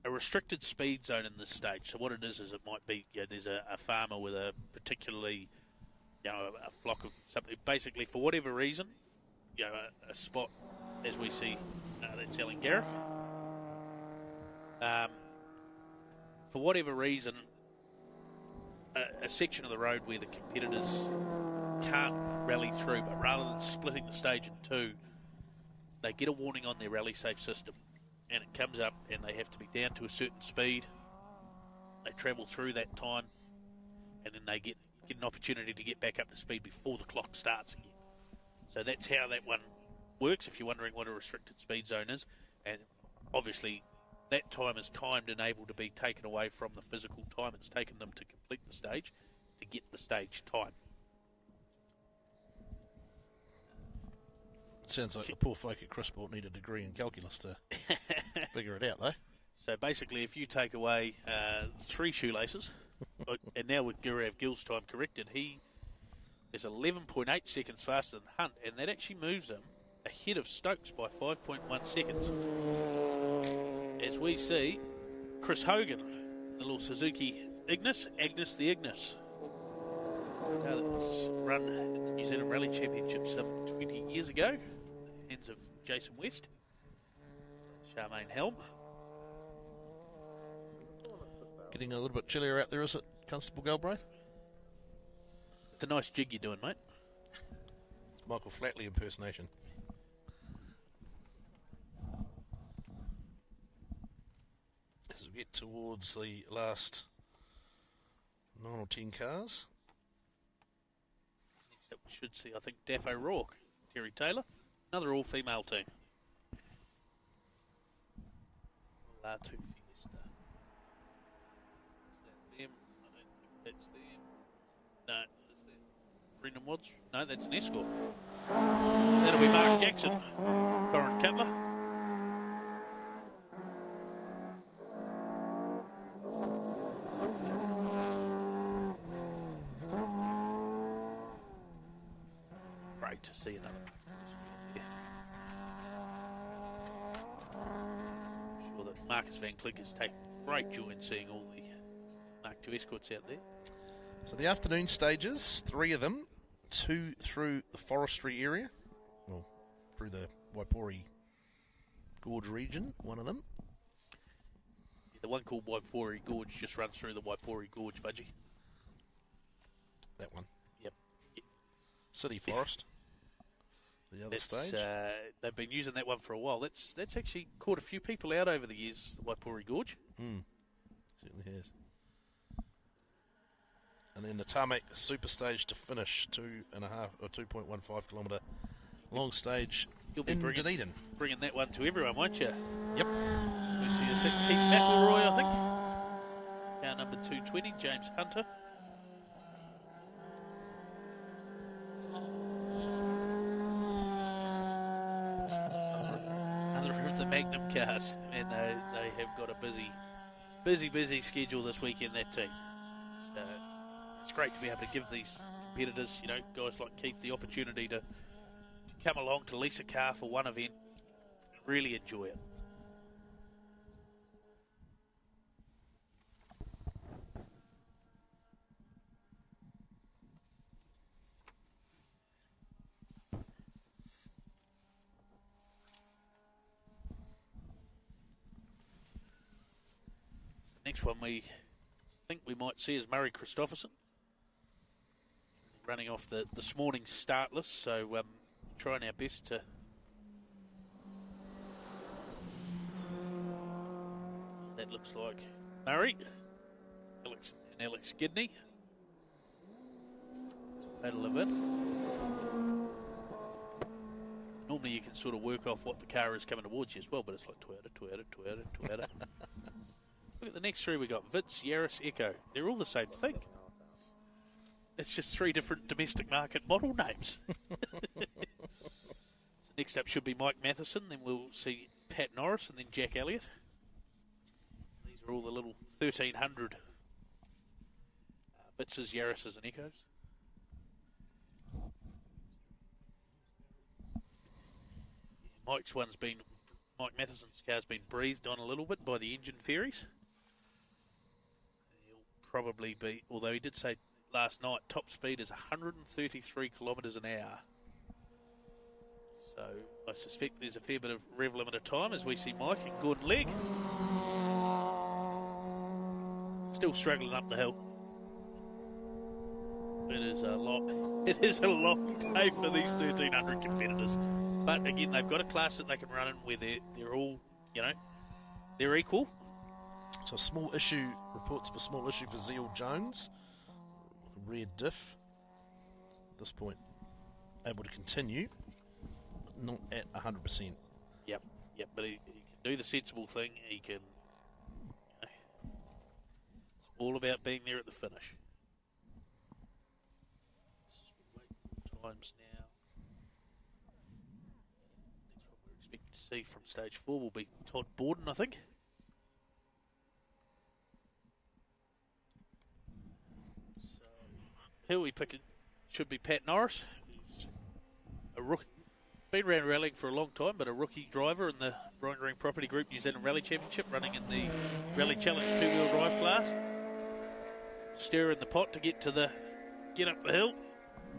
a restricted speed zone in this stage. So what it is it might be there's a farmer with a particularly a flock of something. Basically, for whatever reason, a spot as we see. That's Alan Garrick. For whatever reason, a section of the road where the competitors can't rally through, but rather than splitting the stage in two, they get a warning on their rally safe system, and it comes up, and they have to be down to a certain speed They travel through that time, and then they get an opportunity to get back up to speed before the clock starts again. So that's how that one works, if you're wondering what a restricted speed zone is. And obviously, that time is timed and able to be taken away from the physical time it's taken them to complete the stage to get the stage time. Sounds like the poor folk at Crisport need a degree in calculus to figure it out, though. So basically, if you take away 3 shoelaces, and now with Gurav Gill's time corrected, he is 11.8 seconds faster than Hunt, and that actually moves him ahead of Stokes by 5.1 seconds. As we see, Chris Hogan, the little Suzuki Agnes the Ignis. Car that was run in the New Zealand Rally Championship some 20 years ago. Hands of Jason West. Charmaine Helm. Getting a little bit chillier out there, is it, Constable Galbraith? It's a nice jig you're doing, mate. It's Michael Flatley impersonation. As we get towards the last 9 or 10 cars. Next up we should see, I think, Daff O'Rourke, Terry Taylor. Another all-female team. R2 Fiesta. Is that them? I don't think that's them. No, is that Brendan Watts? No, that's an escort. That'll be Mark Jackson. Corin Cutler. Great to see another. I'm sure that Marcus Van Klink has taken great joy in seeing all the Mark II escorts out there. So the afternoon stages, 3 of them, 2 through the forestry area, well, through the Waipori Gorge region, one of them. Yeah, the one called Waipori Gorge just runs through the Waipori Gorge, Budgie. That one. Yep. City Forest. The other stage. They've been using that one for a while. That's actually caught a few people out over the years, the Waipori Gorge. Certainly has. And then the tarmac super stage to finish, 2.5 or 2.15 kilometre long stage. You'll be in Dunedin. Bringing that one to everyone, won't you? Yep. You see Keith McElroy, I think. Car number 220, James Hunter. Another of the Magnum cars, and they have got a busy schedule this weekend, that team. So it's great to be able to give these competitors, guys like Keith, the opportunity to come along to lease a car for one event and really enjoy it. The next one we think we might see is Murray Christopherson, running off this morning's start list, so trying our best to that looks like Murray, Alex Gidney, battle of it. Normally you can sort of work off what the car is coming towards you as well, but it's like Toyota. Look at the next 3 we got. Vitz, Yaris, Echo. They're all the same thing. It's just 3 different domestic market model names. So next up should be Mike Matheson. Then we'll see Pat Norris and then Jack Elliott. These are all the little 1300 Vitzes, Yaris's and Echoes. Mike Matheson's car's been breathed on a little bit by the engine fairies. He'll probably be, although he did say last night, top speed is 133 kilometres an hour. So I suspect there's a fair bit of rev limiter time as we see Mike and Gordon Legg still struggling up the hill. It is a long day for these 1300 competitors. But again, they've got a class that they can run in where they're all, they're equal. So a small issue, reports of a small issue for Zeal Jones. Rear diff. At this point, able to continue, but not at 100%. Yep, but he can do the sensible thing. He can... It's all about being there at the finish. Times now. Next one we're expecting to see from stage 4 will be Todd Borden, I think. So, who are we picking? Should be Pat Norris, who's a rookie. Been around rallying for a long time, but a rookie driver in the Brian Green Property Group New Zealand Rally Championship, running in the Rally Challenge 2-wheel drive class. Stir in the pot to get up the hill,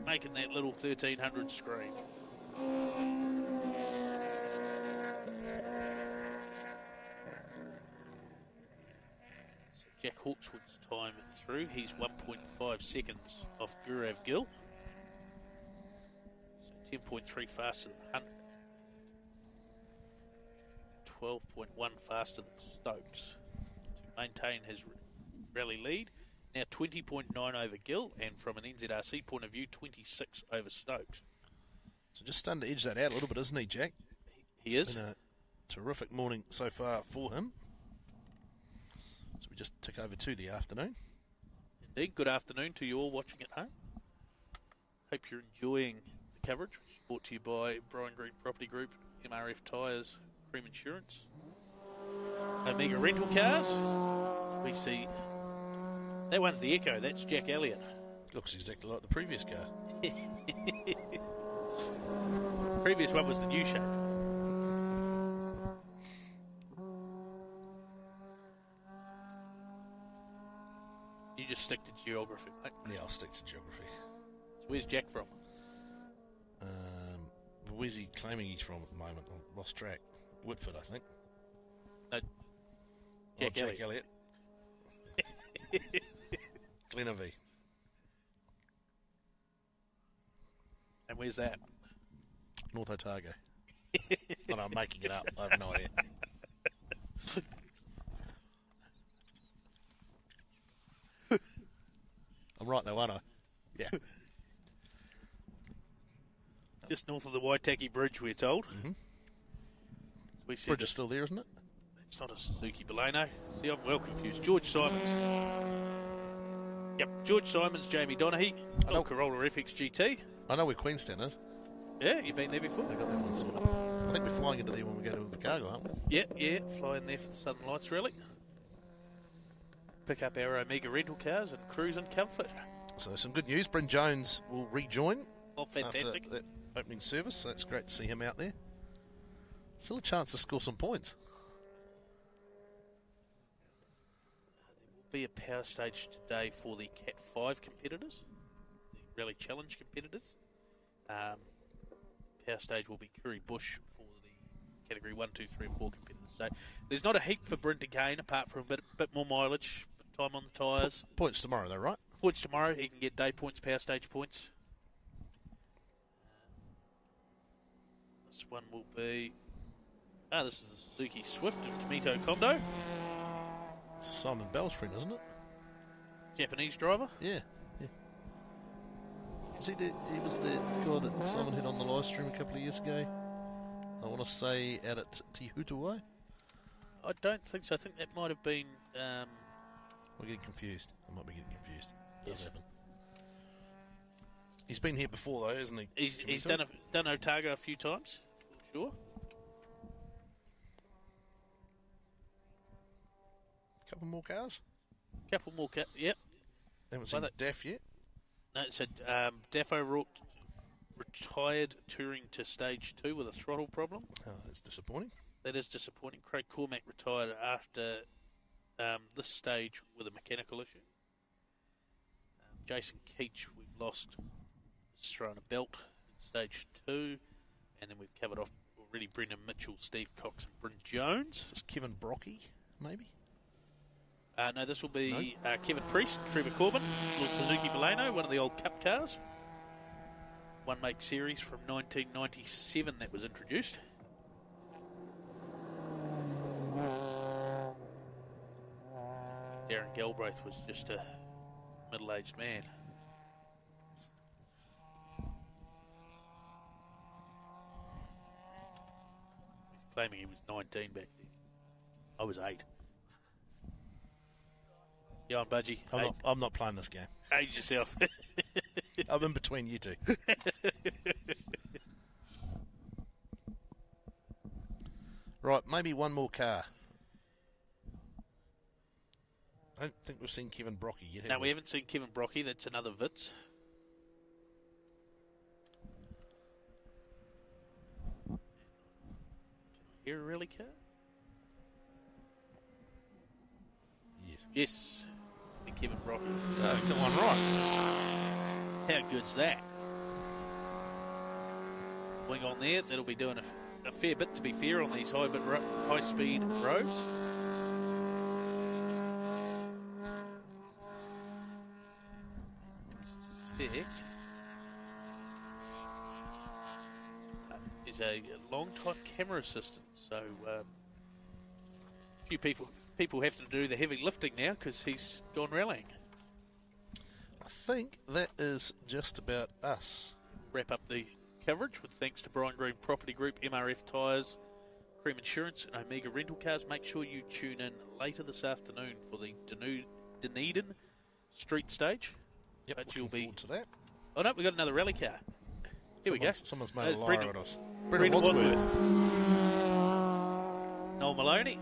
making that little 1300 scream. So Jack Hawkswood's time through. He's 1.5 seconds off Gurav Gill. So 10.3 faster than Hunt. 12.1 faster than Stokes to maintain his rally lead. Now 20.9 over Gill, and from an NZRC point of view, 26 over Stokes. So just starting to edge that out a little bit, isn't he, Jack? He is. It's been a terrific morning so far for him. So we just tick over to the afternoon. Indeed. Good afternoon to you all watching at home. Hope you're enjoying the coverage, which is brought to you by Brian Green Property Group, MRF Tyres, Cream Insurance, Omega Rental Cars. We see... That one's the Echo, that's Jack Elliott. Looks exactly like the previous car. Previous one was the new shape. You just stick to geography, mate. Yeah, I'll stick to geography. So where's Jack from? Where's he claiming he's from at the moment? I've lost track. Whitford, I think. No, Jack Elliott. Glenavi. And where's that? North Otago. Oh, no, I'm making it up. I have no idea. I'm right though, aren't I? Yeah. Just north of the Waitaki Bridge, we're told. Mm-hmm. We see Bridge is still there, isn't it? It's not a Suzuki Baleno. See, I'm well confused. George Simons. Yep, George Simons, Jamie Donaghy, old Corolla FX GT. I know where Queenstown is. Yeah, you've been there before? They got that one sorted. I think we're flying into there when we go to Otago, aren't we? Yeah, flying there for the Southern Lights Rally. Pick up our Omega rental cars and cruise in comfort. So some good news. Bryn Jones will rejoin. Oh, fantastic. After that opening service, so that's great to see him out there. Still a chance to score some points. There will be a power stage today for the Cat 5 competitors, the Rally Challenge competitors. Power stage will be Curry Bush for the Category 1, 2, 3 and 4 competitors. So there's not a heap for Bryn to gain apart from a bit more mileage, time on the tyres. Points tomorrow though, right? Points tomorrow. He can get day points, power stage points. This one will be... this is the Suzuki Swift of Kamito Kondo. It's Simon Bell's friend, isn't it? Japanese driver. Yeah. He was the guy that Simon had on the live stream a couple of years ago. I want to say out at Te Hutawai. I don't think so. I think that might have been... We're getting confused. I might be getting confused. It does Yes. happen. He's been here before though, hasn't he? He's done Otago a few times, sure. Couple more cars? Couple more, yep. Haven't seen Daff yet. No, so Daffo retired touring to stage 2 with a throttle problem. Oh, that's disappointing. That is disappointing. Craig Cormack retired after this stage with a mechanical issue. Jason Keach, we've lost, has thrown a belt in stage 2. And then we've covered off already Brendan Mitchell, Steve Cox and Bryn Jones. Is this Kevin Brocky, maybe? No, this will be Kevin Priest, Trevor Corbin, little Suzuki Baleno, one of the old Cup cars. One make series from 1997 that was introduced. Galbraith was just a middle-aged man. He's claiming he was 19 back then. I was 8. Yeah, on Budgie. I'm not playing this game. Age yourself. I'm in between you two. Right, maybe one more car. I don't think we've seen Kevin Brocky yet. No, we haven't seen Kevin Brocky. That's another Vitz. Hear a rally car? Yes. Yes. And Kevin Brocky. Got one right. How good's that? Wing on there. That'll be doing a fair bit, to be fair, on these high-speed roads. Suspect is a long-time camera assistant, so a few people have to do the heavy lifting now because he's gone rallying. I think that is just about us. Wrap up the coverage with thanks to Brian Green Property Group, MRF Tyres, Cream Insurance and Omega Rental Cars. Make sure you tune in later this afternoon for the Dunedin Street Stage. Yep, But looking you'll be... forward to that. Oh no, we got another rally car. Here we go. Someone's made a liar at us. Brendan Wadsworth. Noel Maloney.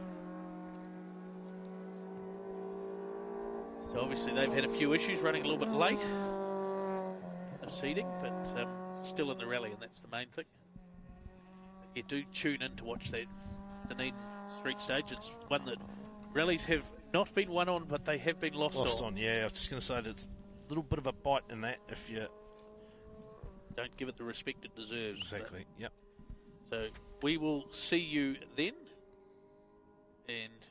So obviously they've had a few issues running a little bit late of seeding, but still in the rally, and that's the main thing. But you do tune in to watch that Dunedin Street Stage. It's one that rallies have not been won on, but they have been lost on. Yeah, I was just going to say there's a little bit of a bite in that if you don't give it the respect it deserves. Exactly, yep. So we will see you then. And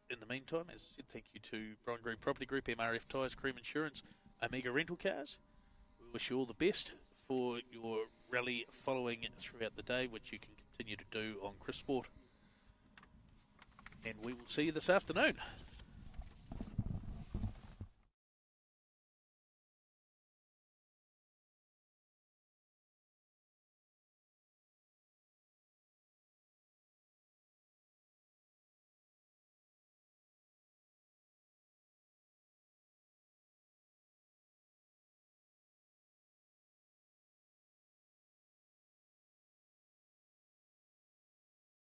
in the meantime, as I said, thank you to Brian Green Property Group, MRF Tyres, Cream Insurance, Omega Rental Cars. We wish you all the best for your rally following throughout the day, which you can continue to do on Chris Sport. And we will see you this afternoon.